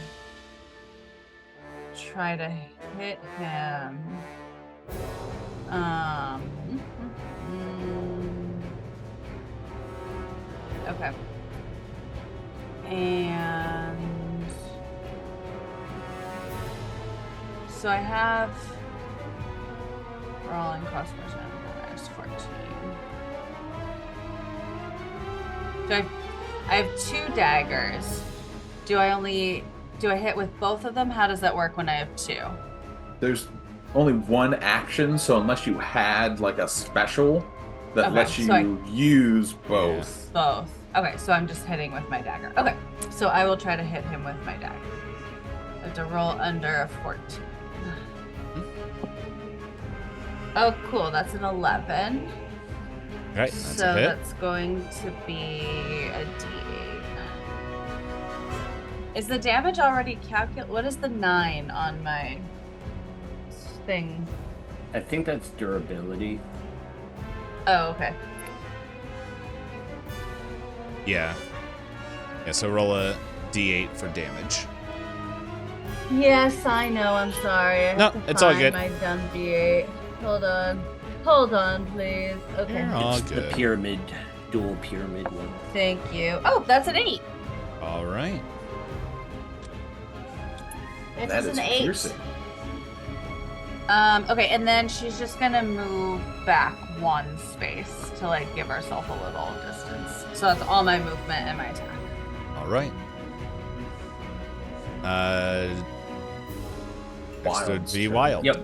[SPEAKER 2] try to hit him. Okay. And so I have rolling cost minus 14. So I have 2 daggers. Do I hit with both of them? How does that work when I have 2?
[SPEAKER 4] There's only one action, so unless you had like a special that lets you use both.
[SPEAKER 2] Both. Okay, so I'm just hitting with my dagger. Okay, so I will try to hit him with my dagger. I have to roll under a 14. Oh, cool. That's an 11.
[SPEAKER 1] Right, that's
[SPEAKER 2] so
[SPEAKER 1] a hit.
[SPEAKER 2] That's going to be a D8. Is the damage already calculated? What is the 9 on my thing?
[SPEAKER 3] I think that's durability.
[SPEAKER 2] Oh, okay.
[SPEAKER 1] Yeah. Yeah, so roll a d8 for damage.
[SPEAKER 2] Yes, I know. I'm sorry.
[SPEAKER 1] No, it's all good.
[SPEAKER 2] My dumb D8. Hold on, please. Okay.
[SPEAKER 1] You're all
[SPEAKER 3] It's
[SPEAKER 1] good.
[SPEAKER 3] the pyramid, dual pyramid one.
[SPEAKER 2] Thank you. Oh, that's an 8.
[SPEAKER 1] All right.
[SPEAKER 2] It
[SPEAKER 4] That
[SPEAKER 2] is
[SPEAKER 4] is
[SPEAKER 2] an 8.
[SPEAKER 4] piercing.
[SPEAKER 2] Okay, and then she's just gonna move back 1 space to like give herself a little distance. So that's all my movement and my attack.
[SPEAKER 1] All right. Next would be wild.
[SPEAKER 3] Yep.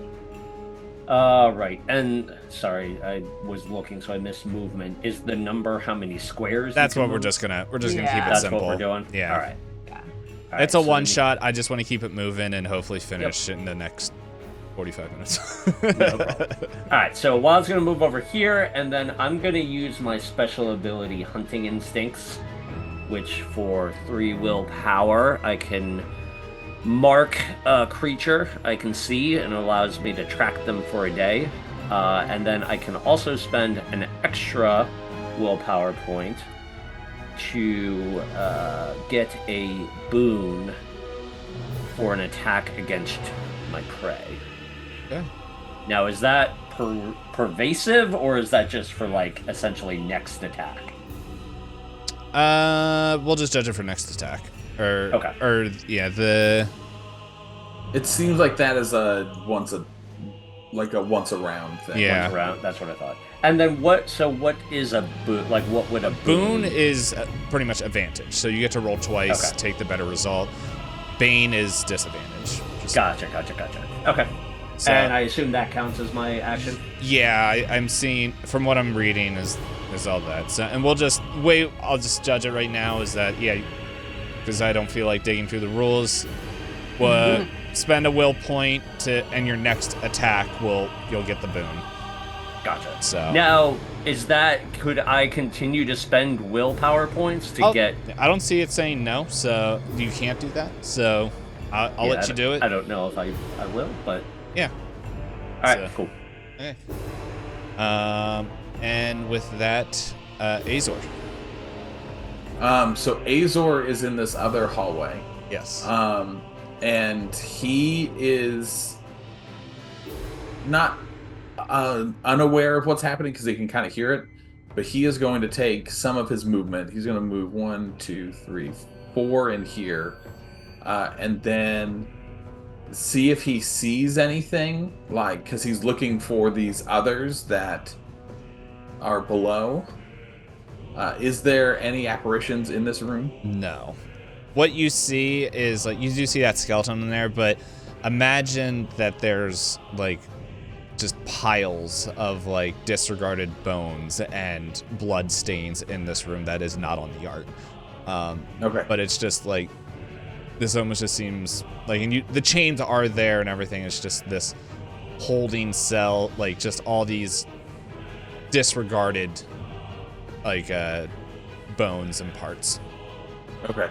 [SPEAKER 3] Right. And sorry, I was looking, so I missed movement. Is the number how many squares?
[SPEAKER 1] That's what
[SPEAKER 3] move?
[SPEAKER 1] we're just gonna keep it
[SPEAKER 3] That's
[SPEAKER 1] simple.
[SPEAKER 3] what we're doing.
[SPEAKER 1] Yeah.
[SPEAKER 3] All right.
[SPEAKER 2] Yeah.
[SPEAKER 3] All
[SPEAKER 1] It's
[SPEAKER 3] right,
[SPEAKER 1] a
[SPEAKER 3] so
[SPEAKER 1] one shot. I just want to keep it moving and hopefully finish it in the next 45 minutes.
[SPEAKER 3] No problem. All right. So Wild's gonna move over here, and then I'm gonna use my special ability, Hunting Instincts, which for 3 willpower I can mark a creature I can see, and it allows me to track them for a day. And then I can also spend an extra willpower point to get a boon for an attack against my prey.
[SPEAKER 1] Okay.
[SPEAKER 3] Now, is that pervasive, or is that just for, like, essentially next attack?
[SPEAKER 1] We'll just judge it for next attack.
[SPEAKER 3] Okay.
[SPEAKER 4] It seems like that is a once around thing.
[SPEAKER 1] Yeah.
[SPEAKER 3] Once around, that's what I thought. And then what is a boon? Like, what would a
[SPEAKER 1] Boon is pretty much advantage. So you get to roll twice,
[SPEAKER 3] Okay.
[SPEAKER 1] take the better result. Bane is disadvantage.
[SPEAKER 3] Gotcha. Okay.
[SPEAKER 1] So,
[SPEAKER 3] And I assume that counts as my action?
[SPEAKER 1] yeah, I'm seeing, from what I'm reading, is all that. So, and we'll just wait. I'll just judge it right now. Is that, yeah, because I don't feel like digging through the rules. Well, spend a will point and your next attack you'll get the boon.
[SPEAKER 3] Gotcha.
[SPEAKER 1] So
[SPEAKER 3] Now, could I continue to spend willpower points to get...
[SPEAKER 1] I don't see it saying no, so you can't do that. So I'll let you do it.
[SPEAKER 3] I don't know if I will, but...
[SPEAKER 1] Yeah.
[SPEAKER 3] All right, cool.
[SPEAKER 1] Okay. And with that, Azor.
[SPEAKER 4] So Azor is in this other hallway.
[SPEAKER 1] Yes.
[SPEAKER 4] And he is not unaware of what's happening because he can kind of hear it, but he is going to take some of his movement. He's going to move 1, 2, 3, 4 in here, and then see if he sees anything, like, because he's looking for these others that are below. Is there any apparitions in this room?
[SPEAKER 1] No. What you see is, like, you do see that skeleton in there, but imagine that there's, like, just piles of, like, disregarded bones and blood stains in this room that is not on the art.
[SPEAKER 4] Okay.
[SPEAKER 1] But it's just, like, this almost just seems, like, and the chains are there and everything. It's just this holding cell, like, just all these disregarded, like, bones and parts.
[SPEAKER 4] Okay.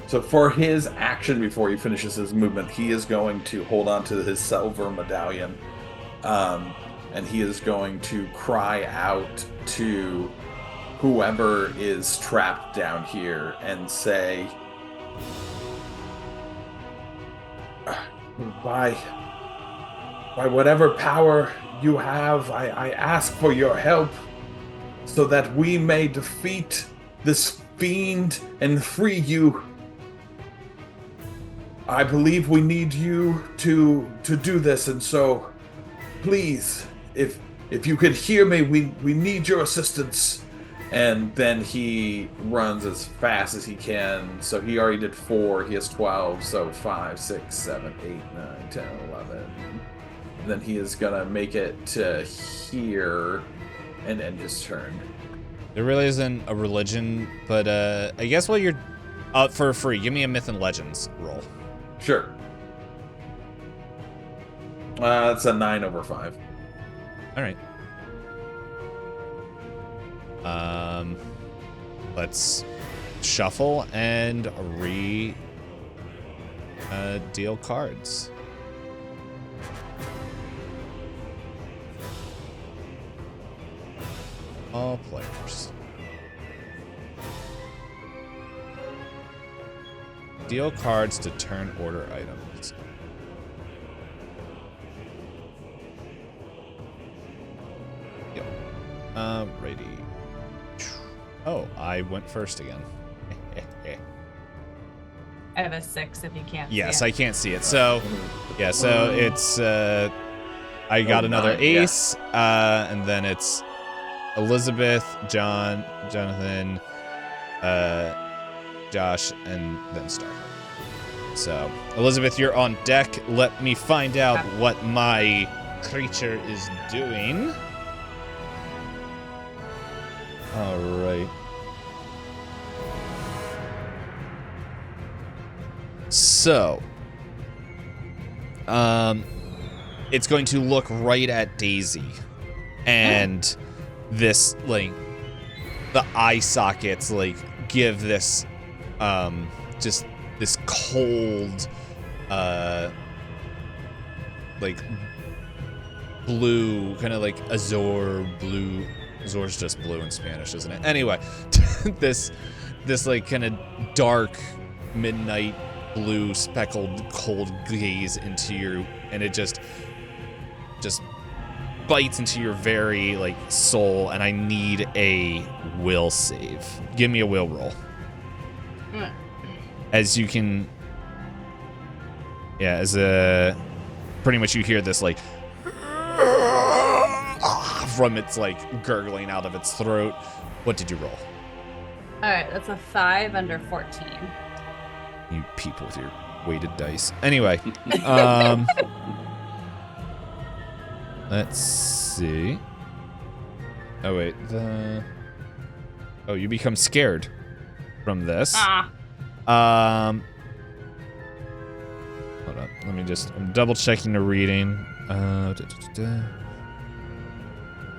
[SPEAKER 4] So for his action before he finishes his movement, he is going to hold on to his silver medallion, and he is going to cry out to whoever is trapped down here and say, by whatever power you have, I ask for your help so that we may defeat this fiend and free you. I believe we need you to do this, and so please, if you could hear me, we need your assistance. And then he runs as fast as he can. So he already did 4, he has 12, so 5, 6, 7, 8, 9, 10, 11. And then he is gonna make it to here and end his turn.
[SPEAKER 1] There really isn't a religion, but I guess while you're for free, give me a Myth and Legends roll.
[SPEAKER 4] Sure. It's a 9 over 5.
[SPEAKER 1] All right. Let's shuffle and deal cards. All players. Deal cards to turn order items. Yep. Ready. Oh, I went first again.
[SPEAKER 2] I have a 6 if you can't
[SPEAKER 1] Yes,
[SPEAKER 2] see it.
[SPEAKER 1] I can't see it. So, yeah, so it's, I got another
[SPEAKER 4] 9, yeah.
[SPEAKER 1] ace, and then it's Elizabeth, Jonathan, Josh, and then Star. So, Elizabeth, you're on deck. Let me find out what my creature is doing. All right. So, it's going to look right at Daisy, and this, like, the eye sockets, like, give this, just this cold, like, blue, kind of like azure blue. Azur's just blue in Spanish, isn't it? Anyway, this like kind of dark midnight blue speckled cold gaze into you, and it just bites into your very like soul, and I need a will save. Give me a will roll. As you can, yeah, pretty much you hear this like from its like gurgling out of its throat. What did you roll?
[SPEAKER 2] All right, that's a 5 under 14.
[SPEAKER 1] You people with your weighted dice. Anyway, let's see. Oh wait, you become scared from this.
[SPEAKER 2] Ah.
[SPEAKER 1] Hold on. I'm double checking the reading.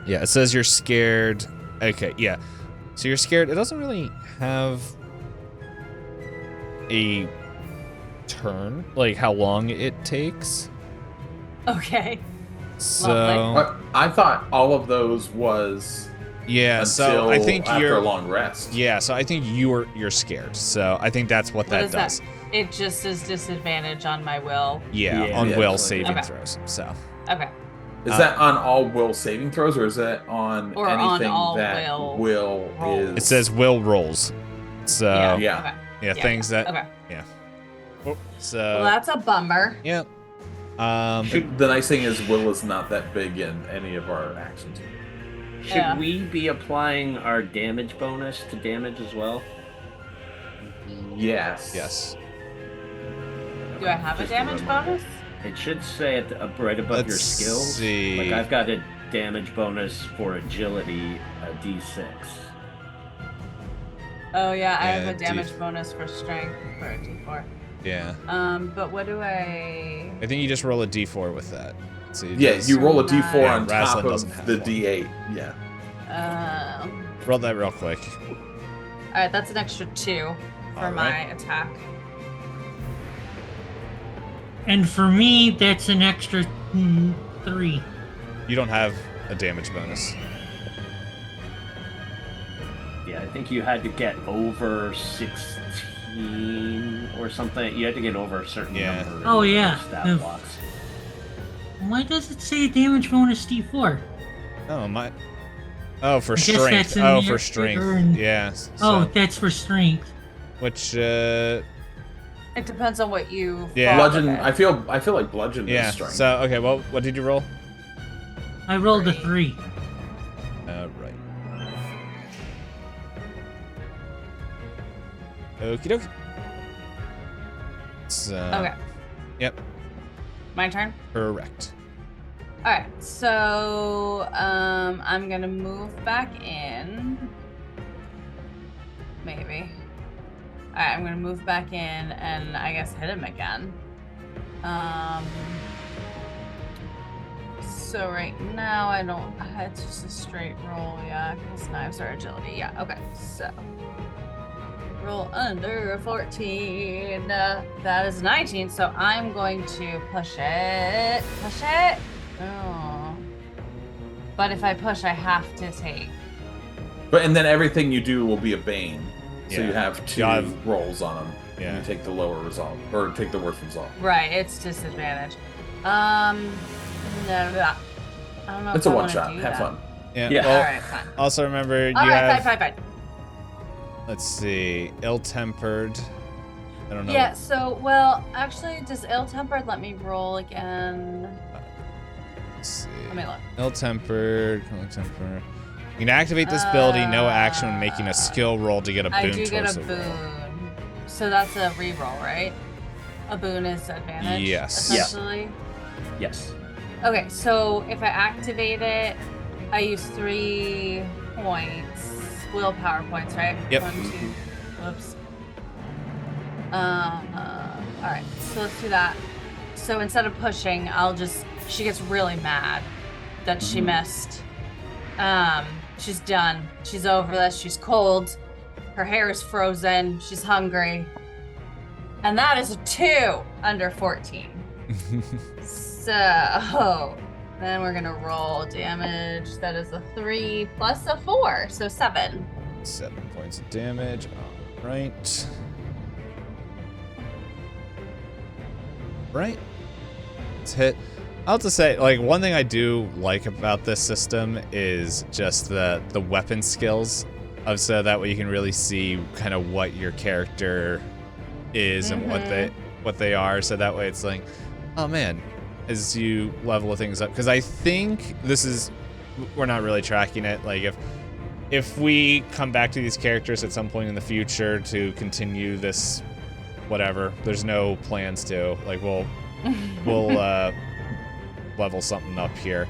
[SPEAKER 1] Yeah, it says you're scared. Okay, yeah. So you're scared. It doesn't really have a turn, like how long it takes.
[SPEAKER 2] Okay.
[SPEAKER 1] So
[SPEAKER 2] Lovely.
[SPEAKER 4] I thought all of those was
[SPEAKER 1] yeah.
[SPEAKER 4] until
[SPEAKER 1] So I think
[SPEAKER 4] after
[SPEAKER 1] you're
[SPEAKER 4] a long rest.
[SPEAKER 1] Yeah. So I think you're scared. So I think that's what that
[SPEAKER 2] is
[SPEAKER 1] does.
[SPEAKER 2] It just is disadvantage on my will.
[SPEAKER 1] Yeah, on
[SPEAKER 3] Yeah,
[SPEAKER 1] will
[SPEAKER 3] that's
[SPEAKER 1] saving
[SPEAKER 2] okay.
[SPEAKER 1] throws. So
[SPEAKER 2] Okay.
[SPEAKER 4] Is that on all will saving throws, or is that on
[SPEAKER 2] Or on
[SPEAKER 4] anything
[SPEAKER 2] all
[SPEAKER 4] that
[SPEAKER 2] will rolls?
[SPEAKER 4] is?
[SPEAKER 1] it says will rolls. So
[SPEAKER 4] Yeah.
[SPEAKER 2] Okay.
[SPEAKER 1] yeah, things that
[SPEAKER 2] Okay.
[SPEAKER 1] So
[SPEAKER 2] Well, that's a bummer.
[SPEAKER 1] yeah.
[SPEAKER 4] The nice thing is will is not that big in any of our actions.
[SPEAKER 3] Should
[SPEAKER 2] Yeah.
[SPEAKER 3] we be applying our damage bonus to damage as well?
[SPEAKER 4] Yes.
[SPEAKER 1] Yes.
[SPEAKER 2] Do I have a
[SPEAKER 3] Just
[SPEAKER 2] damage
[SPEAKER 3] reminder.
[SPEAKER 2] bonus?
[SPEAKER 3] It should say right above your
[SPEAKER 1] Let's
[SPEAKER 3] skills.
[SPEAKER 1] see.
[SPEAKER 3] Like I've got a damage bonus for agility, a D6.
[SPEAKER 2] Oh yeah, I have
[SPEAKER 1] Yeah,
[SPEAKER 2] a damage bonus for strength for a D4.
[SPEAKER 1] Yeah.
[SPEAKER 2] But what do I?
[SPEAKER 1] I think you just roll a d4 with that. So
[SPEAKER 4] You roll a d4
[SPEAKER 1] Yeah,
[SPEAKER 4] on
[SPEAKER 1] Raslin
[SPEAKER 4] top
[SPEAKER 1] doesn't
[SPEAKER 4] of
[SPEAKER 1] have
[SPEAKER 4] the
[SPEAKER 1] one.
[SPEAKER 4] d8. Yeah.
[SPEAKER 1] roll that real quick.
[SPEAKER 2] All right, that's an extra 2 for
[SPEAKER 1] All
[SPEAKER 2] my
[SPEAKER 1] right.
[SPEAKER 2] attack.
[SPEAKER 5] And for me, that's an extra 3.
[SPEAKER 1] You don't have a damage bonus.
[SPEAKER 3] Yeah, I think you had to get over 16 or something. You had to get over a certain
[SPEAKER 1] Yeah.
[SPEAKER 3] number.
[SPEAKER 5] Oh, yeah.
[SPEAKER 3] of Stat
[SPEAKER 5] Yeah.
[SPEAKER 3] blocks.
[SPEAKER 5] Why does it say damage bonus D4?
[SPEAKER 1] Oh my. Oh, for
[SPEAKER 5] I guess
[SPEAKER 1] strength.
[SPEAKER 5] that's in
[SPEAKER 1] Oh,
[SPEAKER 5] the
[SPEAKER 1] for strength.
[SPEAKER 5] urn.
[SPEAKER 1] Yeah.
[SPEAKER 5] Oh,
[SPEAKER 1] So,
[SPEAKER 5] that's for strength.
[SPEAKER 1] which
[SPEAKER 2] It depends on what you.
[SPEAKER 1] Yeah.
[SPEAKER 2] fall
[SPEAKER 4] Bludgeon.
[SPEAKER 2] with.
[SPEAKER 4] I feel like bludgeon
[SPEAKER 1] yeah.
[SPEAKER 4] is strength.
[SPEAKER 1] So okay. Well, what did you roll?
[SPEAKER 5] I rolled a
[SPEAKER 2] 3.
[SPEAKER 5] 3.
[SPEAKER 1] Right. Okie dokie. So,
[SPEAKER 2] Okay.
[SPEAKER 1] Yep.
[SPEAKER 2] My turn.
[SPEAKER 1] Correct.
[SPEAKER 2] All right, so I'm gonna move back in. Maybe. All right, I'm gonna move back in and I guess hit him again. So right now I don't. It's just a straight roll, yeah. Because knives are agility, yeah. Okay, so roll under 14. That is 19. So I'm going to push it. Push it. Oh. But if I push, I have to take.
[SPEAKER 4] And then everything you do will be a bane. So
[SPEAKER 1] Yeah.
[SPEAKER 4] you have 2
[SPEAKER 1] Yeah, I've-
[SPEAKER 4] rolls on them.
[SPEAKER 1] Yeah.
[SPEAKER 4] And you take the lower result, or take the worst result.
[SPEAKER 2] Right, it's disadvantage. No, I don't know.
[SPEAKER 4] It's
[SPEAKER 2] if
[SPEAKER 4] a
[SPEAKER 2] I
[SPEAKER 4] one
[SPEAKER 2] wanna
[SPEAKER 4] shot.
[SPEAKER 2] do
[SPEAKER 4] Have
[SPEAKER 2] that.
[SPEAKER 4] fun.
[SPEAKER 1] Yeah.
[SPEAKER 3] Yeah.
[SPEAKER 1] Well,
[SPEAKER 2] All right, fine.
[SPEAKER 1] also remember you
[SPEAKER 2] All right,
[SPEAKER 1] have.
[SPEAKER 2] fine.
[SPEAKER 1] Let's see. Ill-tempered. I don't know.
[SPEAKER 2] Yeah, so, well, actually, does ill-tempered let me roll again?
[SPEAKER 1] Let's see.
[SPEAKER 2] Let me look.
[SPEAKER 1] Ill-tempered, temper. You can activate this ability, no action when making a skill roll to get a boon
[SPEAKER 2] I do get
[SPEAKER 1] towards
[SPEAKER 2] a
[SPEAKER 1] the roll.
[SPEAKER 2] boon. So that's a reroll, right? A boon is advantage,
[SPEAKER 1] Yes.
[SPEAKER 2] essentially?
[SPEAKER 3] Yes.
[SPEAKER 2] Okay, so if I activate it, I use 3 points. Willpower points, right?
[SPEAKER 1] Yep.
[SPEAKER 2] 1, 2, whoops. Alright, so let's do that. So instead of pushing, she gets really mad that she missed. She's done. She's over this. She's cold. Her hair is frozen. She's hungry. And that is a 2 under 14. So then we're gonna roll damage. That is a 3 plus a 4, so 7.
[SPEAKER 1] 7 points of damage. All right. Right. Let's hit. I'll have to say, like, one thing I do like about this system is just the weapon skills. So that way you can really see kind of what your character is and what they are. So that way it's like, oh man, as you level things up. Because I think we're not really tracking it. Like if we come back to these characters at some point in the future to continue this, whatever, there's no plans to. Like we'll level something up here.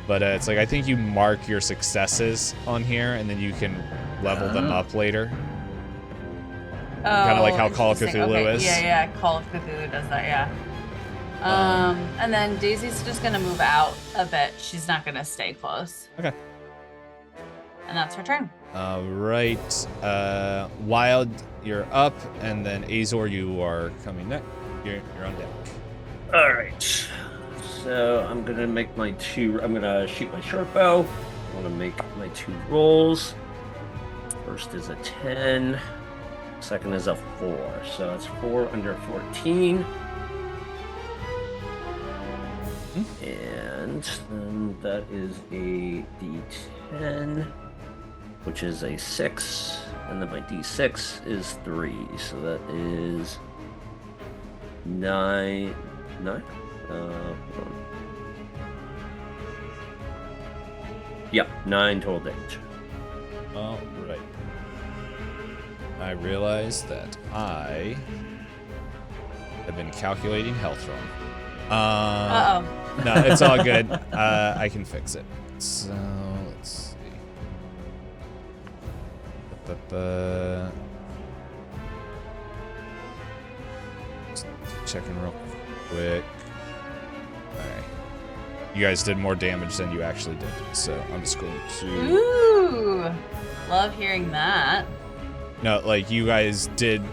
[SPEAKER 1] But it's like I think you mark your successes on here and then you can level them up later.
[SPEAKER 2] Oh,
[SPEAKER 1] Kind of like how Call of
[SPEAKER 2] interesting.
[SPEAKER 1] Cthulhu
[SPEAKER 2] Okay,
[SPEAKER 1] is.
[SPEAKER 2] Yeah, Call of Cthulhu does that, yeah. And then Daisy's just gonna move out a bit. She's not gonna stay close.
[SPEAKER 1] Okay.
[SPEAKER 2] And that's her turn.
[SPEAKER 1] All right. Wild, you're up, and then Azor, you are coming next. You're on deck.
[SPEAKER 3] All right. So I'm gonna make my I'm gonna shoot my short bow. I'm gonna make my 2 rolls. First is a 10. Second is a 4. So it's 4 under 14. And then that is a D10, which is a 6. And then my D6 is 3. So that is 9. Hold on. Yep, 9 total damage.
[SPEAKER 1] All right. I realize that I have been calculating health wrong.
[SPEAKER 2] Uh-oh.
[SPEAKER 1] No, it's all good. I can fix it. So, let's see. Just checking real quick. Alright. You guys did more damage than you actually did, so I'm just going to...
[SPEAKER 2] Ooh, love hearing that.
[SPEAKER 1] No, like, you guys did...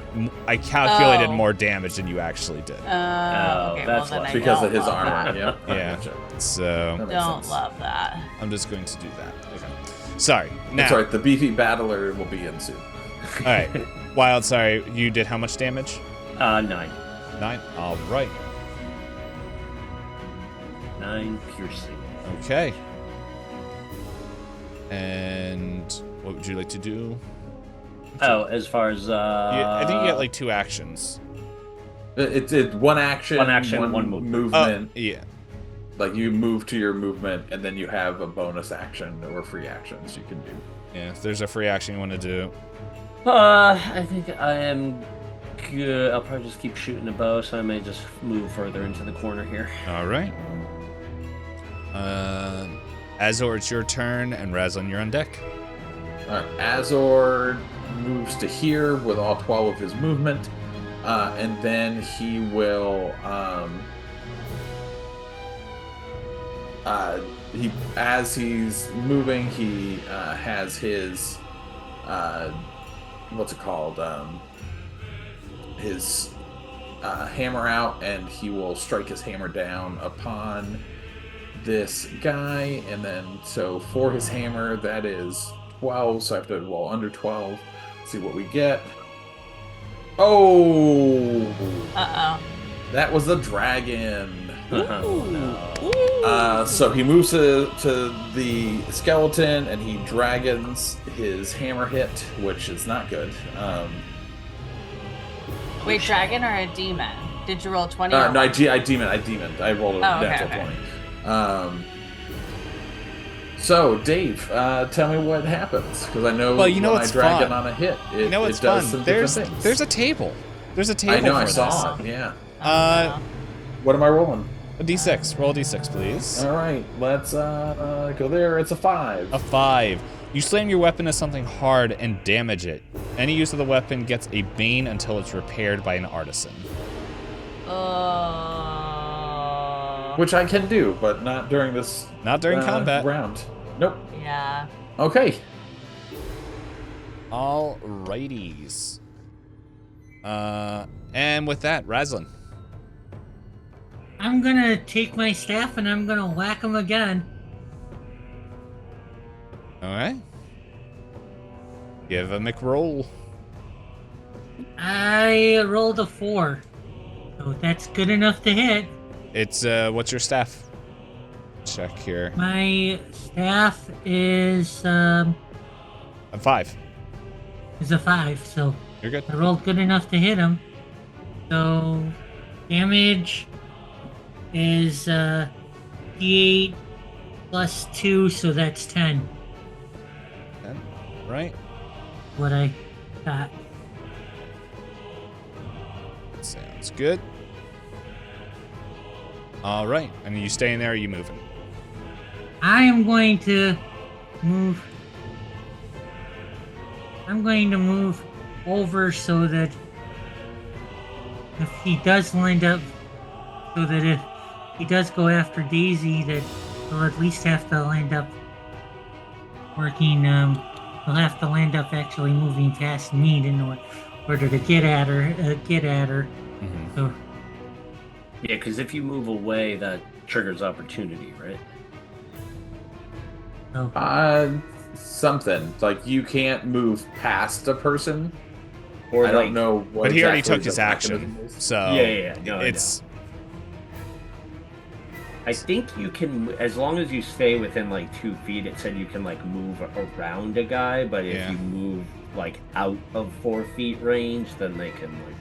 [SPEAKER 1] I calculated
[SPEAKER 2] Oh.
[SPEAKER 1] more damage than you actually did.
[SPEAKER 2] Okay,
[SPEAKER 3] that's
[SPEAKER 2] well then
[SPEAKER 3] why.
[SPEAKER 2] I
[SPEAKER 4] Because
[SPEAKER 2] don't
[SPEAKER 4] of his
[SPEAKER 2] love
[SPEAKER 4] armor.
[SPEAKER 2] that.
[SPEAKER 4] Yep.
[SPEAKER 1] Yeah.
[SPEAKER 4] Gotcha.
[SPEAKER 1] So,
[SPEAKER 4] That makes
[SPEAKER 2] Don't
[SPEAKER 4] sense.
[SPEAKER 2] love that.
[SPEAKER 1] I'm just going to do that. Okay. Sorry. Now,
[SPEAKER 4] That's right. The beefy battler will be in soon.
[SPEAKER 1] alright. Wild, sorry, you did how much damage?
[SPEAKER 3] 9.
[SPEAKER 1] 9? Alright.
[SPEAKER 3] 9 piercing.
[SPEAKER 1] Okay. And what would you like to do?
[SPEAKER 3] Oh, as far as
[SPEAKER 1] I think you get like 2 actions.
[SPEAKER 4] It's one action,
[SPEAKER 3] one movement.
[SPEAKER 1] Oh, yeah.
[SPEAKER 4] Like you move to your movement, and then you have a bonus action or free actions you can do.
[SPEAKER 1] Yeah, if there's a free action you want to do.
[SPEAKER 3] I think I am good. I'll probably just keep shooting the bow, so I may just move further into the corner here.
[SPEAKER 1] Alright. Azor, it's your turn, and Razlin, you're on deck.
[SPEAKER 4] Azor moves to here with all 12 of his movement, and then he will. As he's moving, he has his what's it called? His hammer out, and he will strike his hammer down upon this guy, and then so for his hammer, that is 12, so I have to roll under 12. See what we get. Oh, that was the dragon. So he moves to the skeleton, and he dragons his hammer hit, which is not good.
[SPEAKER 2] Wait, dragon or a demon? Did you roll 20?
[SPEAKER 4] No, I demon. I rolled a natural 20. So, Dave, tell me what happens, because I know when I dragon on a hit, it does some different things.
[SPEAKER 1] There's a table. There's a table.
[SPEAKER 4] I know, I
[SPEAKER 1] for
[SPEAKER 4] saw
[SPEAKER 1] this.
[SPEAKER 4] it. Yeah. What am I rolling?
[SPEAKER 1] A d6. Roll a d6, please.
[SPEAKER 4] All right, let's go there. It's a 5.
[SPEAKER 1] A 5. You slam your weapon to something hard and damage it. Any use of the weapon gets a bane until it's repaired by an artisan.
[SPEAKER 4] Which I can do, but not during this.
[SPEAKER 1] Not during combat
[SPEAKER 4] round. Nope.
[SPEAKER 2] Yeah.
[SPEAKER 4] Okay.
[SPEAKER 1] Alrighties. And with that, Razlin.
[SPEAKER 5] I'm gonna take my staff and I'm gonna whack him again.
[SPEAKER 1] Alright. Give a McRoll.
[SPEAKER 5] I rolled a 4. So that's good enough to hit.
[SPEAKER 1] It's, what's your staff? Check here.
[SPEAKER 5] My staff is
[SPEAKER 1] A 5.
[SPEAKER 5] a 5, so
[SPEAKER 1] You're good.
[SPEAKER 5] I rolled good enough to hit him. So damage is D8 plus 2, so that's 10.
[SPEAKER 1] 10. Right.
[SPEAKER 5] What I got.
[SPEAKER 1] Sounds good. Alright. And are you staying there or are you moving?
[SPEAKER 5] I am going to move. I'm going to move over so that if he does land up, so that if he does go after Daisy, that he'll at least have to land up working. He'll have to land up actually moving past me in order to get at her.
[SPEAKER 1] Mm-hmm.
[SPEAKER 5] So.
[SPEAKER 3] Yeah, because if you move away, that triggers opportunity, right?
[SPEAKER 5] Oh.
[SPEAKER 4] Something like you can't move past a person.
[SPEAKER 3] Or
[SPEAKER 4] I don't know what.
[SPEAKER 1] But he already
[SPEAKER 4] exactly
[SPEAKER 1] took his
[SPEAKER 4] the
[SPEAKER 1] action,
[SPEAKER 4] mechanism is.
[SPEAKER 1] so
[SPEAKER 3] Yeah. No,
[SPEAKER 1] it's.
[SPEAKER 3] I think you can, as long as you stay within like 2 feet. It said you can like move around a guy, but if you move like out of 4 feet range, then they can like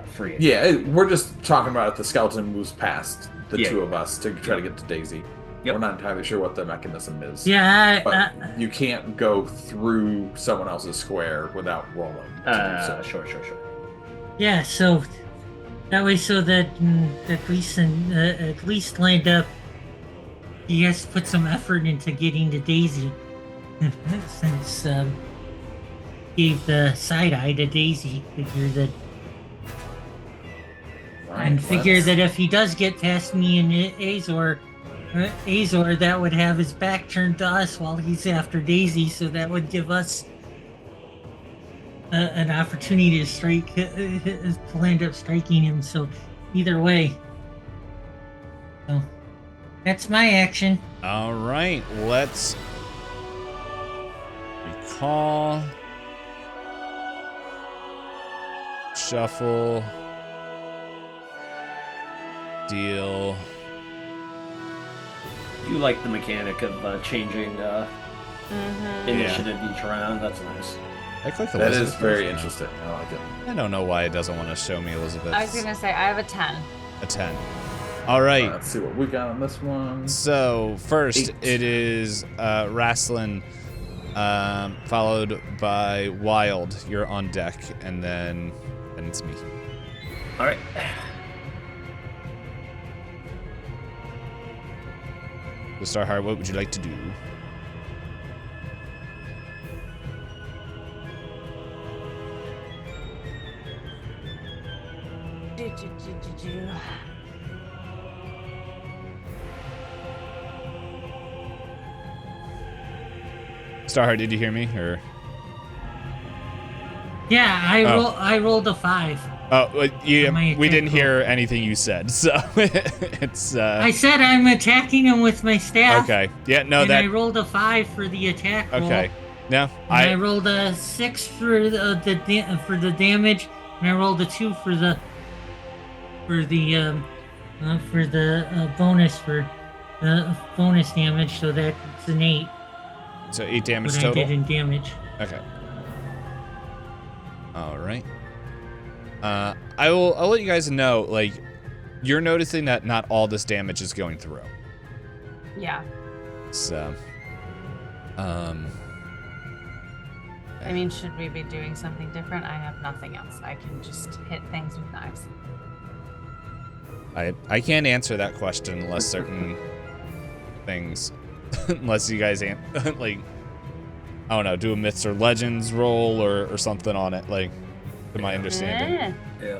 [SPEAKER 3] free it.
[SPEAKER 4] Yeah, we're just talking about if the skeleton moves past the
[SPEAKER 3] Yeah.
[SPEAKER 4] two of us to try to get to Daisy.
[SPEAKER 3] Yep.
[SPEAKER 4] We're not entirely sure what the mechanism is.
[SPEAKER 5] Yeah,
[SPEAKER 4] But you can't go through someone else's square without rolling. To do so.
[SPEAKER 3] Sure.
[SPEAKER 5] yeah. So that way, so that at least land up. He has to put some effort into getting to Daisy, since gave the side eye to Daisy. Figure that if he does get past me and Azor, that would have his back turned to us while he's after Daisy, so that would give us an opportunity to strike, to end up striking him. So either way, so that's my action.
[SPEAKER 1] All right, let's recall, shuffle, deal.
[SPEAKER 3] You like the mechanic of changing initiative each round. That's nice.
[SPEAKER 1] I clicked
[SPEAKER 4] That is very interesting. I like it.
[SPEAKER 1] I don't know why it doesn't want to show me Elizabeth.
[SPEAKER 2] I was gonna say I have a 10.
[SPEAKER 1] A 10. All right.
[SPEAKER 4] Let's see what we got on this one.
[SPEAKER 1] So first
[SPEAKER 4] 8.
[SPEAKER 1] it is Rasslin, followed by Wild. You're on deck, and then it's me.
[SPEAKER 3] All right.
[SPEAKER 1] So Starheart, what would you like to do? Starheart, did you hear me? Or
[SPEAKER 5] Yeah, I rolled a 5.
[SPEAKER 1] we didn't hear anything you said, so it's.
[SPEAKER 5] I said I'm attacking him with my staff.
[SPEAKER 1] Okay. Yeah. No.
[SPEAKER 5] And
[SPEAKER 1] that.
[SPEAKER 5] I rolled a 5 for the attack roll.
[SPEAKER 1] Okay. No.
[SPEAKER 5] And I rolled a 6 for the damage, and I rolled a 2 for the bonus damage. So that's an 8.
[SPEAKER 1] So 8 damage
[SPEAKER 5] what
[SPEAKER 1] total.
[SPEAKER 5] I did in damage.
[SPEAKER 1] Okay. All right. I'll let you guys know, like, you're noticing that not all this damage is going through.
[SPEAKER 2] Yeah.
[SPEAKER 1] So,
[SPEAKER 2] I mean, should we be doing something different? I have nothing else. I can just hit things with knives.
[SPEAKER 1] I can't answer that question unless certain things, unless you guys like, I don't know, do a myths or legends roll or something on it, like, to my understanding.
[SPEAKER 3] Yeah.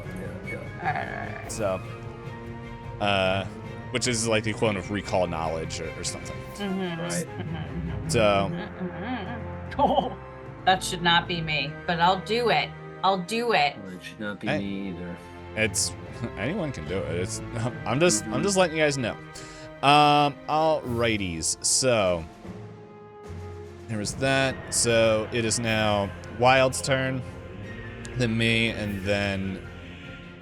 [SPEAKER 2] Alright.
[SPEAKER 1] So, which is like the equivalent of recall knowledge or something.
[SPEAKER 3] Right.
[SPEAKER 1] So,
[SPEAKER 2] Oh, that should not be me, but I'll do it. I'll do it.
[SPEAKER 3] Well, it should not be me either.
[SPEAKER 1] it's anyone can do it. It's I'm just letting you guys know. Alrighties. So there was that. So it is now Wild's turn, then me, and then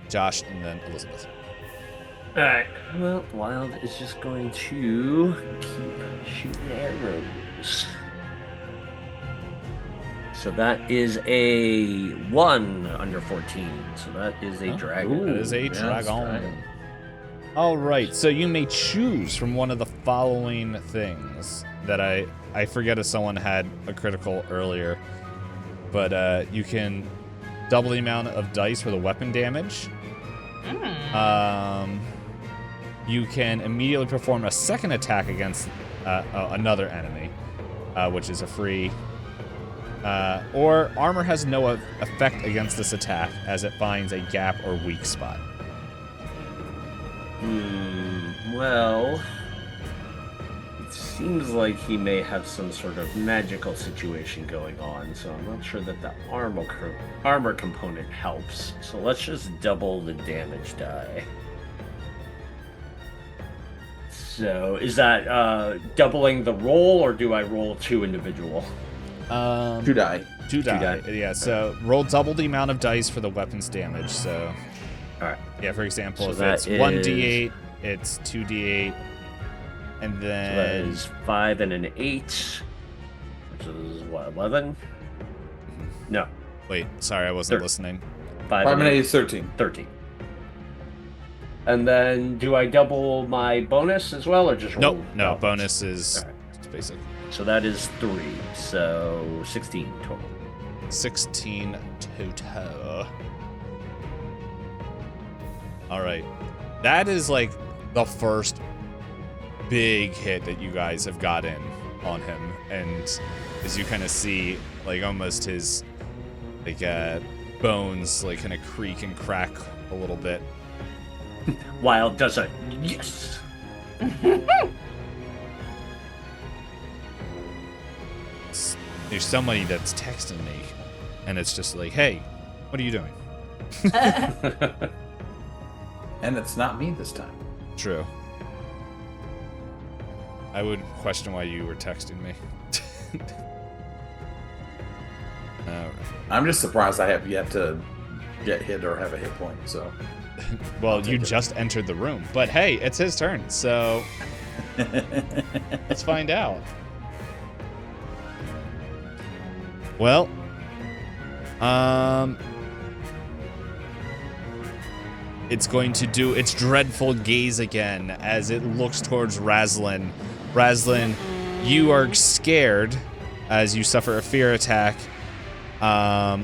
[SPEAKER 1] Josh, and then Elizabeth.
[SPEAKER 3] Alright. Well, Wild is just going to keep shooting arrows. So that is a 1 under 14. So that is a dragon.
[SPEAKER 1] That is a
[SPEAKER 4] yes,
[SPEAKER 1] dragon. All right. So you may choose from one of the following things that I forget if someone had a critical earlier, but you can double the amount of dice for the weapon damage. You can immediately perform a second attack against another enemy, which is a free. Or armor has no effect against this attack as it finds a gap or weak spot.
[SPEAKER 3] Well, it seems like he may have some sort of magical situation going on, so I'm not sure that the armor component helps. So let's just double the damage die. So is that doubling the roll, or do I roll 2 individual?
[SPEAKER 4] 2 die.
[SPEAKER 1] 2 die.
[SPEAKER 3] die.
[SPEAKER 1] Yeah, so roll double the amount of dice for the weapon's damage. So,
[SPEAKER 3] Alright.
[SPEAKER 1] yeah, for example,
[SPEAKER 3] So
[SPEAKER 1] if
[SPEAKER 3] that
[SPEAKER 1] it's
[SPEAKER 3] is-
[SPEAKER 1] 1d8, it's 2d8, and
[SPEAKER 3] So that
[SPEAKER 1] then
[SPEAKER 3] is 5 and an 8, which is what, 11? No,
[SPEAKER 1] wait, sorry, I wasn't
[SPEAKER 3] 13.
[SPEAKER 1] listening.
[SPEAKER 3] 5
[SPEAKER 4] 5
[SPEAKER 3] and
[SPEAKER 4] and 8
[SPEAKER 3] 8,
[SPEAKER 4] is 13.
[SPEAKER 3] 13. And then do I double my bonus as well, or just roll?
[SPEAKER 1] Nope, no, bonus is
[SPEAKER 3] Alright.
[SPEAKER 1] it's basic.
[SPEAKER 3] So that is 3, so 16 total.
[SPEAKER 1] 16 total. All right, that is like the first big hit that you guys have gotten on him, and as you kind of see, like almost his like bones like kind of creak and crack a little bit.
[SPEAKER 3] Wild does a yes.
[SPEAKER 1] There's somebody that's texting me, and it's just like, hey, what are you doing?
[SPEAKER 4] And it's not me this time.
[SPEAKER 1] True. I would question why you were texting me. Alright.
[SPEAKER 4] I'm just surprised I have yet to get hit or have a hit point, so.
[SPEAKER 1] Well,
[SPEAKER 4] I'll
[SPEAKER 1] you
[SPEAKER 4] take it.
[SPEAKER 1] just entered the room, but hey, it's his turn, so let's find out. Well, it's going to do its dreadful gaze again as it looks towards Razlin. Razlin, you are scared as you suffer a fear attack. Yeah,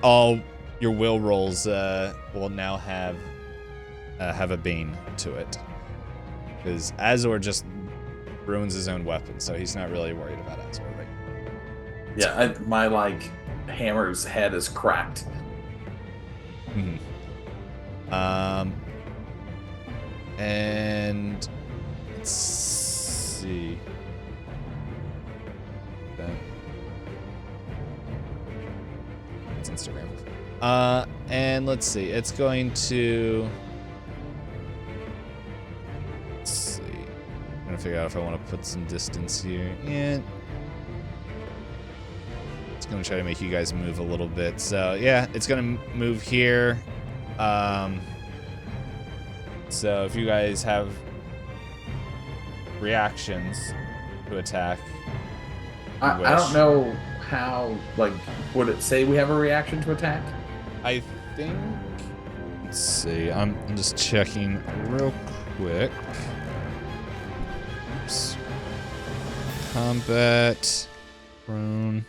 [SPEAKER 1] all your will rolls will now have a bane to it, because Azor just ruins his own weapon, so he's not really worried about Azor, right?
[SPEAKER 4] Yeah, my like hammer's head is cracked.
[SPEAKER 1] Mhm. And let's see. It's Instagram. And let's see. It's going to. Let's see. I'm gonna figure out if I want to put some distance here. Yeah. It's gonna try to make you guys move a little bit. So yeah, it's gonna move here. So if you guys have reactions to attack,
[SPEAKER 4] I don't know how, like, would it say we have a reaction to attack?
[SPEAKER 1] I think. Let's see. I'm just checking real quick. Oops. Combat. Prone.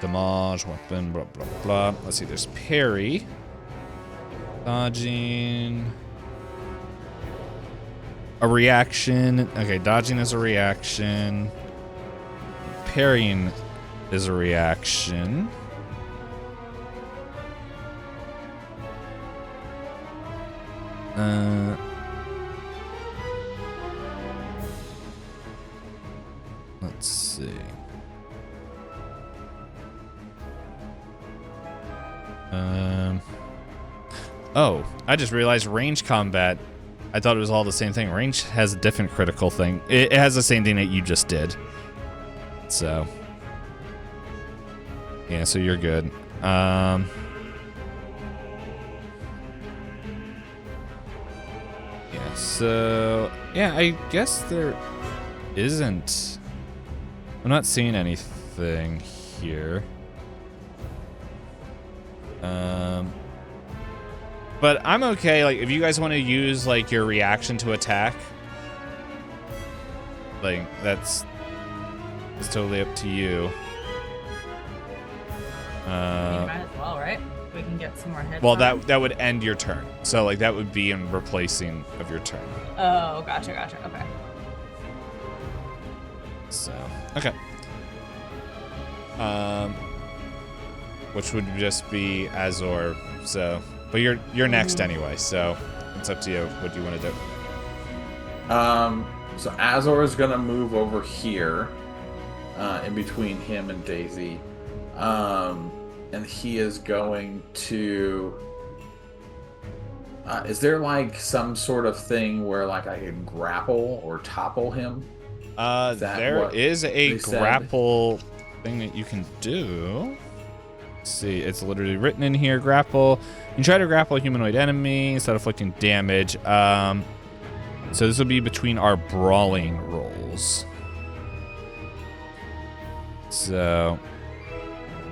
[SPEAKER 1] Damage, weapon, blah, blah, blah. Let's see. There's parry. Dodging. A reaction. Okay, dodging is a reaction. Parrying is a reaction. Let's see. Oh, I just realized range combat. I thought it was all the same thing. Range has a different critical thing. It has the same thing that you just did. So, yeah, so you're good. Yeah, so, yeah, I guess there isn't. I'm not seeing anything here. But I'm okay, like, if you guys want to use, like, your reaction to attack, like, it's totally up to you.
[SPEAKER 2] You might as well, right? We can get some more hits.
[SPEAKER 1] Well,
[SPEAKER 2] on
[SPEAKER 1] that would end your turn. So, like, that would be in replacing of your turn.
[SPEAKER 2] Oh, gotcha. Okay.
[SPEAKER 1] So, okay. Which would just be Azor, so... But you're next anyway, so it's up to you. What do you want to do?
[SPEAKER 4] So Azor is gonna move over here, in between him and Daisy, and he is going to. Is there like some sort of thing where like I can grapple or topple him?
[SPEAKER 1] There is a grapple thing that you can do. Let's see, it's literally written in here. Grapple. You try to grapple a humanoid enemy instead of inflicting damage. So this will be between our brawling rolls. So.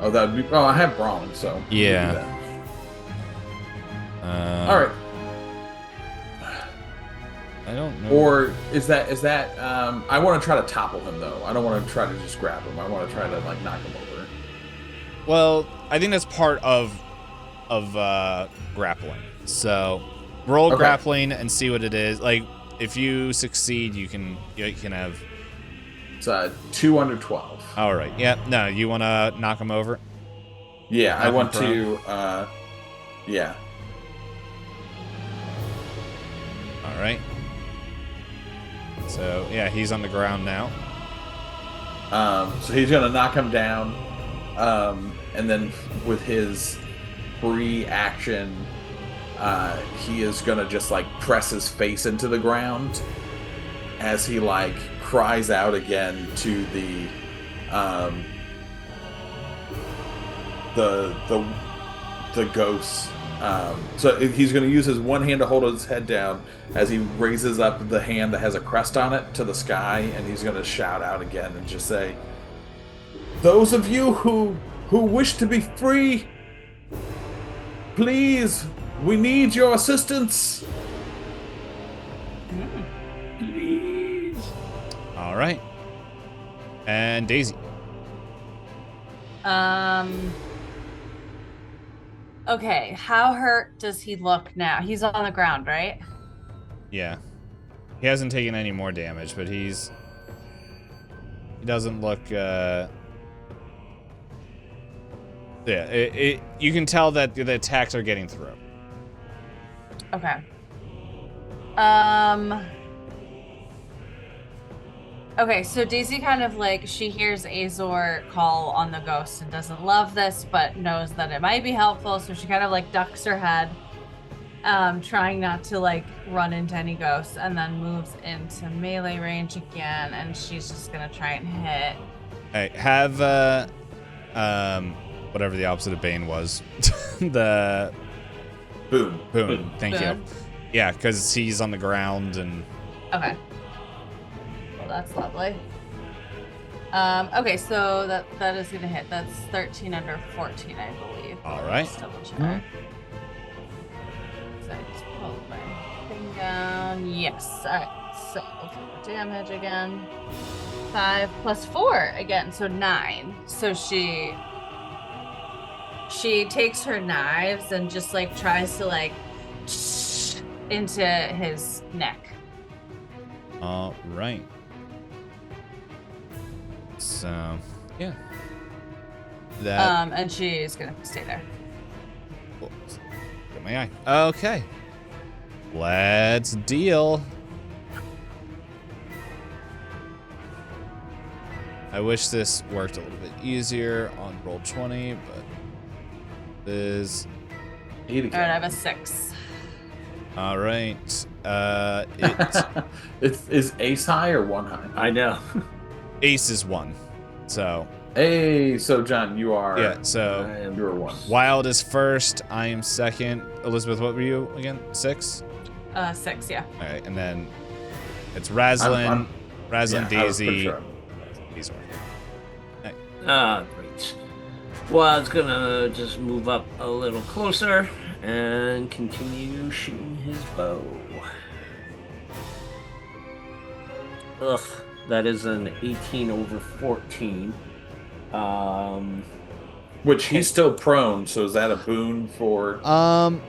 [SPEAKER 4] Oh, that'd be. Oh, I have brawling, so.
[SPEAKER 1] Yeah.
[SPEAKER 4] All right.
[SPEAKER 1] I don't know.
[SPEAKER 4] Or is that? I want to try to topple him though. I don't want to try to just grab him. I want to try to like knock him over.
[SPEAKER 1] Well, I think that's part of grappling. So roll grappling and see what it is. Like if you succeed, you can have.
[SPEAKER 4] It's 2 under 12.
[SPEAKER 1] All right. Yeah. No, you want to knock him over?
[SPEAKER 4] Yeah, I want to. Yeah.
[SPEAKER 1] All right. So yeah, he's on the ground now.
[SPEAKER 4] So he's gonna knock him down, and then with his free action, he is gonna just like press his face into the ground as he like cries out again to the ghosts. So he's going to use his one hand to hold his head down as he raises up the hand that has a crest on it to the sky, and he's going to shout out again and just say, "Those of you who wish to be free, please, we need your assistance."
[SPEAKER 3] Please.
[SPEAKER 1] All right. And Daisy.
[SPEAKER 2] Okay, how hurt does he look now? He's on the ground, right?
[SPEAKER 1] Yeah. He hasn't taken any more damage, but he doesn't look yeah, you can tell that the attacks are getting through.
[SPEAKER 2] Okay. Okay, so Daisy kind of like, she hears Azor call on the ghost and doesn't love this, but knows that it might be helpful, so she kind of like ducks her head, trying not to like run into any ghosts, and then moves into melee range again, and she's just gonna try and hit.
[SPEAKER 1] Hey, have whatever the opposite of Bane was. The
[SPEAKER 4] Boom.
[SPEAKER 1] Thank you. Yeah, because he's on the ground and
[SPEAKER 2] Okay. Well, that's lovely. Okay, so that is gonna hit. That's 13 under 14, I believe.
[SPEAKER 1] All right.
[SPEAKER 2] Just double check. So I just pulled my thing down. Yes. All right. So for the damage again. 5 plus 4 again, so 9. So she takes her knives and just like tries to like into his neck.
[SPEAKER 1] All right. So yeah. That.
[SPEAKER 2] And she's gonna stay there.
[SPEAKER 1] Oops, got my eye. Okay. Let's deal. I wish this worked a little bit easier on roll 20, but this.
[SPEAKER 2] All right, I have a 6.
[SPEAKER 1] All right.
[SPEAKER 4] Is ace high or 1 high?
[SPEAKER 3] I know.
[SPEAKER 1] Ace is 1. So.
[SPEAKER 4] Hey, so John, you are.
[SPEAKER 1] Yeah. So.
[SPEAKER 4] You're 1.
[SPEAKER 1] Wild is first. I am second. Elizabeth, what were you again? 6.
[SPEAKER 2] 6, yeah.
[SPEAKER 1] All right, and then it's Razlin, Daisy. These are.
[SPEAKER 3] Great. Wild's gonna just move up a little closer and continue shooting his bow. Ugh, that is an 18 over 14.
[SPEAKER 4] Which he's still prone, so is that a boon for?
[SPEAKER 1] I'm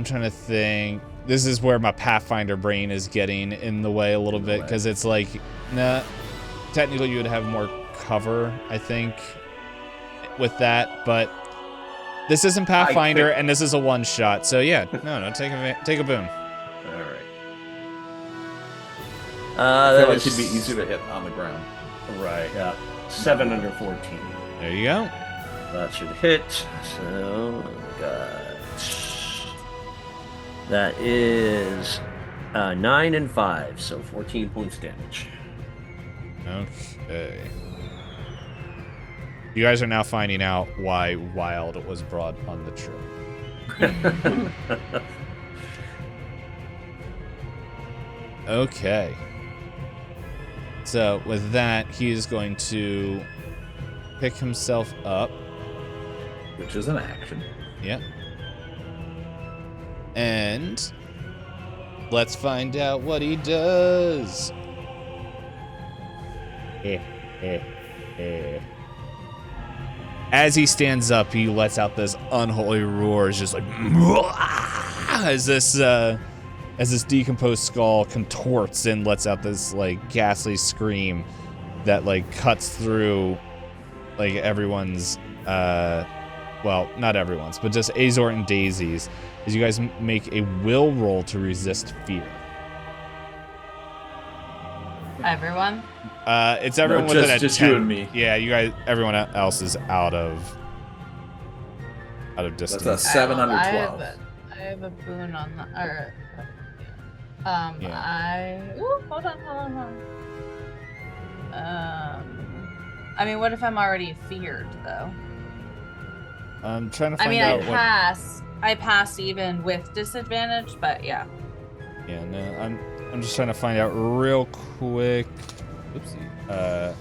[SPEAKER 1] trying to think. This is where my Pathfinder brain is getting in the way a little bit, because it's like, nah, technically you would have more cover, I think, with that, but this isn't Pathfinder, and this is a one-shot, so yeah, no, take a boon.
[SPEAKER 3] All right.
[SPEAKER 4] I feel like it'd be easier to hit on the ground.
[SPEAKER 3] Right, yeah. 7 under 14.
[SPEAKER 1] There you go.
[SPEAKER 3] That should hit. So, that is 9 and 5, so 14 points damage.
[SPEAKER 1] Okay. You guys are now finding out why Wild was brought on the trip. Okay. So with that, he is going to pick himself up.
[SPEAKER 4] Which is an action.
[SPEAKER 1] Yep. And let's find out what he does. As he stands up, he lets out this unholy roar. It's just like as this decomposed skull contorts and lets out this like ghastly scream that like cuts through like everyone's well, not everyone's, but just Azor and Daisy's, as you guys make a will roll to resist fear.
[SPEAKER 2] Everyone?
[SPEAKER 1] It's everyone
[SPEAKER 4] No,
[SPEAKER 1] within a
[SPEAKER 4] just
[SPEAKER 1] 10.
[SPEAKER 4] you and me.
[SPEAKER 1] Yeah, you guys. Everyone else is out of distance.
[SPEAKER 4] That's a 7 under 12.
[SPEAKER 2] I have a boon on the. Or,
[SPEAKER 1] Yeah.
[SPEAKER 2] Hold on. I mean, what if I'm already feared though?
[SPEAKER 1] I'm trying to find out what.
[SPEAKER 2] I pass even with disadvantage, but yeah.
[SPEAKER 1] Yeah, no, I'm just trying to find out real quick. Oopsie.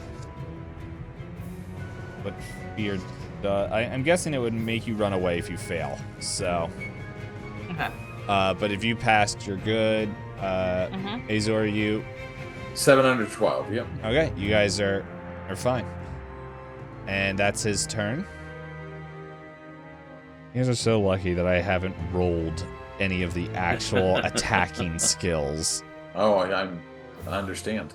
[SPEAKER 1] What fear does? I'm guessing it would make you run away if you fail. So.
[SPEAKER 2] Okay.
[SPEAKER 1] But if you passed, you're good. Azor, you.
[SPEAKER 4] 7 under 12. Yep.
[SPEAKER 1] Okay, you guys are fine. And that's his turn. You guys are so lucky that I haven't rolled any of the actual attacking skills.
[SPEAKER 4] Oh, I understand.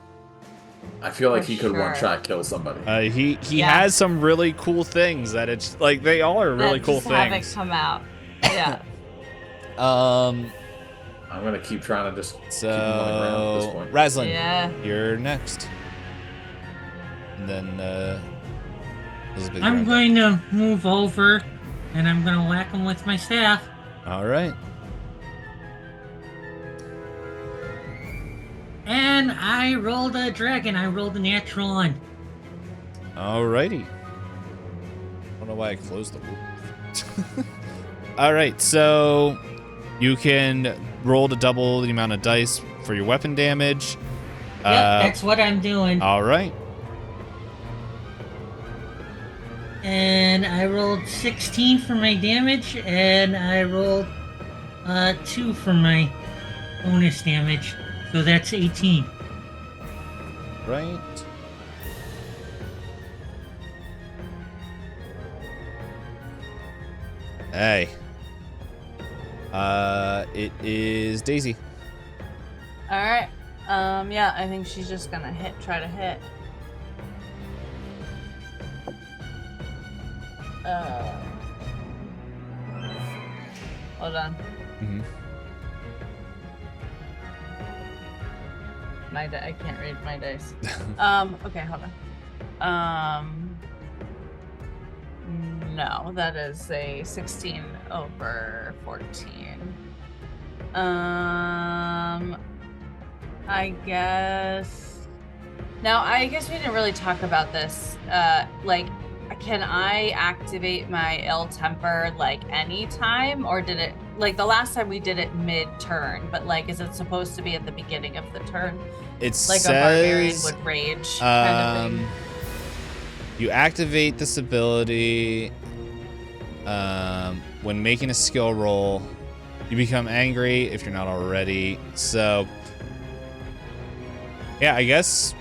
[SPEAKER 4] I feel like he could one-shot kill somebody.
[SPEAKER 1] He has some really cool things that it's like they all are really cool
[SPEAKER 2] just haven't
[SPEAKER 1] things.
[SPEAKER 2] come out. Yeah.
[SPEAKER 1] I'm
[SPEAKER 4] gonna keep trying to just
[SPEAKER 1] so
[SPEAKER 4] keep him on the ground at this point.
[SPEAKER 1] Razlin,
[SPEAKER 2] Yeah.
[SPEAKER 1] you're next. And then Elizabeth,
[SPEAKER 5] I'm
[SPEAKER 1] you're
[SPEAKER 5] going to move over, and I'm going to whack him with my staff.
[SPEAKER 1] all right.
[SPEAKER 5] And I rolled a dragon. I rolled a natural 1.
[SPEAKER 1] Alrighty. I don't know why I closed the loop. Alright, so you can roll to double the amount of dice for your weapon damage.
[SPEAKER 5] That's what I'm doing.
[SPEAKER 1] All right.
[SPEAKER 5] And I rolled 16 for my damage, and I rolled 2 for my bonus damage. So that's 18.
[SPEAKER 1] Right. Hey. It is Daisy.
[SPEAKER 2] All right. Yeah, I think she's just gonna try to hit. Hold on.
[SPEAKER 1] Mm-hmm.
[SPEAKER 2] I can't read my dice. Okay, hold on. No, that is a 16 over 14. I guess. Now, I guess we didn't really talk about this. Like, can I activate my ill temper like anytime, or did it like the last time we did it mid-turn? But like, is it supposed to be at the beginning of the turn?
[SPEAKER 1] It
[SPEAKER 2] Like
[SPEAKER 1] says,
[SPEAKER 2] a barbarian would rage kind of thing.
[SPEAKER 1] You activate this ability when making a skill roll. You become angry if you're not already. So, yeah, I guess.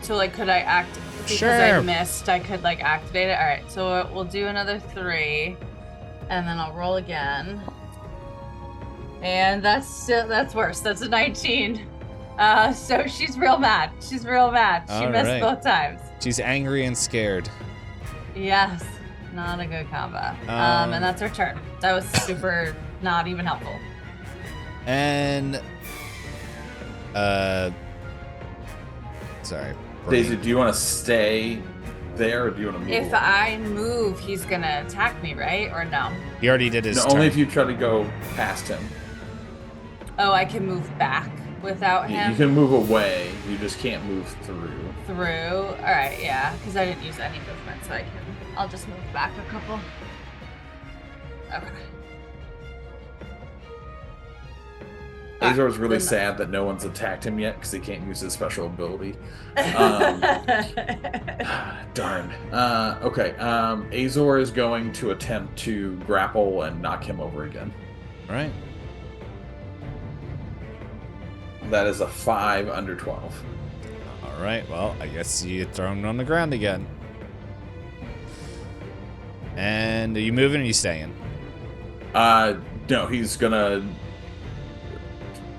[SPEAKER 2] So like, could I because I missed, I could like activate it. All right, so we'll do another 3, and then I'll roll again. And that's worse. That's a 19. So she's real mad. She missed both times.
[SPEAKER 1] She's angry and scared.
[SPEAKER 2] Yes, not a good combo. And that's her turn. That was super not even helpful.
[SPEAKER 1] And sorry.
[SPEAKER 4] Daisy, do you want to stay there, or do you want to move?
[SPEAKER 2] If I move, he's gonna attack me, right? Or no?
[SPEAKER 1] He already did his turn.
[SPEAKER 4] Only if you try to go past him.
[SPEAKER 2] Oh, I can move back without him?
[SPEAKER 4] You can move away. You just can't move through.
[SPEAKER 2] All right, yeah, because I didn't use any movement, so I'll just move back a couple. Okay.
[SPEAKER 4] Azor's really sad that no one's attacked him yet because he can't use his special ability. Darn. Okay. Azor is going to attempt to grapple and knock him over again.
[SPEAKER 1] All right.
[SPEAKER 4] That is a 5 under 12.
[SPEAKER 1] All right. Well, I guess you throw him on the ground again. And are you moving or are you staying?
[SPEAKER 4] No, he's gonna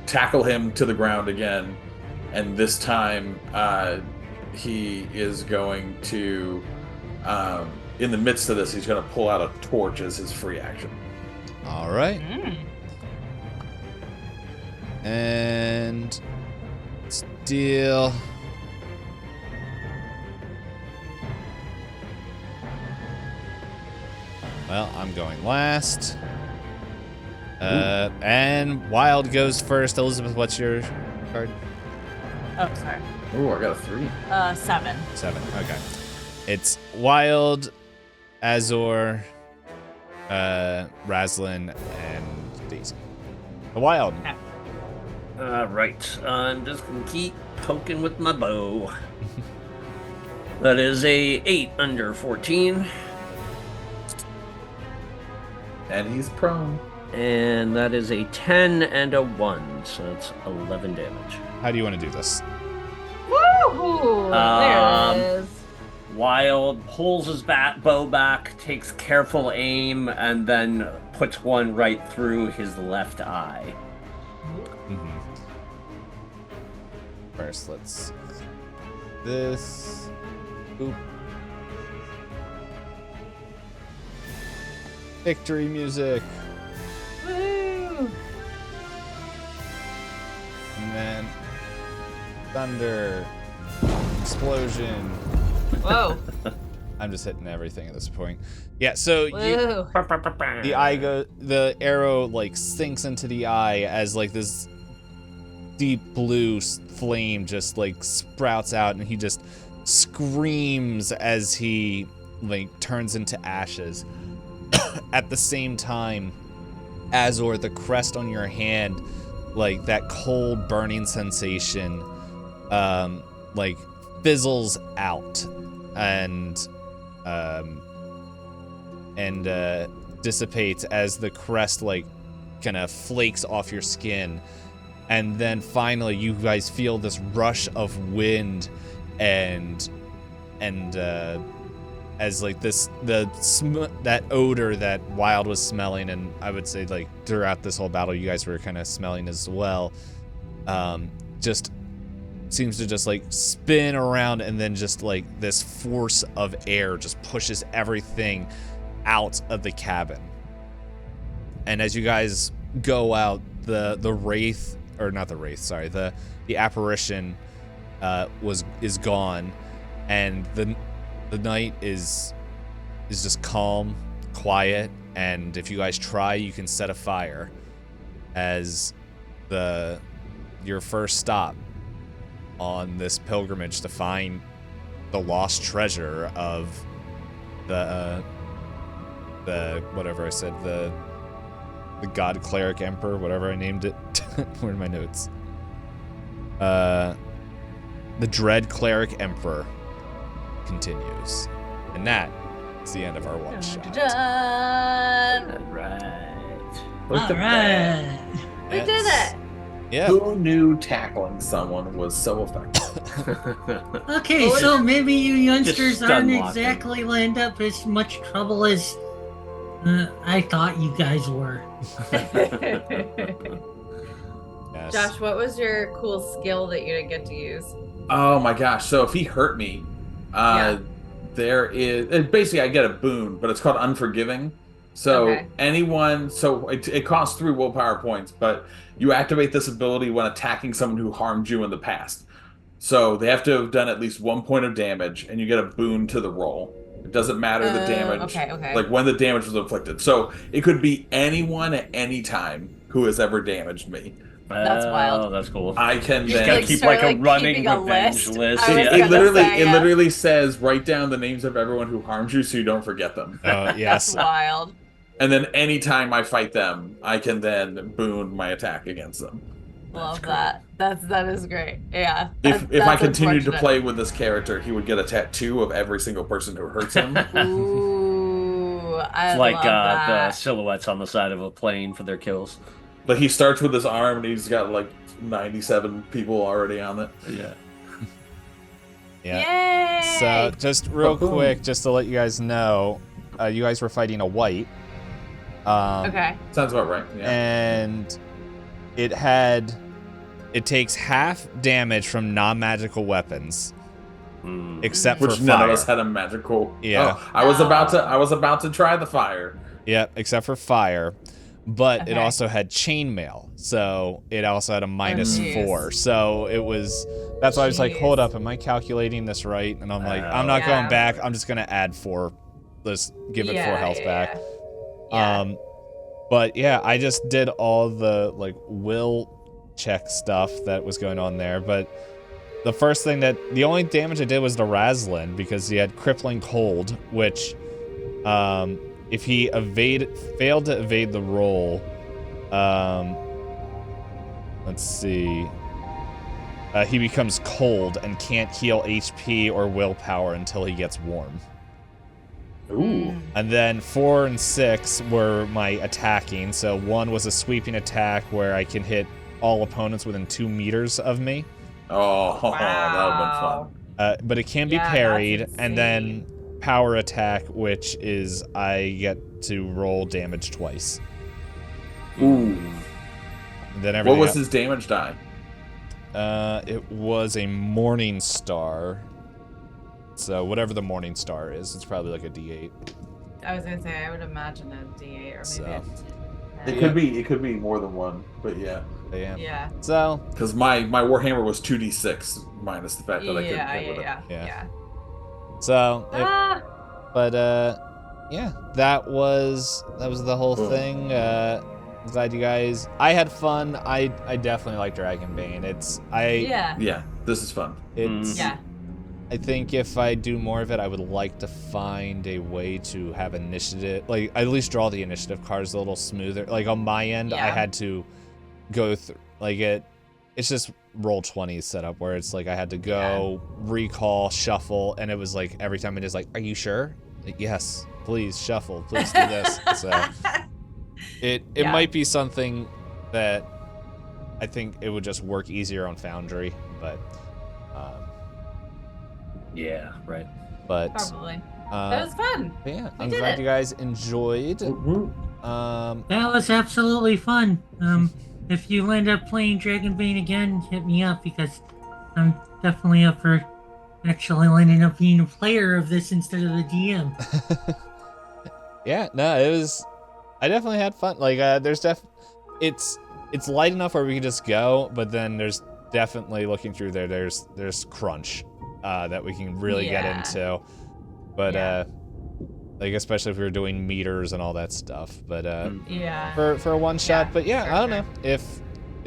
[SPEAKER 4] tackle him to the ground again, and this time he is going to in the midst of this, he's going to pull out a torch as his free action.
[SPEAKER 1] All right. And steal. Well, I'm going last. And Wild goes first. Elizabeth, what's your card?
[SPEAKER 2] Oh, sorry.
[SPEAKER 4] Oh, I got a 3.
[SPEAKER 2] 7.
[SPEAKER 1] 7. Okay. It's Wild, Azor, Razlin, and Daisy. Wild.
[SPEAKER 3] Right. I'm just gonna keep poking with my bow. That is a 8 under 14.
[SPEAKER 4] And he's prone.
[SPEAKER 3] And that is a 10 and a 1, so that's 11 damage.
[SPEAKER 1] How do you want to do this?
[SPEAKER 2] Woohoo! There it is.
[SPEAKER 3] Wild pulls his bow back, takes careful aim, and then puts one right through his left eye.
[SPEAKER 1] Mm-hmm. First, let's this. Oop. Victory music.
[SPEAKER 2] Woo!
[SPEAKER 1] And then thunder, explosion.
[SPEAKER 2] Whoa!
[SPEAKER 1] I'm just hitting everything at this point. Yeah, so
[SPEAKER 2] Woo!
[SPEAKER 1] the arrow like sinks into the eye as like this deep blue flame just like sprouts out, and he just screams as he like turns into ashes. At the same time, Azor, the crest on your hand, like that cold burning sensation like fizzles out and dissipates as the crest like kind of flakes off your skin. And then finally you guys feel this rush of wind and as like that odor that Wild was smelling, and I would say like throughout this whole battle you guys were kind of smelling as well, just seems to just like spin around, and then just like this force of air just pushes everything out of the cabin. And as you guys go out, the wraith, or not the wraith, sorry, the apparition is gone, and the night is just calm, quiet, and if you guys try, you can set a fire as your first stop on this pilgrimage to find the lost treasure of the whatever I said, the god cleric emperor, whatever I named it. Where are my notes? The dread cleric emperor continues, and that is the end of our one shot.
[SPEAKER 2] Done.
[SPEAKER 3] All right.
[SPEAKER 4] Look
[SPEAKER 5] All
[SPEAKER 4] at
[SPEAKER 5] right.
[SPEAKER 2] We did it.
[SPEAKER 1] Yeah.
[SPEAKER 4] Who knew tackling someone was so effective?
[SPEAKER 5] Okay, so maybe you youngsters
[SPEAKER 3] stun
[SPEAKER 5] aren't
[SPEAKER 3] lock
[SPEAKER 5] exactly lined up as much trouble as I thought you guys were.
[SPEAKER 1] Yes.
[SPEAKER 2] Josh, what was your cool skill that you didn't get to use?
[SPEAKER 4] Oh my gosh! So if he hurt me, there is basically I get a boon, but it's called Unforgiving. So
[SPEAKER 2] Okay.
[SPEAKER 4] anyone, so it costs 3 willpower points, but you activate this ability when attacking someone who harmed you in the past. So they have to have done at least 1 point of damage, and you get a boon to the roll. It doesn't matter the damage,
[SPEAKER 2] Okay.
[SPEAKER 4] like when the damage was inflicted. So it could be anyone at any time who has ever damaged me.
[SPEAKER 2] That's wild.
[SPEAKER 3] Oh, that's cool.
[SPEAKER 4] I can
[SPEAKER 3] You
[SPEAKER 4] then
[SPEAKER 3] gotta
[SPEAKER 2] like,
[SPEAKER 3] keep
[SPEAKER 2] start,
[SPEAKER 3] like a
[SPEAKER 2] like,
[SPEAKER 3] running
[SPEAKER 2] keeping a
[SPEAKER 3] revenge
[SPEAKER 2] list.
[SPEAKER 3] list.
[SPEAKER 2] I was
[SPEAKER 3] Yeah.
[SPEAKER 2] gonna say,
[SPEAKER 4] it
[SPEAKER 2] yeah.
[SPEAKER 4] literally says write down the names of everyone who harmed you so you don't forget them.
[SPEAKER 1] Yes.
[SPEAKER 2] That's wild.
[SPEAKER 4] And then anytime I fight them, I can then boon my attack against them.
[SPEAKER 2] Love
[SPEAKER 3] cool.
[SPEAKER 2] that. That is great. Yeah.
[SPEAKER 4] If I
[SPEAKER 2] that's
[SPEAKER 4] continued to
[SPEAKER 2] unfortunate.
[SPEAKER 4] play with this character, he would get a tattoo of every single person who hurts him.
[SPEAKER 2] Ooh, I
[SPEAKER 3] It's like
[SPEAKER 2] love
[SPEAKER 3] the
[SPEAKER 2] that.
[SPEAKER 3] silhouettes on the side of a plane for their kills.
[SPEAKER 4] Like he starts with his arm and he's got like 97 people already on it.
[SPEAKER 3] Yeah.
[SPEAKER 1] Yeah.
[SPEAKER 2] Yay!
[SPEAKER 1] So just real
[SPEAKER 4] Boom.
[SPEAKER 1] quick, just to let you guys know, you guys were fighting a white.
[SPEAKER 2] Okay.
[SPEAKER 4] Sounds about right. Yeah.
[SPEAKER 1] And it takes half damage from non-magical weapons,
[SPEAKER 3] Mm.
[SPEAKER 1] except
[SPEAKER 4] Which
[SPEAKER 1] for
[SPEAKER 4] none
[SPEAKER 1] fire.
[SPEAKER 4] of us had a magical.
[SPEAKER 1] Yeah.
[SPEAKER 4] Oh, I was about to try the fire.
[SPEAKER 1] Yep, except for fire. But it
[SPEAKER 2] Okay.
[SPEAKER 1] also had chainmail, so it also had a minus
[SPEAKER 2] jeez.
[SPEAKER 1] 4. So it was. That's why I was like,
[SPEAKER 2] Jeez.
[SPEAKER 1] hold up, am I calculating this right? And I'm like, I'm not
[SPEAKER 2] Yeah.
[SPEAKER 1] going back. I'm just gonna add 4. Let's give it 4 health back.
[SPEAKER 2] Yeah.
[SPEAKER 1] But yeah, I just did all the like will check stuff that was going on there. But the only damage I did was the Raslin because he had crippling cold, which if he failed to evade the roll, let's see, he becomes cold and can't heal HP or willpower until he gets warm.
[SPEAKER 4] Ooh.
[SPEAKER 1] And then 4 and 6 were my attacking. So 1 was a sweeping attack where I can hit all opponents within 2 meters of me.
[SPEAKER 4] Oh, that would have
[SPEAKER 2] Wow.
[SPEAKER 4] been fun.
[SPEAKER 1] But it can be
[SPEAKER 2] Yeah, that's
[SPEAKER 1] parried, and then
[SPEAKER 2] insane.
[SPEAKER 1] power attack, which is I get to roll damage twice.
[SPEAKER 4] Ooh.
[SPEAKER 1] And then
[SPEAKER 4] What
[SPEAKER 1] everything
[SPEAKER 4] was his damage die?
[SPEAKER 1] it was a Morning Star. So whatever the Morning Star is, it's probably like a D8.
[SPEAKER 2] I was gonna say I would imagine a D8 or maybe
[SPEAKER 1] So.
[SPEAKER 2] a
[SPEAKER 4] It
[SPEAKER 2] 10.
[SPEAKER 4] could be more than one, but yeah.
[SPEAKER 1] But yeah.
[SPEAKER 2] Yeah.
[SPEAKER 1] So
[SPEAKER 4] Because my Warhammer was 2d6 minus the fact that I couldn't hit with it.
[SPEAKER 2] Yeah.
[SPEAKER 1] so it,
[SPEAKER 2] Ah,
[SPEAKER 1] but yeah, that was the whole
[SPEAKER 4] Cool.
[SPEAKER 1] thing. Glad you guys. I had fun. I definitely like Dragonbane.
[SPEAKER 2] yeah.
[SPEAKER 4] Yeah, this is fun.
[SPEAKER 1] It's
[SPEAKER 2] Yeah.
[SPEAKER 1] I think if I do more of it, I would like to find a way to have initiative, like at least draw the initiative cards a little smoother. Like on my end, I
[SPEAKER 2] Yeah.
[SPEAKER 1] had to go through, like it's just roll 20s set up where it's like I had to go recall, shuffle, and it was like every time it is like, are you sure? Like, yes, please shuffle, please do this. So it might be something that I think it would just work easier on Foundry, but
[SPEAKER 3] yeah, right.
[SPEAKER 1] But
[SPEAKER 2] Probably. That was fun.
[SPEAKER 1] yeah, I'm glad you guys enjoyed.
[SPEAKER 5] That was absolutely fun. If you end up playing Dragonbane again, hit me up because I'm definitely up for actually ending up being a player of this instead of the DM.
[SPEAKER 1] Yeah, no, it was. I definitely had fun. Like, it's light enough where we can just go, but then there's definitely looking through there. There's crunch that we can really get into, but like especially if we were doing meters and all that stuff. But for a one shot. But yeah, I don't know if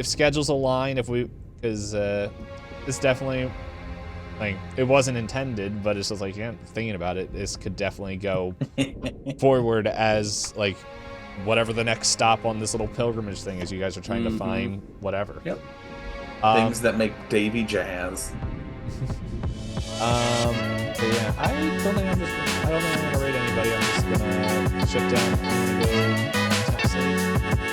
[SPEAKER 1] schedules align. Because this definitely. Like, it wasn't intended, but it's just like, thinking about it, this could definitely go forward as, like, whatever the next stop on this little pilgrimage thing is. You guys are trying to find whatever.
[SPEAKER 3] Yep.
[SPEAKER 4] Things that make Davy jazz.
[SPEAKER 1] But yeah, I don't think I'm gonna raid anybody. I'm just gonna shut down and go to sleep.